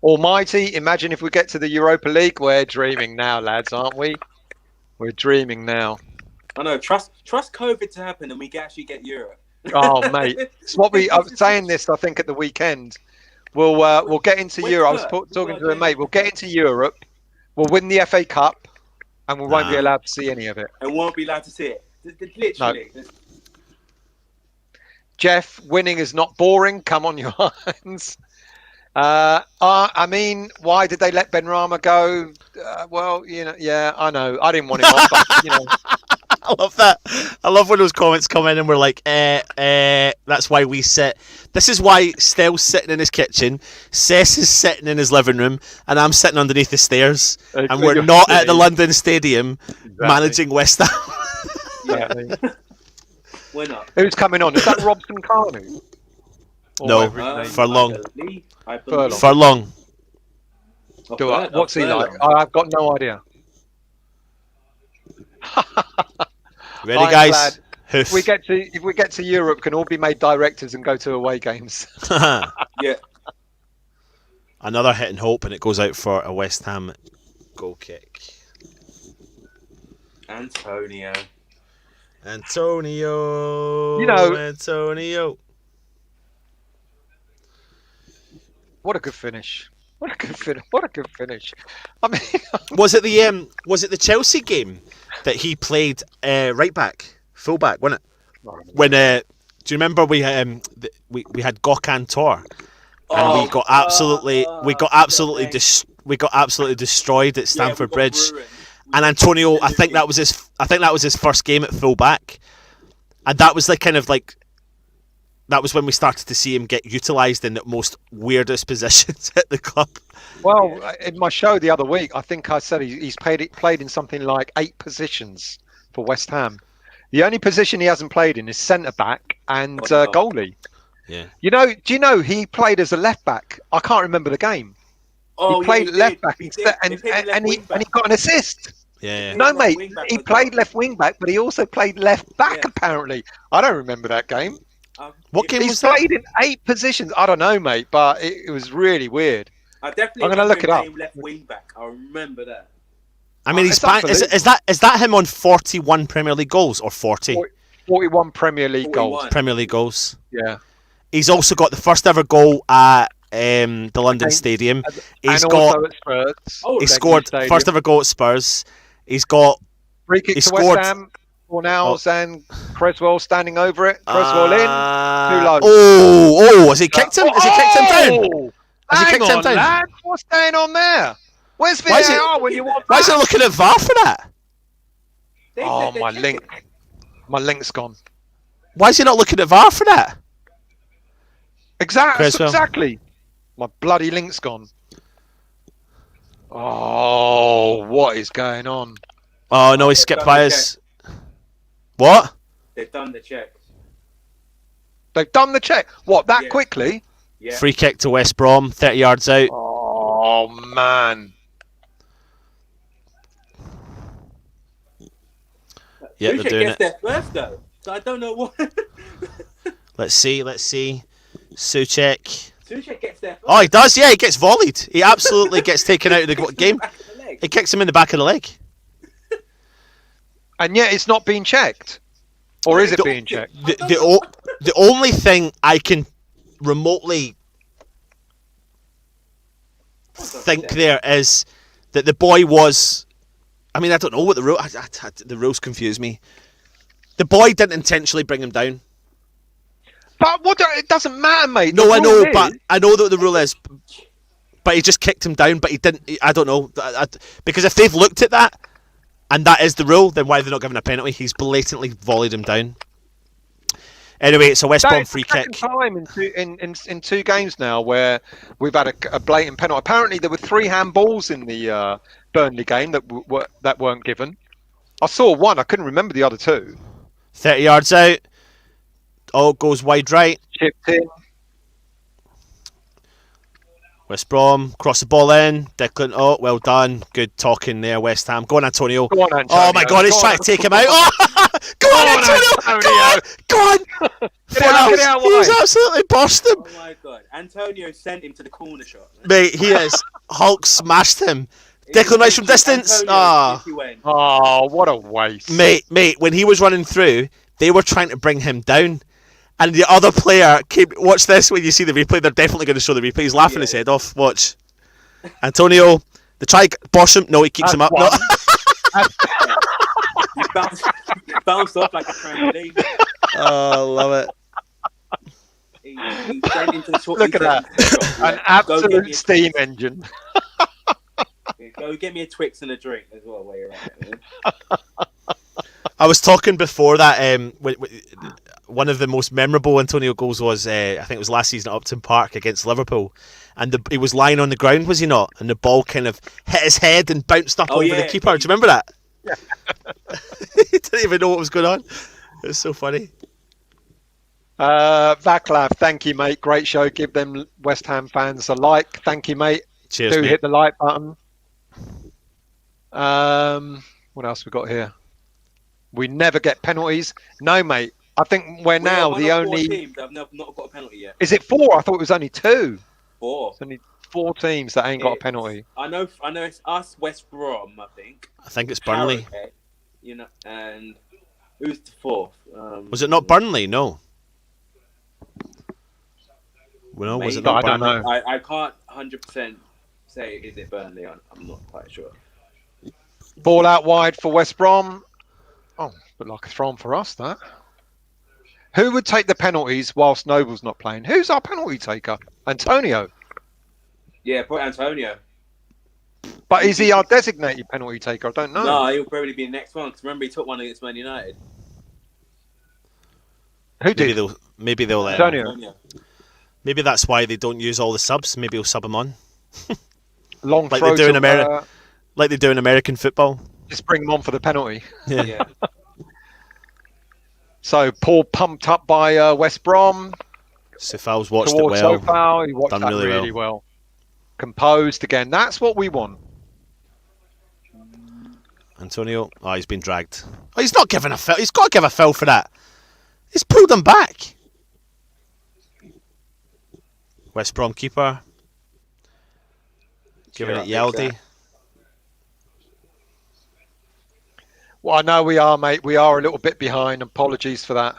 Almighty, imagine if we get to the Europa League. We're dreaming now, lads, aren't we? We're dreaming now. I know. Trust COVID to happen, and we can actually get Europe. Oh, mate, it's what I was saying this. I think at the weekend, we'll get into Europe. I was talking to a mate. We'll get into Europe. We'll win the FA Cup, and we won't be allowed to see any of it. And won't be allowed to see it. Literally. No. Jeff, winning is not boring. Come on, your hands. I mean, why did they let Benrahma go? Well, yeah, I know. I didn't want him on, but, I love that. I love when those comments come in and we're like, that's why we sit. This is why Stell's sitting in his kitchen, Cess is sitting in his living room, and I'm sitting underneath the stairs, and we're not at the London Stadium managing West Ham. Exactly. We're not. Who's coming on? Is that Robson Carnu? No, Furlong. Furlong. What's he like? I've got no idea. Ready, guys? If we get to Europe, can all be made directors and go to away games. Yeah. Another hit and hope, and it goes out for a West Ham goal kick. Antonio. Antonio. What a good finish. What a good finish. I mean, was it the Chelsea game that he played right back, full back, wasn't it? When do you remember we had Gokhan Tor, and we got absolutely destroyed at Stamford Bridge. And Antonio, I think that was his first game at full back, and that was that was when we started to see him get utilised in the most weirdest positions at the club. Well, in my show the other week, I think I said he's played in something like 8 positions for West Ham. The only position he hasn't played in is centre back and goalie. Yeah. Do you know he played as a left back? I can't remember the game. He played left back and he got an assist. Yeah. No, mate, he played left wing back, but he also played left back. Apparently, I don't remember that game. What game was that? He's played in 8 positions. I don't know, mate, but it was really weird. I'm going to look it up. Left wing back. I remember that. I mean, he's bang, is that him on 41 Premier League goals or 40? 41 Premier League goals. Premier League goals. Yeah. He's also got the first ever goal at the London Stadium. He scored first ever goal at Spurs. He's got free kick to West Ham. Fornals and Creswell standing over it. Creswell in. Too low. Oh! Has he kicked him? Has he kicked him down? Has he kicked him down? Lad, what's going on there? Where's VAR when you want? Why is he looking at VAR for that? Oh, my link. My link's gone. Why is he not looking at VAR for that? Exactly. My bloody link's gone. Oh, what is going on? Oh no, he skipped by his. What? They've done the check. They've done the check. What, that quickly? Yeah. Free kick to West Brom, 30 yards out. Oh man. Yeah, they're doing it. There first, though. So I don't know what. Let's see. Souček gets there first. Oh, he does. Yeah, he gets volleyed. He absolutely gets taken out of the game. He kicks him in the back of the leg. And yet it's not being checked. Or is it being checked? The only thing I can remotely think there is that the boy was... I mean, I don't know what the rule... the rules confuse me. The boy didn't intentionally bring him down. But it doesn't matter, mate. No, I know, but I know that the rule is... But he just kicked him down, but he didn't... I don't know. Because if they've looked at that, and that is the rule, then why are they not giving a penalty? He's blatantly volleyed him down. Anyway, it's a West Brom free kick. Time in 2 games now where we've had a blatant penalty. Apparently, there were 3 handballs in the Burnley game that weren't given. I saw one. I couldn't remember the other 2. 30 yards out. Oh, goes wide right. Chipped in. West Brom, cross the ball in. Declan, oh, well done. Good talking there, West Ham. Go on, Antonio. Go on, Antonio. Oh my God, he's trying to take him out. Oh, go on, Antonio. Go on. Get out He's absolutely burst him. Oh my God, Antonio sent him to the corner shot. Mate, he is. Hulk smashed him. Declan Rice from distance. Oh, what a waste. Mate, when he was running through, they were trying to bring him down. And the other player came. Watch this when you see the replay. They're definitely going to show the replay. He's laughing his head off. Watch. Antonio, they try to bosh him. No, he keeps him up. No. You bounced off like a trampoline. Oh, I love it. He went into the Look at that. An absolute steam engine. Go get me a Twix and a drink as well while you're at it. I was talking before that one of the most memorable Antonio goals was, I think it was last season at Upton Park against Liverpool. And he was lying on the ground, was he not? And the ball kind of hit his head and bounced up over the keeper. Do you remember that? Yeah. He didn't even know what was going on. It was so funny. Vaclav, thank you, mate. Great show. Give them West Ham fans a like. Thank you, mate. Cheers, mate. Hit the like button. What else we got here? We never get penalties. No, mate. I think we're now the only teams that have not got a penalty yet. Is it 4? I thought it was only 2. 4. It's only 4 teams that ain't got a penalty. I know it's us, West Brom, I think. I think it's Burnley. You know, and who's the 4th? Was it not Burnley? No. Well, was it not Burnley? I don't know. I can't 100% say is it Burnley. I'm not quite sure. Ball out wide for West Brom. Oh, but like a throw for us, that. Who would take the penalties whilst Noble's not playing? Who's our penalty taker? Antonio. Yeah, put Antonio. But is he our designated penalty taker? I don't know. No, he'll probably be the next one. Because remember, he took one against Man United. Who did? Maybe they'll let Antonio. Maybe that's why they don't use all the subs. Maybe he'll sub him on. Long like throw they do in to, like they do in American football. Just bring him on for the penalty. Yeah. So Paul pumped up by West Brom. Sofal's watched it well. Sofal, he watched done that really well. Composed again. That's what we want. Antonio, he's been dragged. Oh, he's not giving a foul. He's got to give a foul for that. He's pulled him back. West Brom keeper. Giving it Yaldi. Well, I know we are, mate. We are a little bit behind. Apologies for that.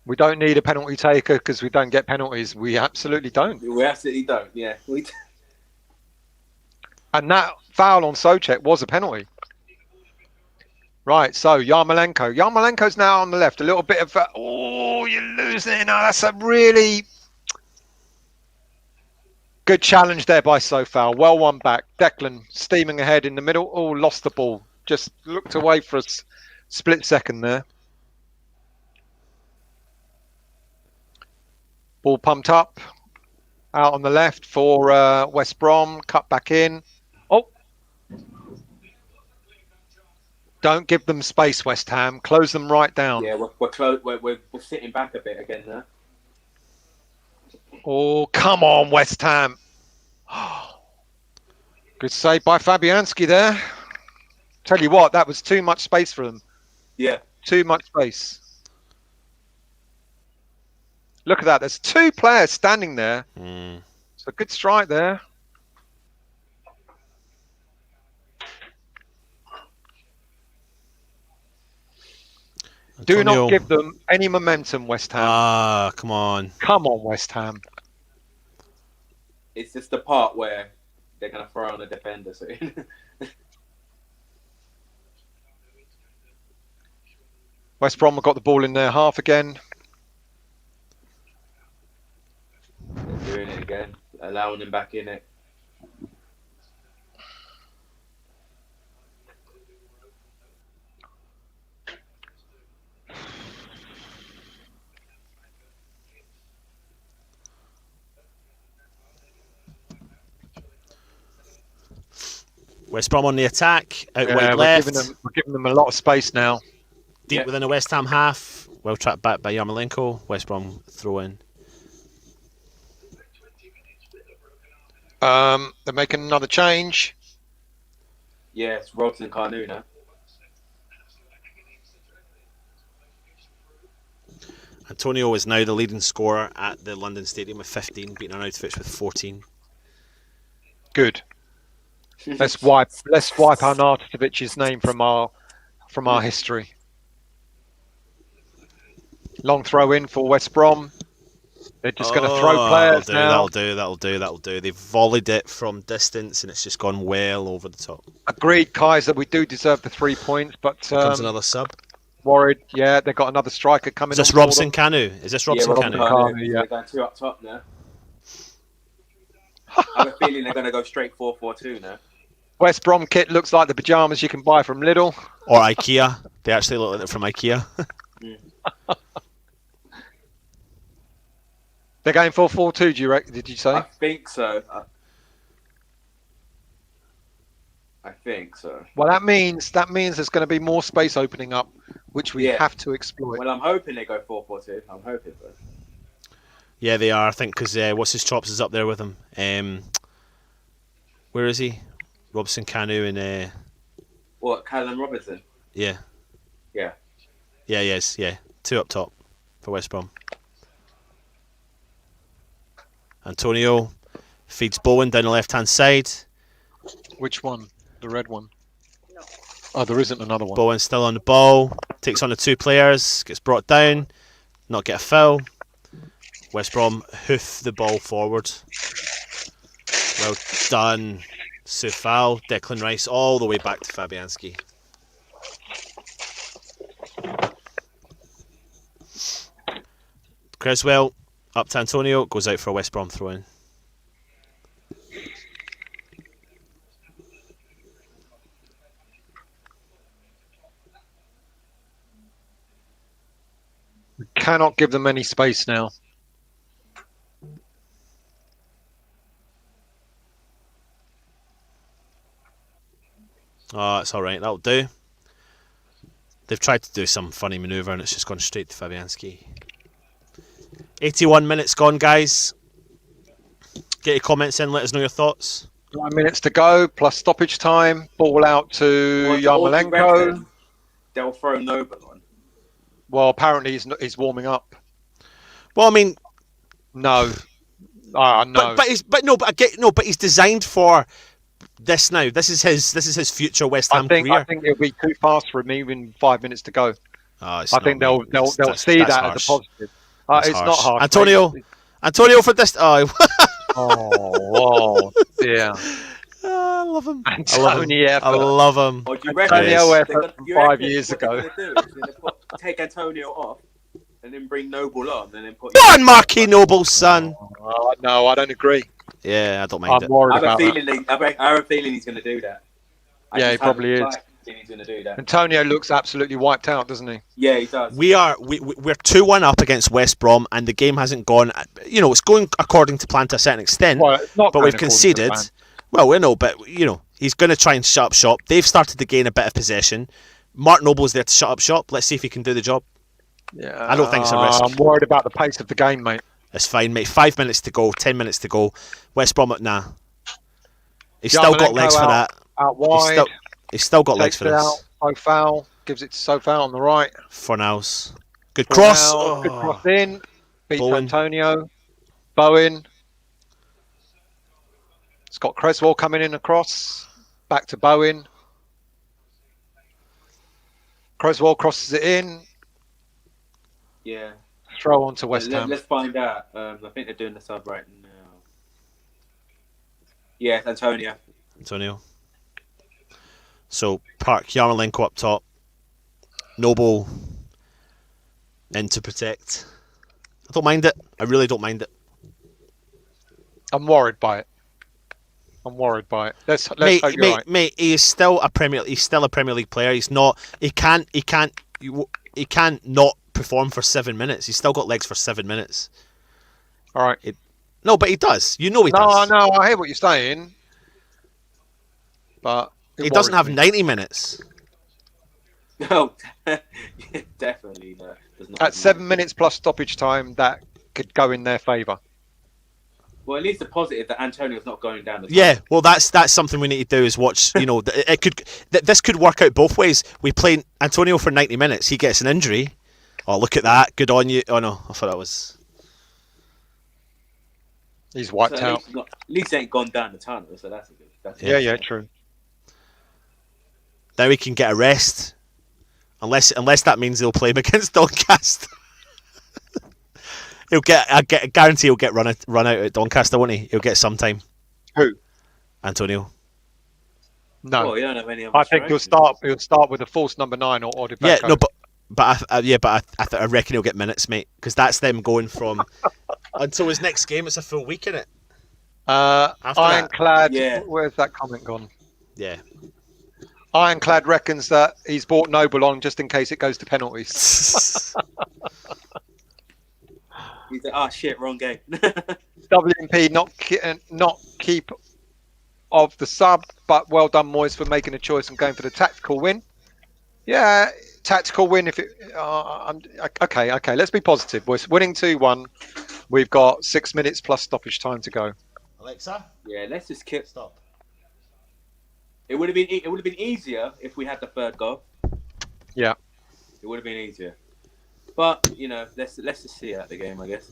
We don't need a penalty taker because we don't get penalties. We absolutely don't. We absolutely don't, yeah. And that foul on Souček was a penalty. Right, so Yarmolenko. Yarmolenko's now on the left. A little bit of... oh, you're losing it. No, that's a really good challenge there by Sofal. Well won back. Declan steaming ahead in the middle. Oh, lost the ball. Just looked away for a split second there. Ball pumped up. Out on the left for West Brom. Cut back in. Oh. Don't give them space, West Ham. Close them right down. Yeah, we're sitting back a bit again there. Oh, come on, West Ham. Good save by Fabianski there. Tell you what, that was too much space for them. Yeah. Too much space. Look at that. There's 2 players standing there. It's a good strike there. Do not give them any momentum, West Ham. Come on. Come on, West Ham. It's just the part where they're going to throw on a defender soon. West Brom have got the ball in their half again. They're doing it again. Allowing him back in it. West Brom on the attack. Out Yeah, wide we're left. giving them a lot of space now. Deep within the West Ham half. Well trapped back by Yarmolenko. West Brom throw in. They're making another change. Yeah, it's Rodson Carnu now. Antonio is now the leading scorer at the London Stadium with 15, beating Arnautovic with 14. Good. Let's wipe Arnautovic's name from our history. Long throw in for West Brom. They're just going to throw players now. That'll do. They've volleyed it from distance and it's just gone well over the top. Agreed, Kaiser. We do deserve the 3 points, but comes another sub. Worried. Yeah, they've got another striker coming. Is this Robson Kanu? Is this Robson Kanu? Yeah, they're going 2 up top now. I have a feeling they're going to go straight 4-4-2 now. West Brom kit looks like the pajamas you can buy from Lidl or IKEA. They actually look like they're from IKEA. They're going 4-4-2. Did you say? I think so. I think so. Well, that means there's going to be more space opening up, which we have to exploit. Well, I'm hoping they go 4-4-2. I'm hoping, but yeah, they are. I think because what's his chops is up there with him. Where is he? Robson Kanu and what? Callum Robinson. Yeah. Yeah. Yeah. Yes. Yeah. 2 up top for West Brom. Antonio feeds Bowen down the left-hand side. Which one? The red one? No. Oh, there isn't another one. Bowen still on the ball. Takes on the 2 players. Gets brought down. Not get a foul. West Brom hoof the ball forward. Well done. Soufal. Declan Rice all the way back to Fabianski. Creswell up to Antonio, goes out for a West Brom throw-in. We cannot give them any space now. Oh, it's alright, that'll do. They've tried to do some funny manoeuvre and it's just gone straight to Fabianski. 81 minutes gone, guys. Get your comments in, let us know your thoughts. 9 minutes to go, plus stoppage time. Ball out to Yarmolenko. They'll throw Noble on. Well, apparently he's warming up. Well, I mean, no. No. But he's designed for this now. This is his future West Ham career. I think it'll be too fast for him even 5 minutes to go. I think they'll see that harsh. as a positive. It's not hard. Antonio for this. Oh dear. I love him. Antonio. I love him. Or do you reckon Antonio from 5 years ago. Take Antonio off and then bring Noble on and then put. Go on, Marquis Noble's son. No, I don't agree. Yeah, I don't mind it. Worried I about have a feeling he's going to do that. Yeah, he probably is. He's going to do that. Antonio looks absolutely wiped out, doesn't he? Yeah, he does. We're 2-1 up against West Brom, and the game hasn't gone. It's going according to plan to a certain extent. Well, it's not but we've conceded. Well, we know, but he's going to try and shut up shop. They've started to gain a bit of possession. Mark Noble's there to shut up shop. Let's see if he can do the job. Yeah, I don't think it's a risk. I'm worried about the pace of the game, mate. It's fine, mate. 5 minutes to go. 10 minutes to go. West Brom, nah. He's still got legs for that. Out wide. He's still got legs for this. Soufal gives it to Soufal on the right. Fornals. Good cross. Good cross in. Beats Bowen. Antonio. Bowen. Scott Creswell coming in across. Back to Bowen. Creswell crosses it in. Yeah. Throw on to West Ham. Let's find out. I think they're doing the sub right now. Yeah, Antonio. So Park Yarmolenko up top. Noble in to protect. I don't mind it. I really don't mind it. I'm worried by it. Let's hope you're right. Mate, he's still a Premier League player. He's not. He can't not perform for 7 minutes. He's still got legs for 7 minutes. All right. No, but he does. He does. No, I hear what you're saying. But He doesn't have 90 minutes. No, definitely no. Does not At 7 minutes plus stoppage time, that could go in their favour. Well, at least the positive that Antonio's not going down the tunnel. Yeah, well, that's something we need to do is watch. You know, this could work out both ways. We play Antonio for 90 minutes. He gets an injury. Oh, look at that! Good on you. Oh no, I thought that was. He's wiped So out. at least he ain't gone down the tunnel, so that's a good. That's Yeah, true. Now we can get a rest, unless that means he'll play him against Doncaster. I guarantee he'll get run out at Doncaster, won't he? He'll get some time. Who? Antonio. No, Well, you don't have any other I think he'll strikers. start with a false number 9 or Divaco. Yeah, no, but I reckon he'll get minutes, mate, because that's them going from until his next game. It's a full week, innit? Ironclad. Yeah. Where's that comment gone? Yeah. Ironclad reckons that he's brought Noble on just in case it goes to penalties. He's like, shit, wrong game. WMP not keep of the sub, but well done, Moyes, for making a choice and going for the tactical win. Yeah, tactical win. If it, okay. Let's be positive, boys. Winning 2-1. We've got 6 minutes plus stoppage time to go. Alexa. Yeah, let's just keep. Stop. It would have been easier if we had the third goal. Yeah. It would have been easier. But you know, let's just see out the game, I guess.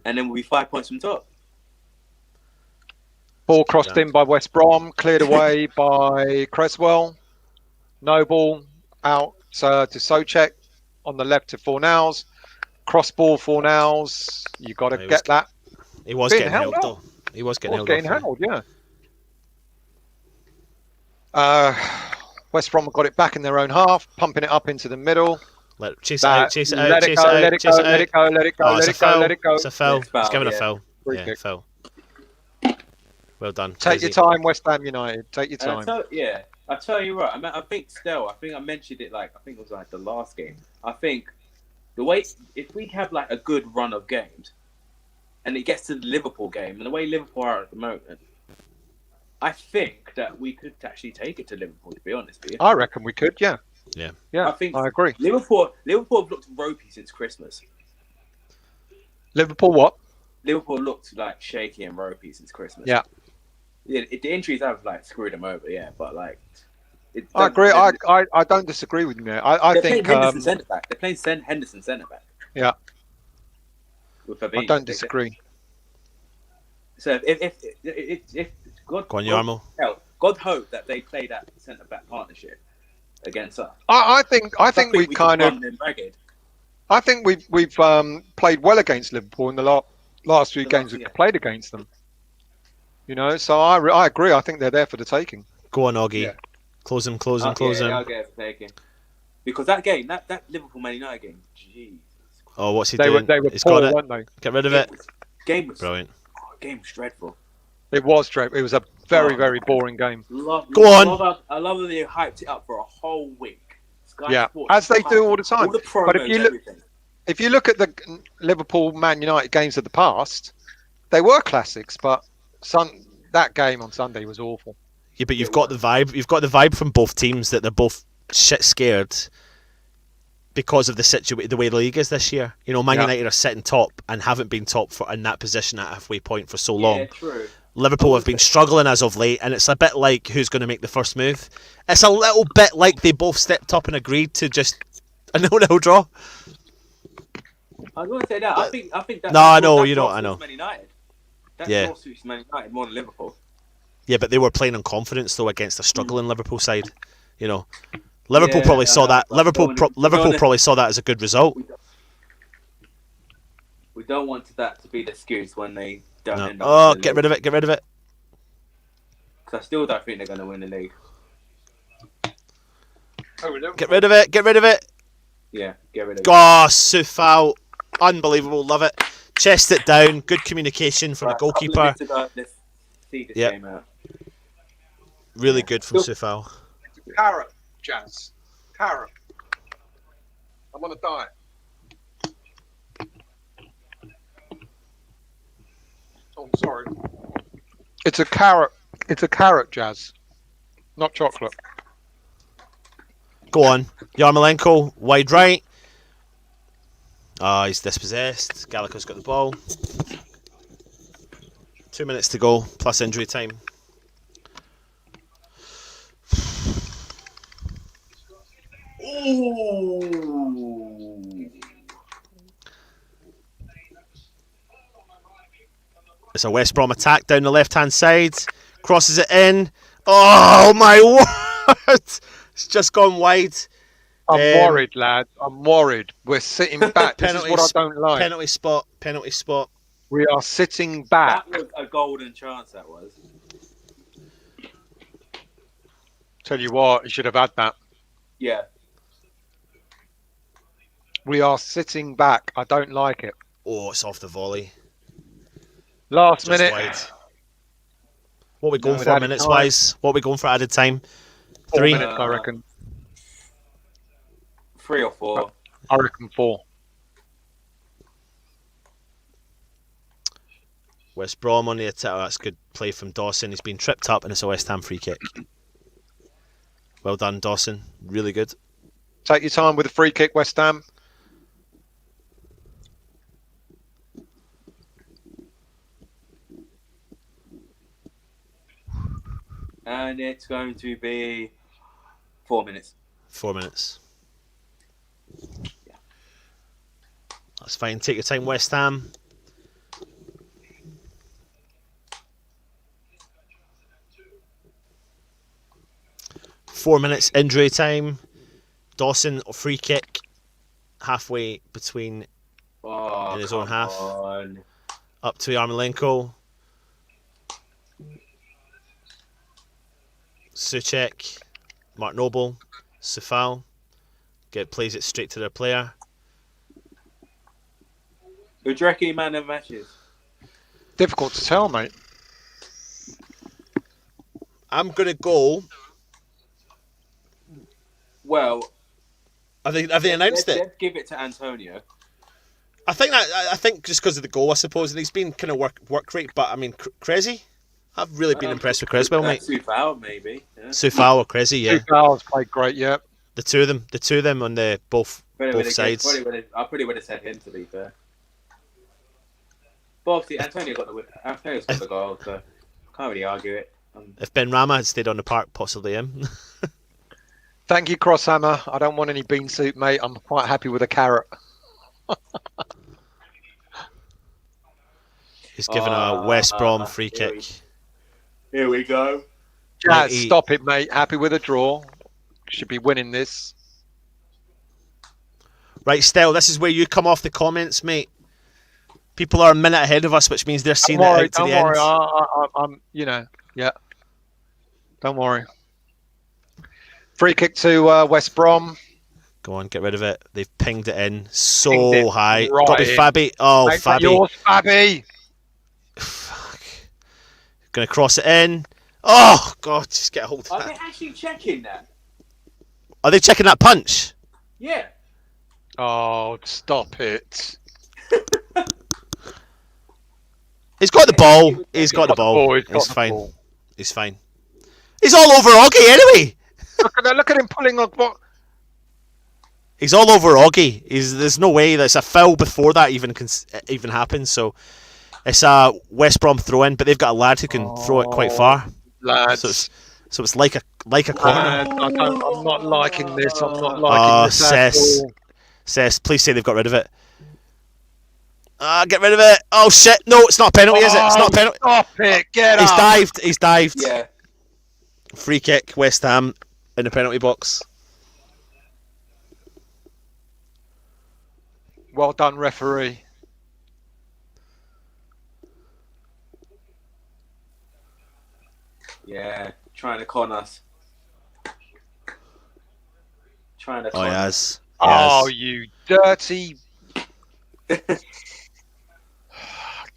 And then we'll be 5 points from top. Ball crossed in by West Brom, cleared away by Creswell. Noble out to Souček on the left to Fornals. Cross ball Fornals. You got to get that. He was getting held though. He was getting held. Yeah. West Brom got it back in their own half, pumping it up into the middle. Chase it out. Let it go. It's a foul. It's given a foul. Yeah, foul. Well done. Take your time, West Ham United. Take your time. I tell you what. I think still. I think I mentioned it. I think it was the last game. I think the way if we have a good run of games, and it gets to the Liverpool game, and the way Liverpool are at the moment, I think that we could actually take it to Liverpool. To be honest with you, I reckon we could. Yeah. I agree. Liverpool have looked ropey since Christmas. Liverpool what? Liverpool looked shaky and ropey since Christmas. Yeah. The injuries have screwed them over. Yeah, but I agree. I don't disagree with you there. I think Henderson centre back. They're playing Henderson centre back. Yeah. With I don't disagree. So if God, go on, Yarmo. God hope that they play that centre back partnership against us. I think we kind of. I think we've played well against Liverpool in the last few games we've played against them. You know, so I agree. I think they're there for the taking. Go on, Oggy. Yeah. Close him. Yeah, I'll get it for taking. Because that game, that Liverpool Man United game, jeez. Oh, what's he doing? They were He's poor, got it. weren't they? Get rid of it. Game was brilliant. Game was dreadful. It was dreadful. It was a very boring game. Go on. I love that they hyped it up for a whole week. Sky Sports, as they do all the time. But if you look at the Liverpool Man United games of the past, they were classics. But that game on Sunday was awful. Yeah, but you've got the vibe. You've got the vibe from both teams that they're both shit scared because of the way the league is this year. You know, Man United are sitting top and haven't been top in that position at halfway point for so long. Yeah, true. Liverpool have been struggling as of late, and it's a bit like who's going to make the first move. It's a little bit like they both stepped up and agreed to just a 0-0 draw. I was going to say that. I think that. No, I know you don't. I know. Man United. That suits Man United more than Liverpool. Yeah, but they were playing on confidence though against a struggling Liverpool side. You know, Liverpool probably saw that. Liverpool probably saw that as a good result. We don't want that to be the excuse when they don't end up. Get rid of it. Get rid of it. Because I still don't think they're going to win the league. Get rid of it. Get rid of it. Yeah, get rid of it. Oh, Soufal. Unbelievable. Love it. Chest it down. Good communication from the goalkeeper. Let's see this game out. Really good from Soufal. Carrot, Jazz. Carrot. I'm on a diet. Oh, I'm sorry. It's a carrot. It's a carrot, Jazz. Not chocolate. Go on. Yarmolenko, wide right. He's dispossessed. Gallagher's got the ball. 2 minutes to go, plus injury time. Ooh. It's a West Brom attack down the left-hand side. Crosses it in. Oh, my word! It's just gone wide. I'm worried, lads. I'm worried. We're sitting back. This is what I don't like. Penalty spot. Penalty spot. We are sitting back. That was a golden chance, that was. Tell you what, you should have had that. Yeah. We are sitting back. I don't like it. Oh, it's off the volley. Last Just minute. wide. What are we going No, for added minutes time. wise? What are we going for added time? 4 3 minutes, I reckon. 3 or 4. I reckon 4. West Brom on the attack. Oh, that's good play from Dawson. He's been tripped up and it's a West Ham free kick. Well done, Dawson. Really good. Take your time with the free kick, West Ham. And it's going to be 4 minutes. 4 minutes. That's fine. Take your time, West Ham. Four minutes injury time. Dawson free kick halfway between in his own half. Up to Yarmolenko. Suchek, Mark Noble, Sefal. Plays it straight to their player. Who do you reckon man of matches? Difficult to tell, mate. I'm gonna go. Well, Have they announced it? Let's give it to Antonio. I think just because of the goal, I suppose, and he's been kind of work rate. But I mean, Crazy. I've really been impressed with Creswell, mate. Sufal, maybe. Yeah. Sufal or Crazy, yeah. Sufal's played great, yeah. The two of them on the both sides. I probably would have said him, to be fair. But obviously, Antonio's got the goal, so can't really argue it. If Ben Rama had stayed on the park, possibly him. Thank you, Crosshammer. I don't want any bean soup, mate. I'm quite happy with a carrot. He's given a West Brom free kick. Here we go. Jazz, stop it, mate. Happy with a draw. Should be winning this. Right, Stel, this is where you come off the comments, mate. People are a minute ahead of us, which means they're seeing it out to the end. I'm, yeah. Don't worry. Free kick to West Brom. Go on, get rid of it. They've pinged it in so high. Right Got to be Fabi. Oh, Make Fabi. yours, Fabi. Fuck. Gonna cross it in. Oh, God, just get a hold of Are that. they actually checking that? Are they checking that punch? Yeah. Oh, stop it. He's got the ball. He's got the ball. He's fine. He's fine. He's all over Oggy anyway. Look at him pulling up. What? He's all over Oggy. There's no way that's a foul before that even happens. So it's a West Brom throw in, but they've got a lad who can throw it quite far. Lads. So it's like a corner. I'm not liking this. I'm not liking this at all. Cess, please say they've got rid of it. Get rid of it. Oh shit! No, it's not a penalty, is it? It's not a penalty. Stop it! Get He's up. dived. He's dived. Yeah. Free kick, West Ham in the penalty box. Well done, referee. Yeah, trying to con us. Trying to con Oh, he us. has. Oh, you dirty.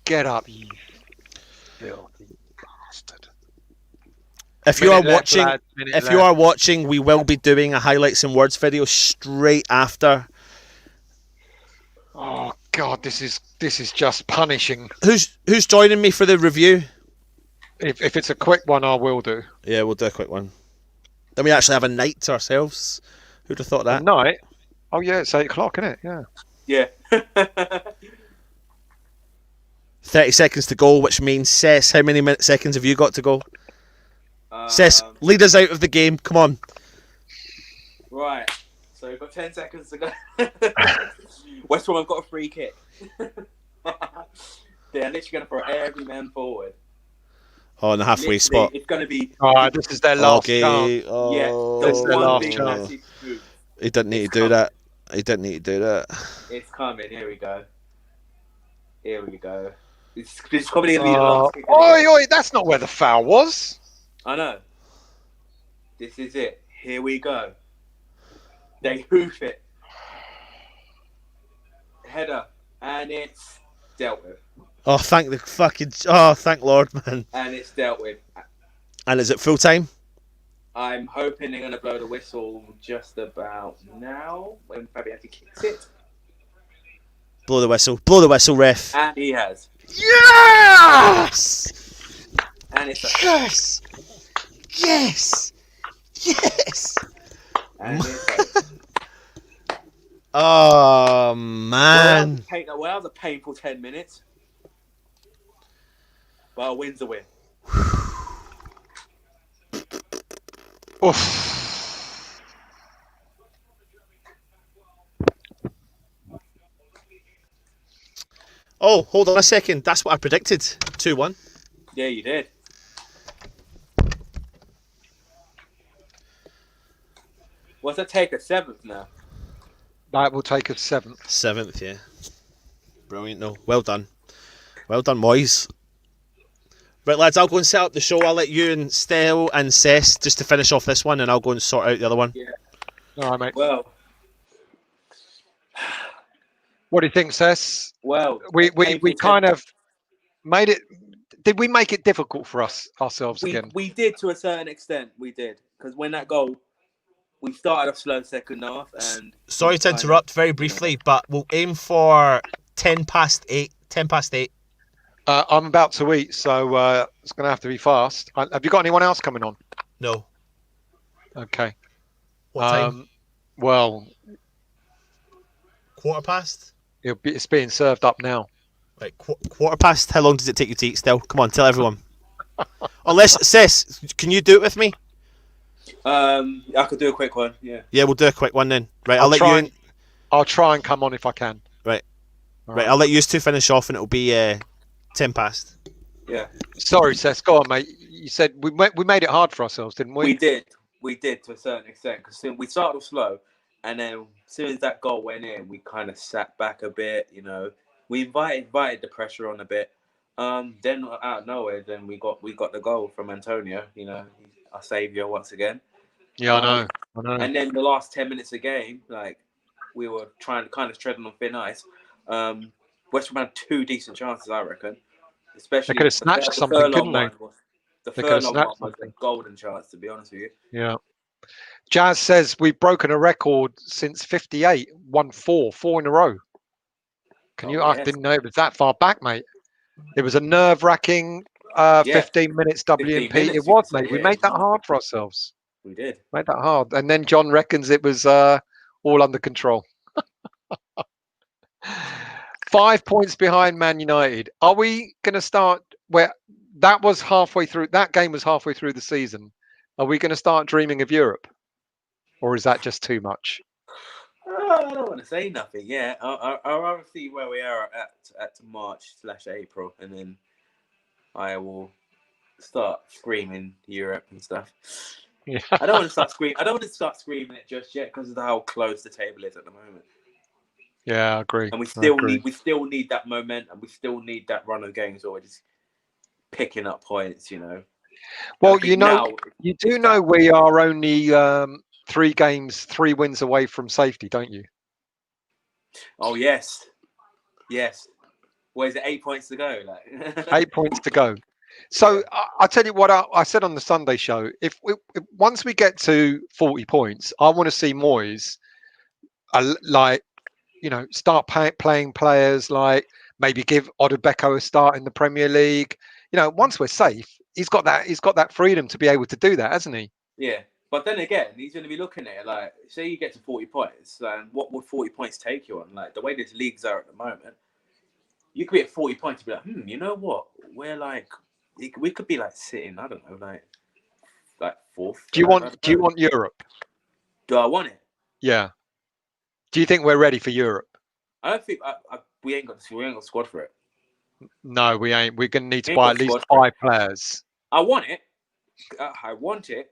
Get up, you filthy bastard. If you are Minute left, watching, lads, minute if left. you are watching, we will be doing a highlights and words video straight after. Oh God, this is just punishing. Who's joining me for the review? If it's a quick one, I will do. Yeah, we'll do a quick one. Then we actually have a night to ourselves. Who'd have thought that? Night? Oh yeah, it's 8 o'clock, isn't it? Yeah. Yeah. 30 seconds to go, which means, Cess, how many seconds have you got to go? Cess, lead us out of the game. Come on. Right. So we've got 10 seconds to go. West Brom have got a free kick. They're literally going to throw every man forward. Oh, in the halfway Literally, spot. It's going to be... this is their last chance. Oh, yeah, this is their last chance. He didn't need to do that. He didn't need to do that. It's coming. Here we go. Here we go. It's probably going to be the last kick. Oi, that's not where the foul was. I know. This is it. Here we go. They hoof it. Header. And it's dealt with. Oh, thank the fucking... Oh, thank Lord, man. And it's dealt with. And is it full time? I'm hoping they're going to blow the whistle just about now when Fabianski kicks it. Blow the whistle. Blow the whistle, ref. And he has. Yes! And it's a... Yes! Yes! Yes! And it's a... Oh, man. Well, that was a painful 10 minutes. But a win's a win. Oof. Oh, hold on a second. That's what I predicted. 2-1. Yeah, you did. What's that take? A 7th now? That will take us 7th. 7th, yeah. Brilliant, no. Well done. Well done, boys. Right, lads, I'll go and set up the show. I'll let you and Stel and Cess just to finish off this one, and I'll go and sort out the other one. Yeah. All right, mate. Well. What do you think, Cess? Well, we kind of made it. Did we make it difficult for ourselves again? We did to a certain extent. We did, because when that goal, we started off slow second half. And sorry to interrupt very briefly, but we'll aim for 10 past 8. 10 past 8. I'm about to eat, so it's going to have to be fast. Have you got anyone else coming on? No. Okay. What time? Well, quarter past? It's being served up now. Right, quarter past. How long does it take you to eat still? Come on, tell everyone. Unless, Cess, can you do it with me? I could do a quick one, yeah. Yeah, we'll do a quick one then. Right, I'll try and come on if I can. Right. All right, I'll let you two finish off and it'll be 10 past. Yeah. Sorry, Cess, go on, mate. You said we made it hard for ourselves, didn't we? We did to a certain extent, because we started off slow, and then as soon as that goal went in, we kind of sat back a bit, you know. We invited the pressure on a bit. Then out of nowhere, then we got the goal from Antonio, you know, our saviour once again. Yeah, I know. And then the last 10 minutes of game, like, we were trying to kind of tread on thin ice. West Brom had 2 decent chances, I reckon. Especially they could have snatched something, couldn't they? The Furlong one was a golden chance, to be honest with you. Yeah. Jazz says we've broken a record since 58, won 4 in a row. Can you? Yes. I didn't know it was that far back, mate. It was a nerve-wracking 15 minutes WMP. It was, mate. We made that hard for ourselves. We did. Made that hard. And then John reckons it was all under control. 5 points behind Man United. Are we going to start where that was halfway through? That game was halfway through the season. Are we going to start dreaming of Europe? Or is that just too much? I don't want to say nothing. Yeah, I'll rather see where we are at March/April, and then I will start screaming Europe and stuff. Yeah. I don't want to start screaming. I don't want to start screaming it just yet because of how close the table is at the moment. Yeah, I agree. And we still need that momentum. We still need that run of games where we're just picking up points. You know. Well, you do know we are only 3 wins away from safety, don't you? Oh yes. Where's it? 8 points to go. Like 8 points to go. So I'll tell you what I said on the Sunday show. If once we get to 40 points, I want to see Moyes, start playing players like maybe give Odubeko a start in the Premier League. You know, once we're safe, he's got that freedom to be able to do that, hasn't he? Yeah. But then again, he's going to be looking at it like, say you get to 40 points, and what would 40 points take you on? Like, the way these leagues are at the moment, you could be at 40 points and be like, you know what? We're like, we could be like sitting, I don't know, like fourth. Do you want Europe? Do I want it? Yeah. Do you think we're ready for Europe? I don't think we ain't got squad for it. No, we ain't. We're going to need to buy at least 5 players. I want it. I want it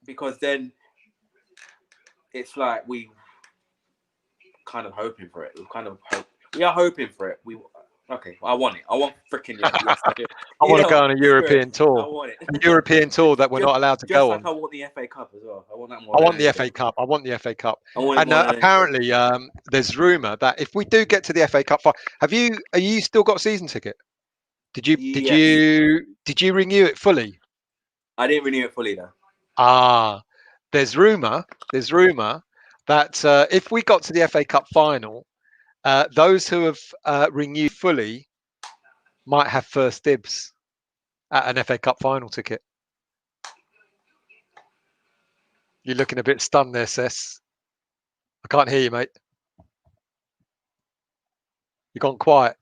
because then it's like we kind of hoping for it. We are hoping for it. Okay, I want it. I want freaking Europe. I want to go on a European tour. I want it. A European tour that we're not allowed to go on. I want the FA Cup as well. I want that more. I want the FA Cup. I want the FA Cup. And apparently, there's rumour that if we do get to the FA Cup, are you still got a season ticket? Did you renew it fully? I didn't renew it fully though. There's rumour that if we got to the FA Cup final, those who have renewed fully might have first dibs at an FA Cup final ticket. You're looking a bit stunned there, Cess. I can't hear you, mate. You've gone quiet.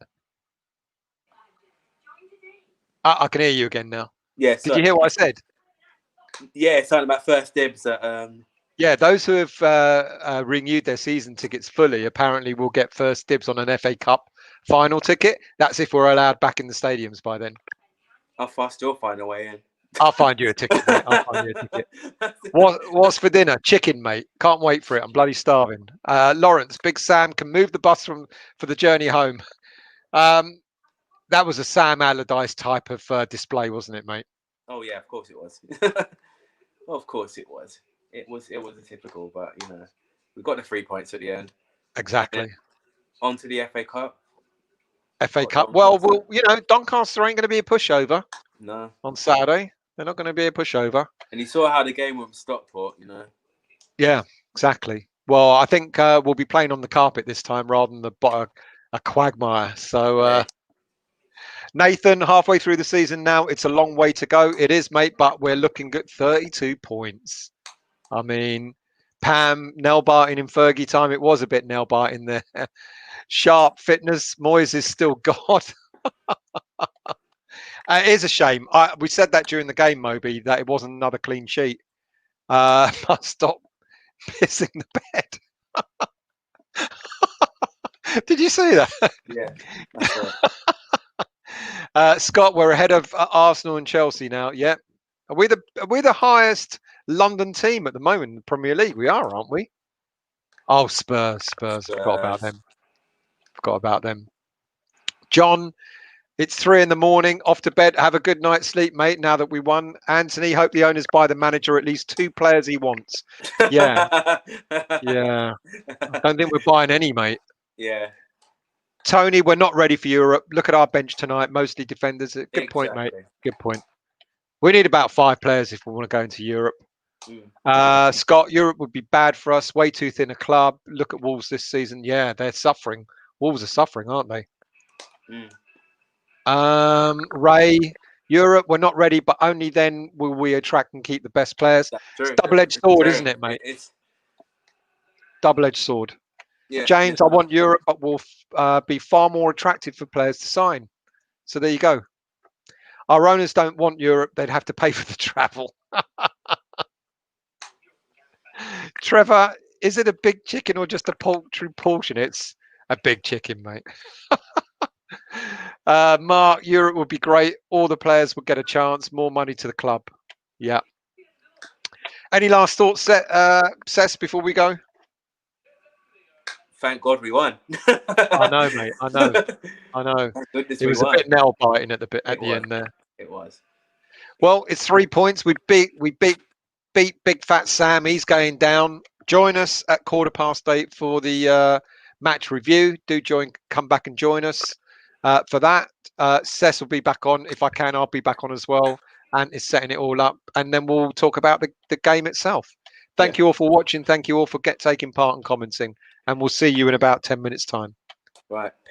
I can hear you again now. Yeah. Did you hear what I said? Yeah, something about first dibs at Yeah, those who have renewed their season tickets fully apparently will get first dibs on an FA Cup final ticket. That's if we're allowed back in the stadiums by then. I'll still find a way in. I'll find you a ticket, mate. I'll find you a ticket. What's for dinner? Chicken, mate. Can't wait for it. I'm bloody starving. Lawrence, Big Sam can move the bus for the journey home. That was a Sam Allardyce type of display, wasn't it, mate? Oh yeah, of course it was. Of course it was. It was a typical, but we got the 3 points at the end. Exactly. On to the FA Cup. FA Cup. Well, Doncaster ain't going to be a pushover. No. On Saturday, they're not going to be a pushover. And you saw how the game went with Stockport, Yeah, exactly. Well, I think we'll be playing on the carpet this time rather than a quagmire. So, Nathan, halfway through the season now. It's a long way to go. It is, mate, but we're looking at 32 points. I mean, Pam, nail-biting in Fergie time. It was a bit nail-biting there. Sharp fitness. Moyes is still God. It is a shame. We said that during the game, Moby, that it wasn't another clean sheet. Must stop pissing the bed. Did you see that? Yeah, that's right. Scott, we're ahead of Arsenal and Chelsea now. Yeah. Are we the highest London team at the moment in the Premier League? We are, aren't we? Oh, Spurs. Forgot about them. John, it's 3 a.m. Off to bed. Have a good night's sleep, mate, now that we won. Anthony, hope the owners buy the manager at least 2 players he wants. Yeah. Yeah. I don't think we're buying any, mate. Yeah. Tony, we're not ready for Europe. Look at our bench tonight, mostly defenders. Good point, mate. Good point. We need about 5 players if we want to go into Europe. Scott, Europe would be bad for us. Way too thin a club. Look at Wolves this season. Yeah, they're suffering. Wolves are suffering, aren't they? Ray, Europe, we're not ready, but only then will we attract and keep the best players. It's double-edged sword, isn't it, mate? It's double-edged sword. Yeah, James, I want Europe, but will be far more attractive for players to sign. So there you go. Our owners don't want Europe. They'd have to pay for the travel. Trevor, is it a big chicken or just a poultry portion? It's a big chicken, mate. Mark, Europe would be great. All the players would get a chance. More money to the club. Yeah. Any last thoughts, Cess, before we go? Thank God we won. I know, mate. I know. It was a bit nail biting at the end there. It was. Well, it's 3 points. We beat Big Fat Sam. He's going down. Join us at 8:15 for the match review. Do come back and join us for that. Cess will be back on. If I can, I'll be back on as well. And is setting it all up. And then we'll talk about the game itself. Thank you all for watching. Thank you all for taking part and commenting. And we'll see you in about 10 minutes' time. Right.